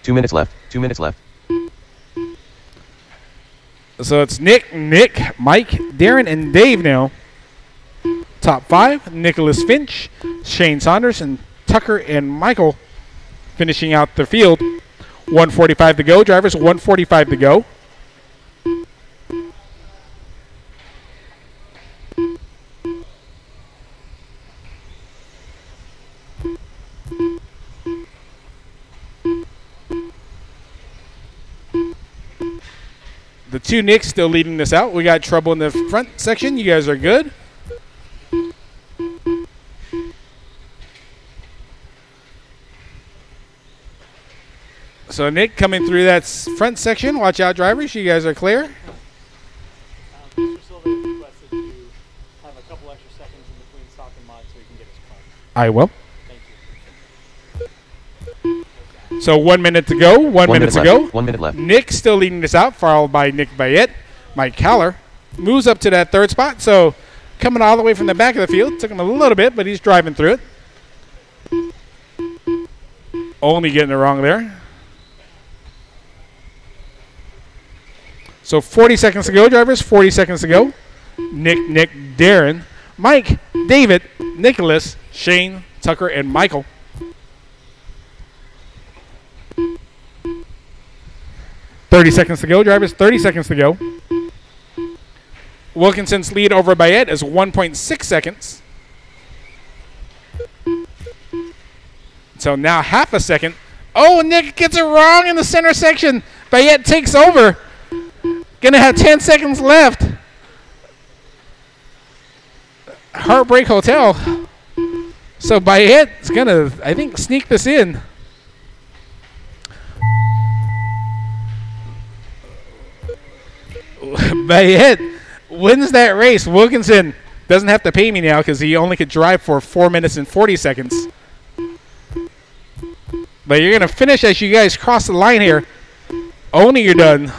B: 2 minutes left. 2 minutes left.
C: So it's Nick, Mike, Darren, and Dave now. Top 5. Nicholas Finch, Shane Saunders, and Tucker and Michael finishing out the field. 1:45 to go, drivers. 1:45 to go. The two Nicks still leading this out. We got trouble in the front section. You guys are good. So Nick coming through that front section. Watch out, drivers. You guys are clear.
A: Mr. Silva requested to have a couple extra seconds in between stock and mod so he can get his car.
C: I will.
A: Thank you.
C: So 1 minute to go. 1 minute to go.
B: 1 minute left.
C: Nick still leading this out, followed by Nick Bayette. Mike Caller moves up to that third spot. So coming all the way from the back of the field. Took him a little bit, but he's driving through it. Only getting it wrong there. So 40 seconds to go, drivers. 40 seconds to go. Nick, Darren, Mike, David, Nicholas, Shane, Tucker, and Michael. $30 seconds to go, drivers. 30 seconds to go. Wilkinson's lead over Bayette is 1.6 seconds. So now half a second. Oh, Nick gets it wrong in the center section. Bayette takes over. Gonna have 10 seconds left. Heartbreak Hotel. So Bayette's gonna, I think, sneak this in. Bayette wins that race. Wilkinson doesn't have to pay me now because he only could drive for 4 minutes and 40 seconds. But you're gonna finish as you guys cross the line here. Only you're done.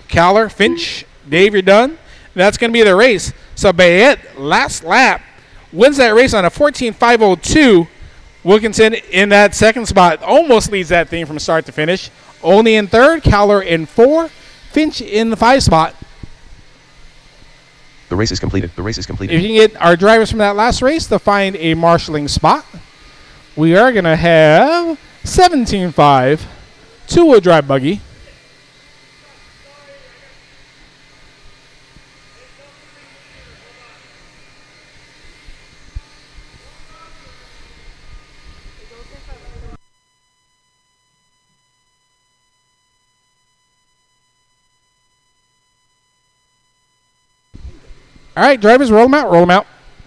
C: Caller, Finch, Dave, you're done. That's going to be the race. So Bayette, last lap, wins that race on a 14.502. Wilkinson in that second spot almost leads that thing from start to finish. Only in third, Caller in 4, Finch in the 5 spot.
B: The race is completed. The race is completed.
C: If you can get our drivers from that last race to find a marshalling spot, we are going to have 17.5, two-wheel drive buggy. All right, drivers, roll them out, roll them out.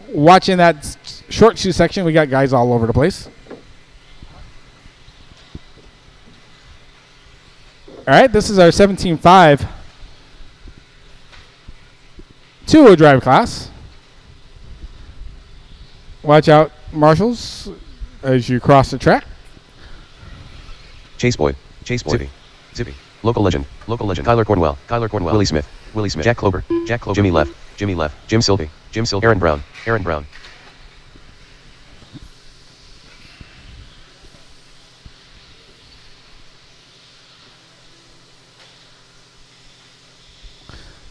C: Watching that short shoe section, we got guys all over the place. All right, this is our 17.5 two-wheel drive class. Watch out, marshals, as you cross the track.
B: Chase Boy. Zippy. Local legend. Kyler Cornwell. Willie Smith. Jack Clover. Jimmy Left. Jim Sylvie. Aaron Brown.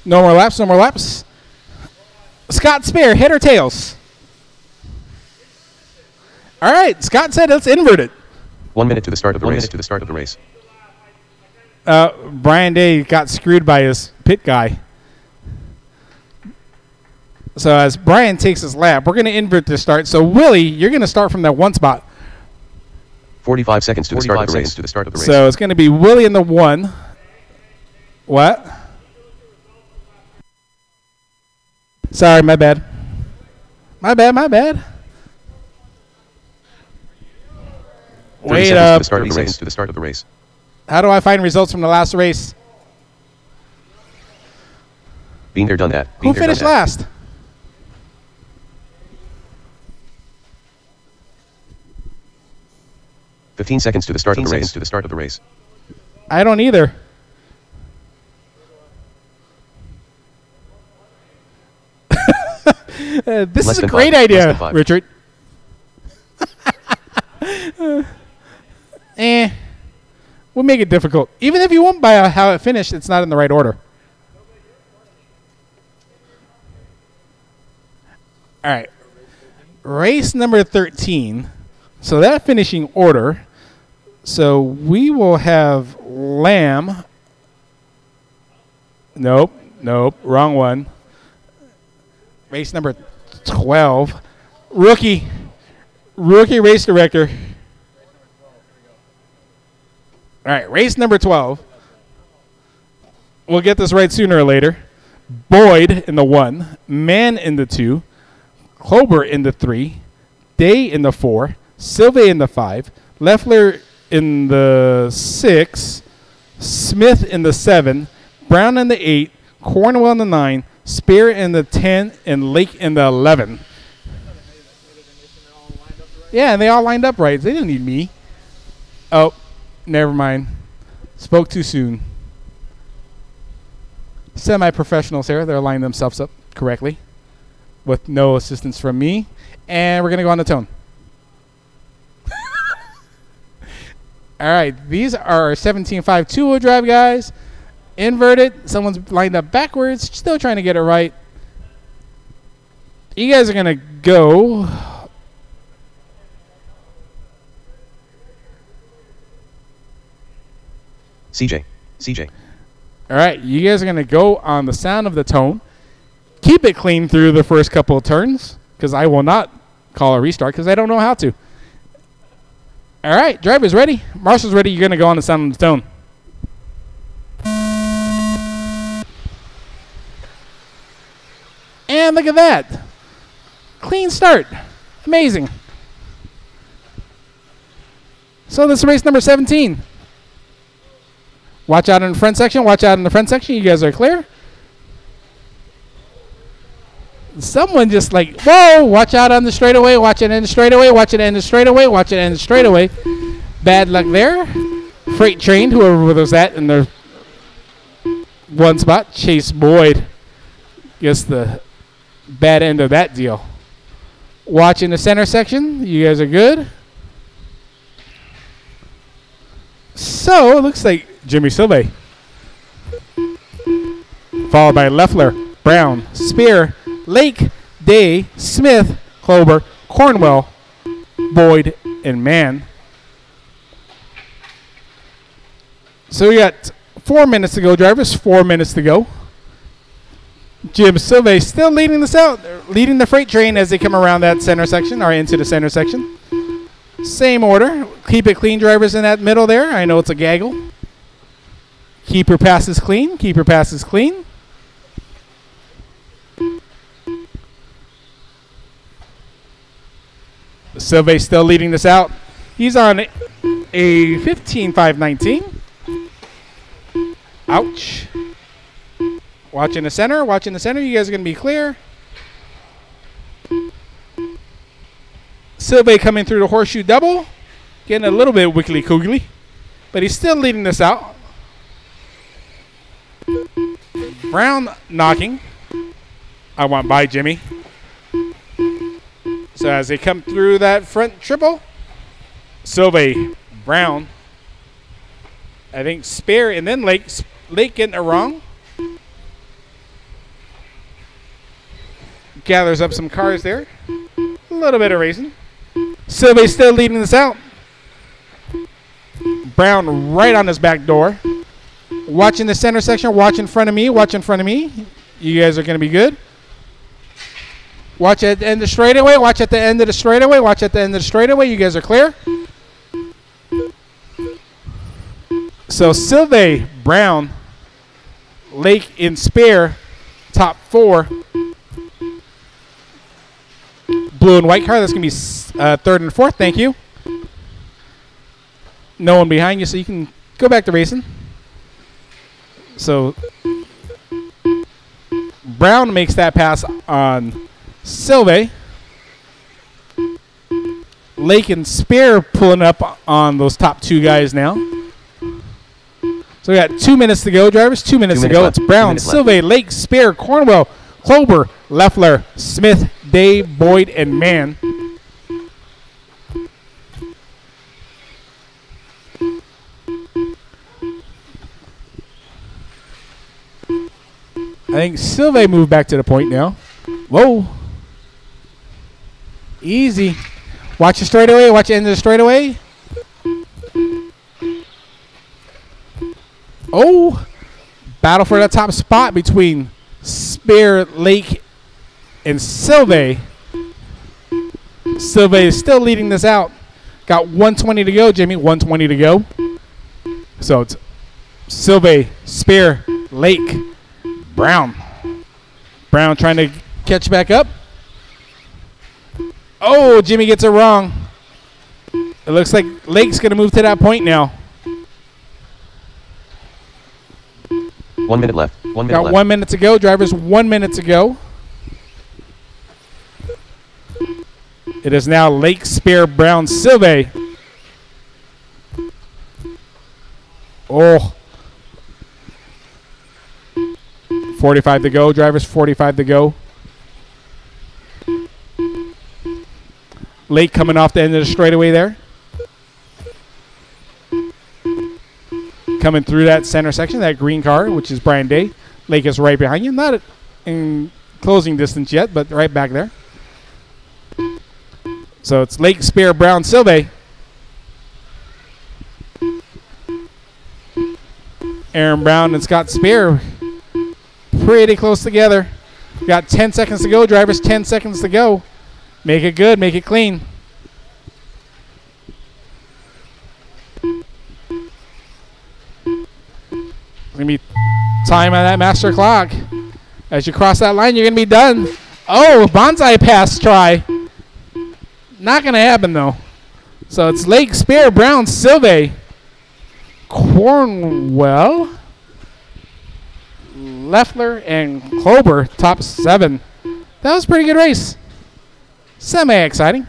C: No more laps. Scott Spear, head or tails? All right, Scott said let's invert it.
B: 1 minute to the start of the race.
C: Brian Day got screwed by his pit guy. So as Brian takes his lap, we're going to invert the start. So Willie, you're going to start from that one spot.
B: 45 seconds to the start of the race.
C: So it's going to be Willie in the 1. What? Sorry, my bad. Wait up.
B: 30 seconds to the start of the race.
C: How do I find results from the last race?
B: Been there, done that.
C: Who finished last?
B: $15 seconds to the start of the race.
C: I don't either. This is a great idea, Richard. We'll make it difficult. Even if you won't by how it finished, it's not in the right order. All right. Race number 13. So that finishing order. So we will have Lamb. Nope. Wrong one. Race number 12. Rookie race director. All right, race number 12. we'll get this right sooner or later. Boyd in the 1, Mann in the 2, Klober in the 3, Day in the 4, Silve in the 5, Leffler in the 6, Smith in the 7, Brown in the 8, Cornwell in the 9, Spear in the 10, and Lake in the 11. Yeah, and they all lined up right. They didn't need me. Oh, never mind. Spoke too soon. Semi-professionals here. They're lining themselves up correctly with no assistance from me. And we're going to go on the tone. All right. These are 17.5 two-wheel drive guys. Inverted. Someone's lined up backwards. Still trying to get it right. You guys are going to go...
B: CJ.
C: All right, you guys are going to go on the sound of the tone. Keep it clean through the first couple of turns, because I will not call a restart because I don't know how to. All right, drivers ready? Marshall's ready. You're going to go on the sound of the tone. And look at that. Clean start. Amazing. So this is race number 17. Watch out in the front section. Watch out in the front section. You guys are clear. Someone just like, whoa, watch out on the straightaway. Watch it in the straightaway. Watch it in the straightaway. Watch it in the straightaway. Bad luck there. Freight train, whoever was that in their one spot. Chase Boyd gets the bad end of that deal. Watch in the center section. You guys are good. So it looks like Jimmy Silve, followed by Leffler, Brown, Spear, Lake, Day, Smith, Klober, Cornwell, Boyd, and Mann. So we got 4 minutes to go, drivers. 4 minutes to go. Jim Silve still leading this out, leading the freight train as they come around that center section or into the center section. Same order. Keep it clean, drivers, in that middle there. I know it's a gaggle. Keep your passes clean. Keep your passes clean. Silve still leading this out. He's on a 15.519. Ouch. Watching the center. Watching the center. You guys are going to be clear. Silve coming through the horseshoe double. Getting a little bit wiggly koogly. But he's still leading this out. Brown knocking. I want by Jimmy. So as they come through that front triple, Silve, Brown, I think Spear, and then Lake getting it wrong. Gathers up some cars there. A little bit of racing. Silve still leading this out. Brown right on his back door. Watching the center section. Watch in front of me. Watch in front of me. You guys are going to be good. Watch at the end of the straightaway. Watch at the end of the straightaway. Watch at the end of the straightaway. You guys are clear. So Silve, Brown, Lake, and Spear, top 4. Blue and white car. That's going to be 3rd and 4th. Thank you. No one behind you, so you can go back to racing. So Brown makes that pass on Silve. Lake and Spear pulling up on those top 2 guys now. So we got 2 minutes to go, drivers. 2 minutes to go.
B: Left.
C: It's Brown, Silve, Lake, Spear, Cornwell, Klober, Leffler, Smith, Day, Boyd, and Mann. I think Silve moved back to the point now. Whoa. Easy. Watch the straightaway. Watch the end of the straightaway. Oh. Battle for the top spot between Spear, Lake, and Silve. Silve is still leading this out. Got 120 to go, Jimmy. 120 to go. So it's Silve, Spear, Lake. Brown. Brown trying to catch back up. Oh, Jimmy gets it wrong. It looks like Lake's going to move to that point now.
B: 1 minute left. 1 minute
C: Got
B: left.
C: 1 minute to go. Drivers, 1 minute to go. It is now Lake, Spear, Brown, Silve. Oh. 45 to go. Drivers, 45 to go. Lake coming off the end of the straightaway there. Coming through that center section, that green car, which is Brian Day. Lake is right behind you. Not in closing distance yet, but right back there. So it's Lake, Spear, Brown, Silve. Aaron Brown and Scott Spear pretty close together. Got 10 seconds to go, drivers. 10 seconds to go. Make it good. Make it clean. Going to be time on that master clock. As you cross that line, you're going to be done. Oh, bonsai pass try. Not going to happen, though. So it's Lake, Spear, Brown, Silve, Cornwell, Leffler, and Klober, top 7. That was a pretty good race. Semi-exciting.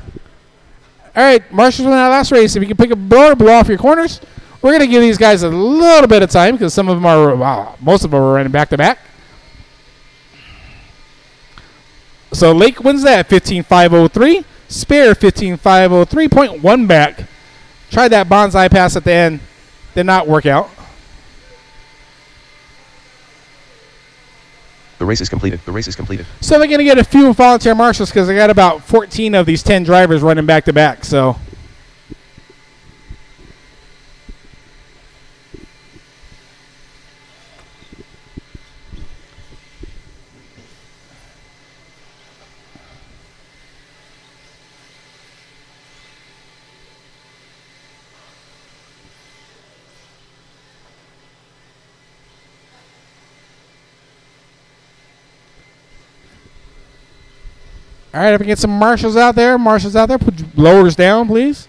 C: All right, marshals in that last race. If you can pick a blower, blow off your corners. We're going to give these guys a little bit of time because some of them are, most of them are running back-to-back. So Lake wins that 15.503. Spear 15.503.1 back. Tried that bonsai pass at the end. Did not work out.
B: The race is completed. The race is completed.
C: So they're going to get a few volunteer marshals because they got about 14 of these 10 drivers running back-to-back. So all right, if we get some marshals out there, put blowers down, please.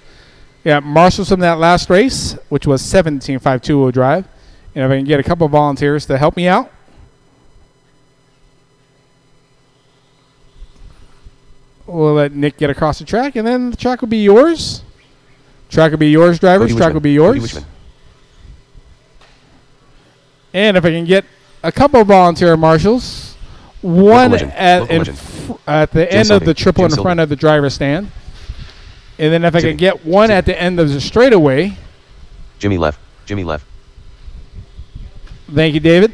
C: Yeah, marshals from that last race, which was 17.520 drive. And if I can get a couple of volunteers to help me out. We'll let Nick get across the track, and then the track will be yours. Track will be yours, drivers. Track will be yours. And if I can get a couple of volunteer marshals, one at the end of the triple in front of the driver's stand. And then if I can get one at the end of the straightaway.
B: Jimmy left. Jimmy left.
C: Thank you, David.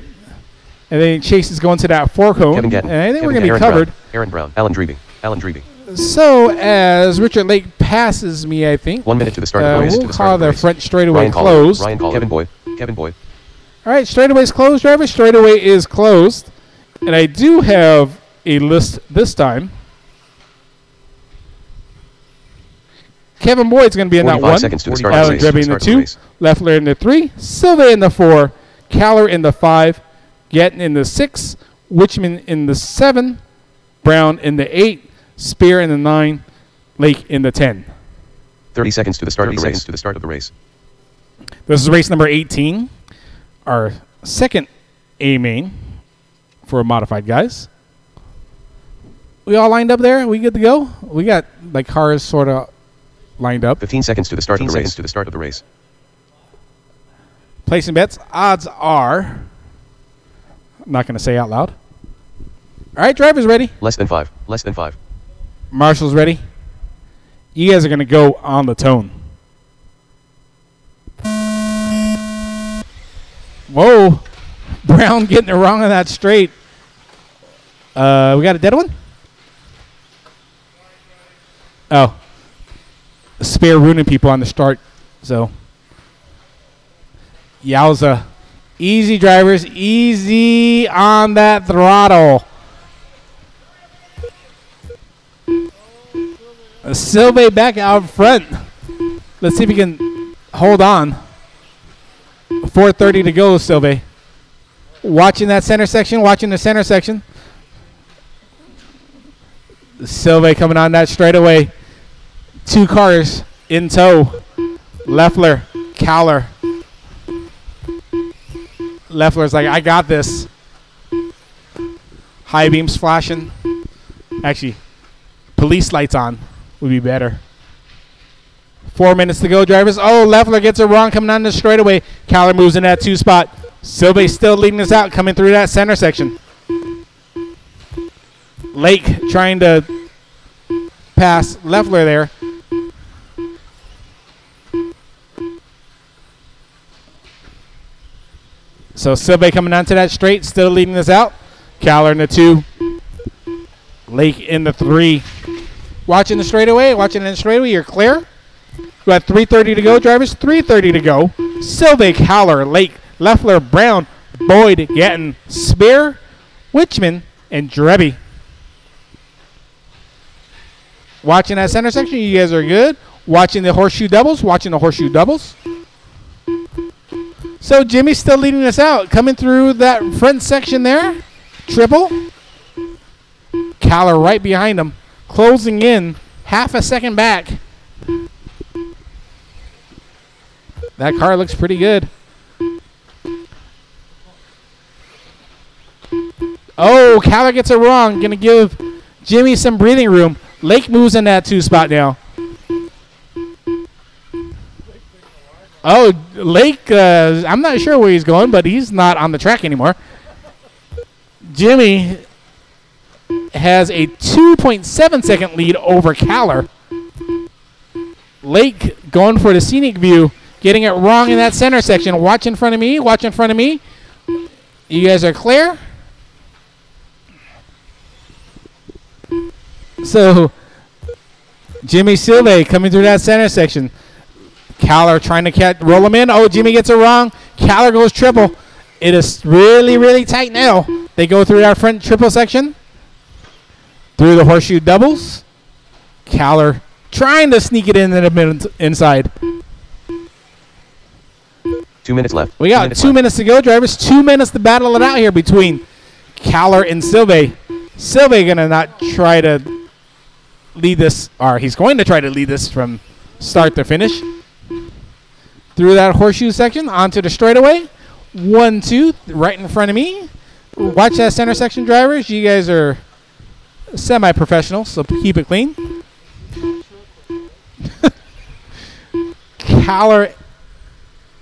C: And then Chase is going to that four cone. And I think we're going to be covered.
B: Aaron Brown. Alan Dreeby. Alan Dreeby.
C: So as Richard Lake passes me, I think.
B: 1 minute to the start of the race.
C: We'll call the front straightaway
B: Ryan
C: closed.
B: Ryan Call. Kevin Boyd. Kevin Boyd.
C: All right, straightaway's closed, driver. Straightaway is closed. And I do have a list this time. Kevin Boyd's going to be in that 1.
B: Seconds to the start
C: Alan Dreeby in the 2. Leffler in the 3. Silva in the 4. Caller in the 5. Gettin in the 6. Wichman in the 7. Brown in the 8. Spear in the 9. Lake in the 10.
B: 30 seconds to the start of the race.
C: This is race number 18. Our second A main for modified guys. We all lined up there? We good to go? We got like cars sort of lined up.
B: 15 seconds to the start of the race.
C: Placing bets. Odds are, I'm not going to say out loud. All right, drivers ready?
B: Less than 5. Less than 5.
C: Marshals ready? You guys are going to go on the tone. Whoa. Brown getting it wrong on that straight. We got a dead one? Oh. Spear ruining people on the start. So. Yowza. Easy, drivers. Easy on that throttle. Silve back out front. Let's see if he can hold on. 4:30 to go, Silve. Watching that center section, watching the center section. Silve coming on that straightaway. 2 cars in tow. Leffler, Cowler. Leffler's like, I got this. High beams flashing. Actually, police lights on would be better. 4 minutes to go, drivers. Oh, Leffler gets it wrong coming on the straightaway. Cowler moves in that 2 spot. Silve still leading us out coming through that center section. Lake trying to pass Leffler there. So Silve coming onto that straight, still leading us out. Cowler in the 2. Lake in the 3. Watching the straightaway, you're clear. We got 3:30 to go, drivers. 3:30 to go. Silve, Cowler, Lake, Leffler, Brown, Boyd, Gatton, Spear, Witchman, and Drebby. Watching that center section, you guys are good. Watching the horseshoe doubles, So Jimmy's still leading us out. Coming through that front section there. Triple. Cowler right behind him. Closing in. Half a second back. That car looks pretty good. Oh, Cowler gets it wrong. Going to give Jimmy some breathing room. Lake moves in that 2 spot now. Oh, Lake, I'm not sure where he's going, but he's not on the track anymore. Jimmy has a 2.7 second lead over Cowler. Lake going for the scenic view, getting it wrong in that center section. Watch in front of me. You guys are clear? So, Jimmy Silve coming through that center section. Cowler trying to roll him in. Oh, Jimmy gets it wrong. Cowler goes triple. It is really, really tight now. They go through our front triple section. Through the horseshoe doubles. Cowler trying to sneak it in the inside.
B: 2 minutes left.
C: We got 2 minutes to go, drivers. 2 minutes to battle it out here between Cowler and Silve. Silve gonna not try to lead this, or he's going to try to lead this from start to finish. Through that horseshoe section, onto the straightaway. 1, 2, right in front of me. Watch that center section, drivers. You guys are semi-professional, so keep it clean. Cowler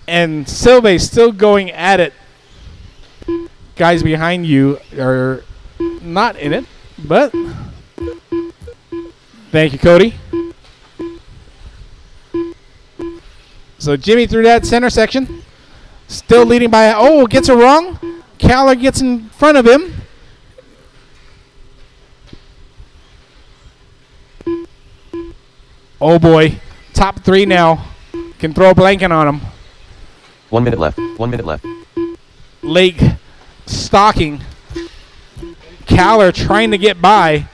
C: and Silve still going at it. Guys behind you are not in it, but thank you, Cody. So Jimmy through that center section. Still leading by, oh, gets it wrong. Cowler gets in front of him. Oh boy, top 3 now. Can throw a blanket on him.
B: 1 minute left. 1 minute left.
C: Lake stalking. Cowler trying to get by.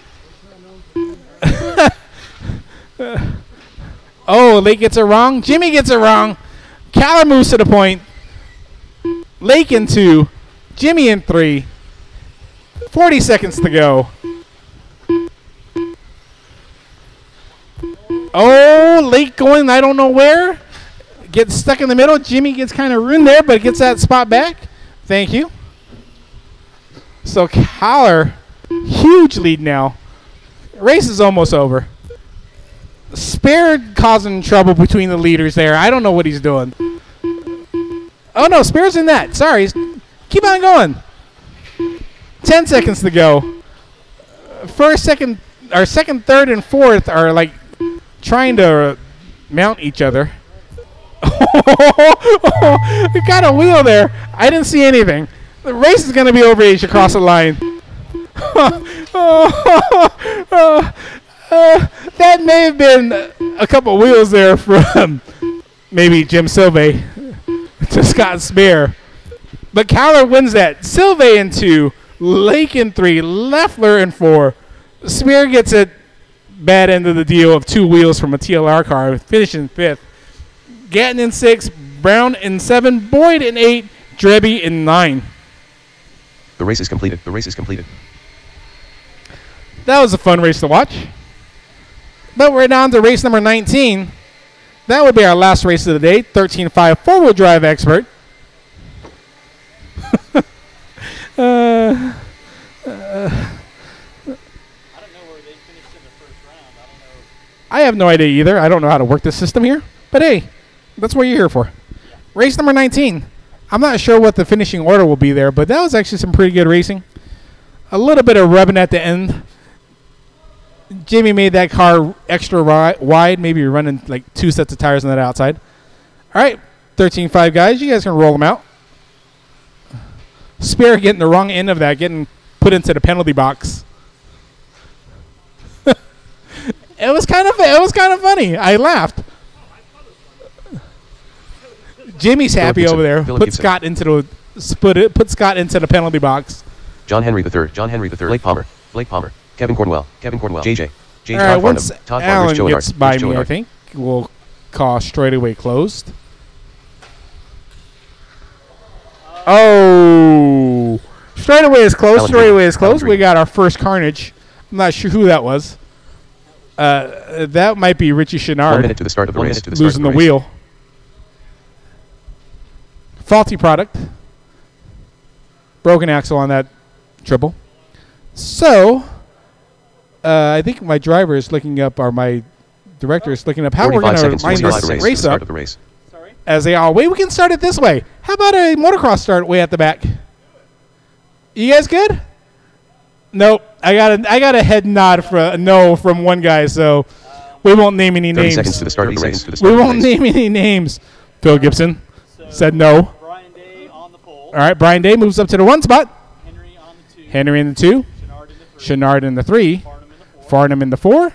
C: Oh, Lake gets it wrong. Jimmy gets it wrong. Cowler moves to the point. Lake in 2. Jimmy in 3. 40 seconds to go. Oh, Lake going I don't know where. Gets stuck in the middle. Jimmy gets kind of ruined there, but gets that spot back. Thank you. So Cowler, huge lead now. Race is almost over. Spear causing trouble between the leaders there. I don't know what he's doing. Oh no, Spear's in that. Sorry. Keep on going. 10 seconds to go. Second, third, and fourth are like trying to mount each other. We got a wheel there. I didn't see anything. The race is going to be over as you cross the line. That may have been a couple wheels there from maybe Jim Silve to Scott Spear. But Cowler wins that. Silve in 2, Lake in 3, Leffler in 4. Spear gets it bad end of the deal of 2 wheels from a TLR car, finishing 5th. Gatton in 6, Brown in 7, Boyd in 8, Drebby in 9.
B: The race is completed. The race is completed.
C: That was a fun race to watch. But we're down to race number 19. That would be our last race of the day. 13.5 four-wheel drive expert.
A: I don't know where they finished in the first round. I don't know.
C: I have no idea either. I don't know how to work the system here. But hey, that's what you're here for.
A: Yeah.
C: Race number 19. I'm not sure what the finishing order will be there, but that was actually some pretty good racing. A little bit of rubbing at the end. Jimmy made that car extra wide. Maybe you're running like 2 sets of tires on that outside. All right, 13.5 guys. You guys can roll them out. Spear getting the wrong end of that, getting put into the penalty box. It was kind of funny. I laughed. Jimmy's happy over there. Put Scott into the penalty box.
B: John Henry III. John Henry III. Blake Palmer. Blake Palmer. Kevin Cornwell. Kevin Cornwell. JJ.
C: All right, once Alan gets by me, I think we'll call straightaway closed. Oh, straightaway is closed. Straightaway is closed. We got our first carnage. I'm not sure who that was. That might be Richie Chenard.
B: 1 minute to the start of the race.
C: Losing the wheel. Faulty product. Broken axle on that triple. So, I think my driver is looking up, or my director is looking up how we're going to line this race up.
A: Sorry.
C: As they all wait, we can start it this way. How about a motocross start way at the back? You guys good? Nope. I got a head nod from one guy, so we won't name any
B: 30
C: names.
B: seconds to the start of the race.
C: We won't name any names. Phil Gibson said no.
A: Brian Day on the pole.
C: All right, Brian Day moves up to the 1 spot.
A: Henry on the 2.
C: Henry in the 2.
A: Chenard in the 3.
C: Chenard in the 3. Farnham in the 4.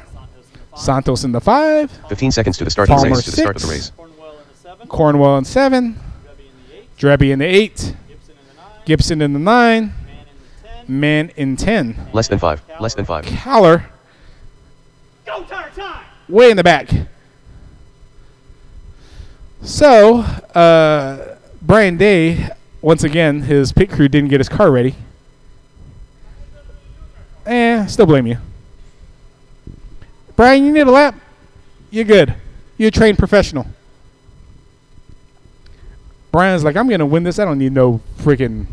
C: Santos in the 5.
B: 15 seconds to the start of the
C: Palmer
B: race. To the start of the
C: 6.
B: race.
A: Cornwell in the 7.
C: Cornwell in 7.
A: Drebby in the 8.
C: Drebby in the 8.
A: Gibson in the 9.
C: Gibson in the 9. Man in 10.
B: Less than 5. Less than 5.
C: Caller
A: Go tire time.
C: way in the back. So, Brian Day, once again, his pit crew didn't get his car ready. Still blame you. Brian, you need a lap? You're good. You're a trained professional. Brian's like, I'm going to win this. I don't need no freaking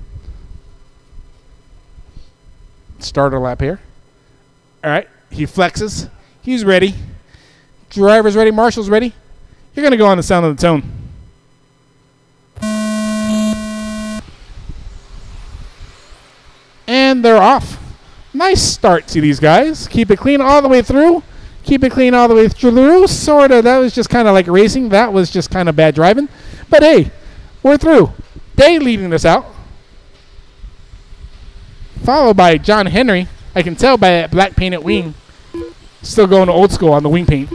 C: starter lap here. All right. He flexes. He's ready. Driver's ready. Marshall's ready. You're going to go on the sound of the tone. And they're off. Nice start to these guys. Keep it clean all the way through. Keep it clean all the way through. Sort of. That was just kind of like racing. That was just kind of bad driving. But hey, we're through. Day leading this out. Followed by John Henry. I can tell by that black painted wing. Still going to old school on the wing paint.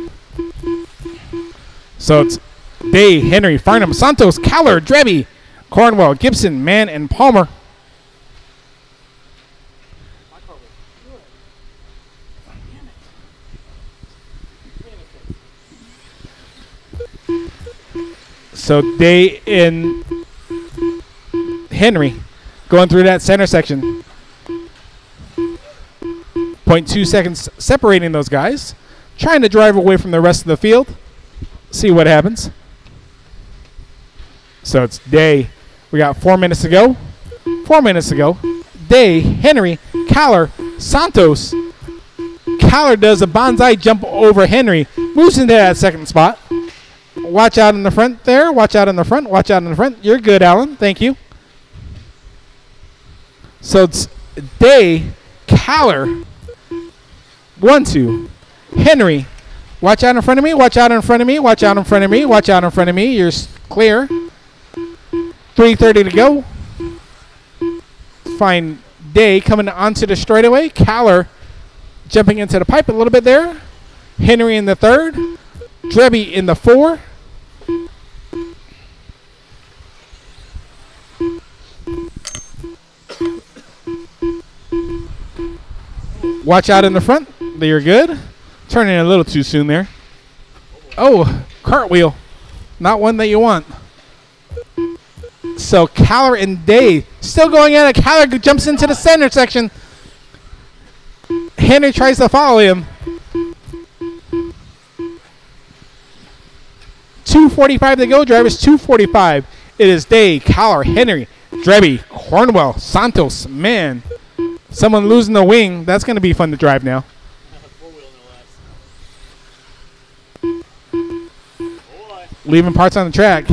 C: So it's Day, Henry, Farnham, Santos, Caller, Drebby, Cornwell, Gibson, Mann, and Palmer. So Day and Henry going through that center section. 0.2 seconds separating those guys. Trying to drive away from the rest of the field. See what happens. So it's Day. We got 4 minutes to go. 4 minutes to go. Day, Henry, Caller, Santos. Caller does a bonsai jump over Henry. Moves into that second spot. Watch out in the front there. Watch out in the front. Watch out in the front. You're good, Alan. Thank you. So it's Day, Caller. 1, 2. Henry. Watch out in front of me. Watch out in front of me. Watch out in front of me. Watch out in front of me. You're clear. 3:30 to go. Find Day coming onto the straightaway. Caller jumping into the pipe a little bit there. Henry in the 3rd. Drebby in the 4. Watch out in the front. You're good. Turning a little too soon there. Oh, cartwheel. Not one that you want. So Caller and Day still going at it. Caller jumps into the center section. Henry tries to follow him. 2:45 to go, drivers. 2:45. It is Day, Caller, Henry, Drebby, Cornwell, Santos. Man, someone losing the wing. That's going to be fun to drive now. Leaving parts on the track.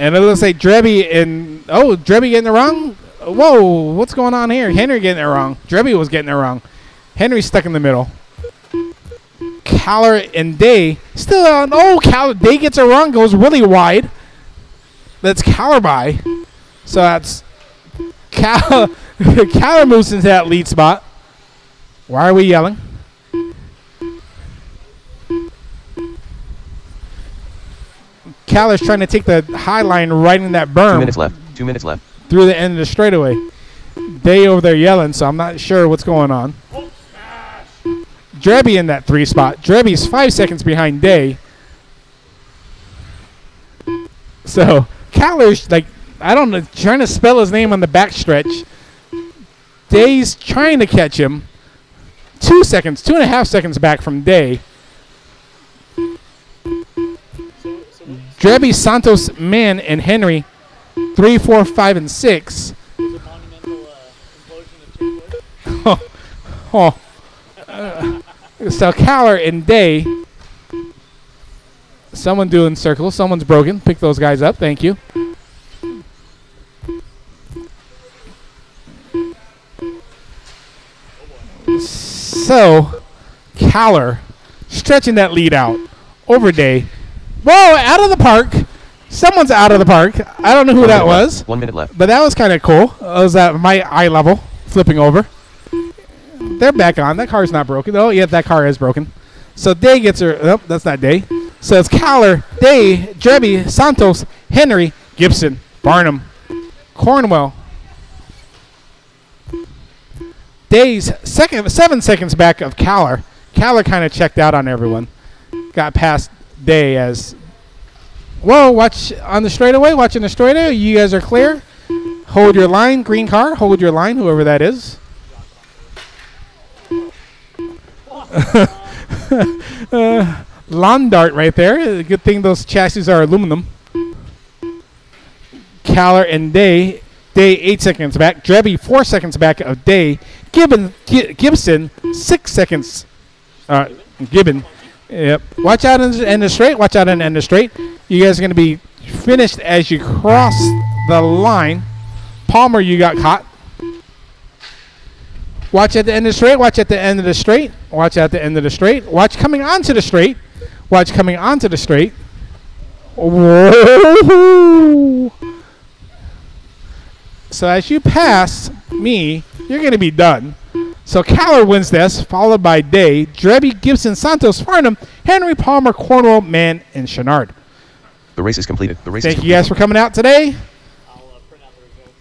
C: And it looks like Drebby and... Oh, Drebby getting it wrong? Whoa, what's going on here? Henry getting it wrong. Drebby was getting it wrong. Henry's stuck in the middle. Caller and Day still on. Oh, Caller. Day gets it wrong. Goes really wide. That's Caller by. So that's... Caller moves into that lead spot. Why are we yelling? Caller's trying to take the high line right in that berm.
B: 2 minutes left. 2 minutes left.
C: Through the end of the straightaway. Day over there yelling, so I'm not sure what's going on. Drebby in that 3 spot. Drebby's 5 seconds behind Day. So Caller's like, I don't know, trying to spell his name on the back stretch. Day's trying to catch him. 2 seconds, 2.5 seconds back from Day. Drebby, Santos, Mann, and Henry, 3, 4, 5, and 6. So Caller and Day. Someone doing circles. Someone's broken. Pick those guys up. Thank you. So Caller stretching that lead out over Day. Whoa, out of the park. Someone's out of the park. I don't know who that was.
B: 1 minute left.
C: But that was kind of cool. It was at my eye level, flipping over. They're back on. That car's not broken. Oh, yeah, that car is broken. So Day gets her. Nope, that's not Day. So it's Caller, Day, Drebby, Santos, Henry, Gibson, Barnum, Cornwell. Day's 7 seconds back of Caller. Caller kind of checked out on everyone. Got past Day as... Whoa, watch on the straightaway. Watching the straightaway. You guys are clear. Hold your line. Green car. Hold your line, whoever that is. Lawn dart right there. Good thing those chassis are aluminum. Caller and Day. Day 8 seconds back. Drebby 4 seconds back of Day. Gibson 6 seconds. Gibbon. Yep. Watch out in the straight. Watch out in the end of straight. You guys are going to be finished as you cross the line. Palmer, you got caught. Watch at the end of the straight. Watch at the end of the straight. Watch at the end of the straight. Watch coming onto the straight. Watch coming onto the straight. Whoa. So as you pass me, you're going to be done. So Caller wins this, followed by Day, Drebby, Gibson, Santos, Farnham, Henry, Palmer, Cornwell, Mann, and Chenard.
B: The race is completed.
C: Thank you guys for coming out today.
A: I'll print out the results.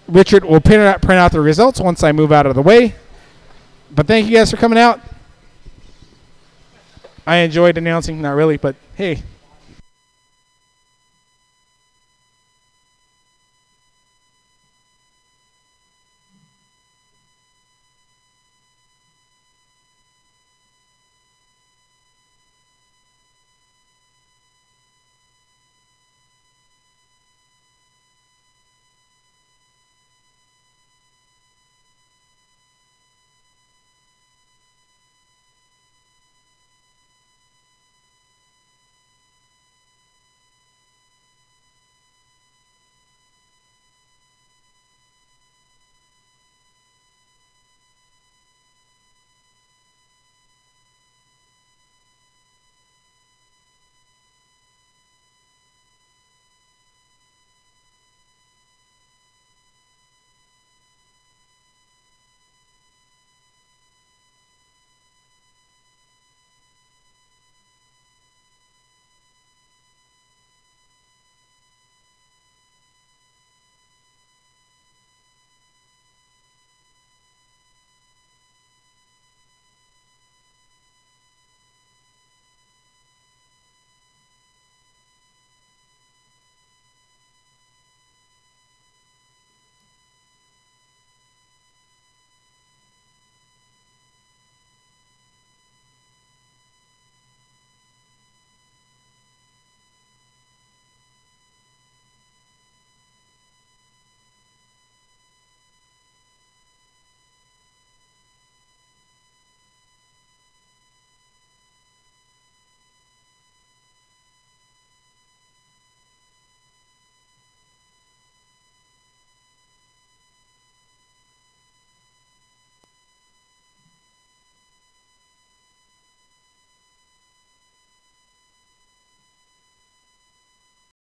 C: Richard will print out the results once I move out of the way. But thank you guys for coming out. I enjoyed announcing, not really, but hey,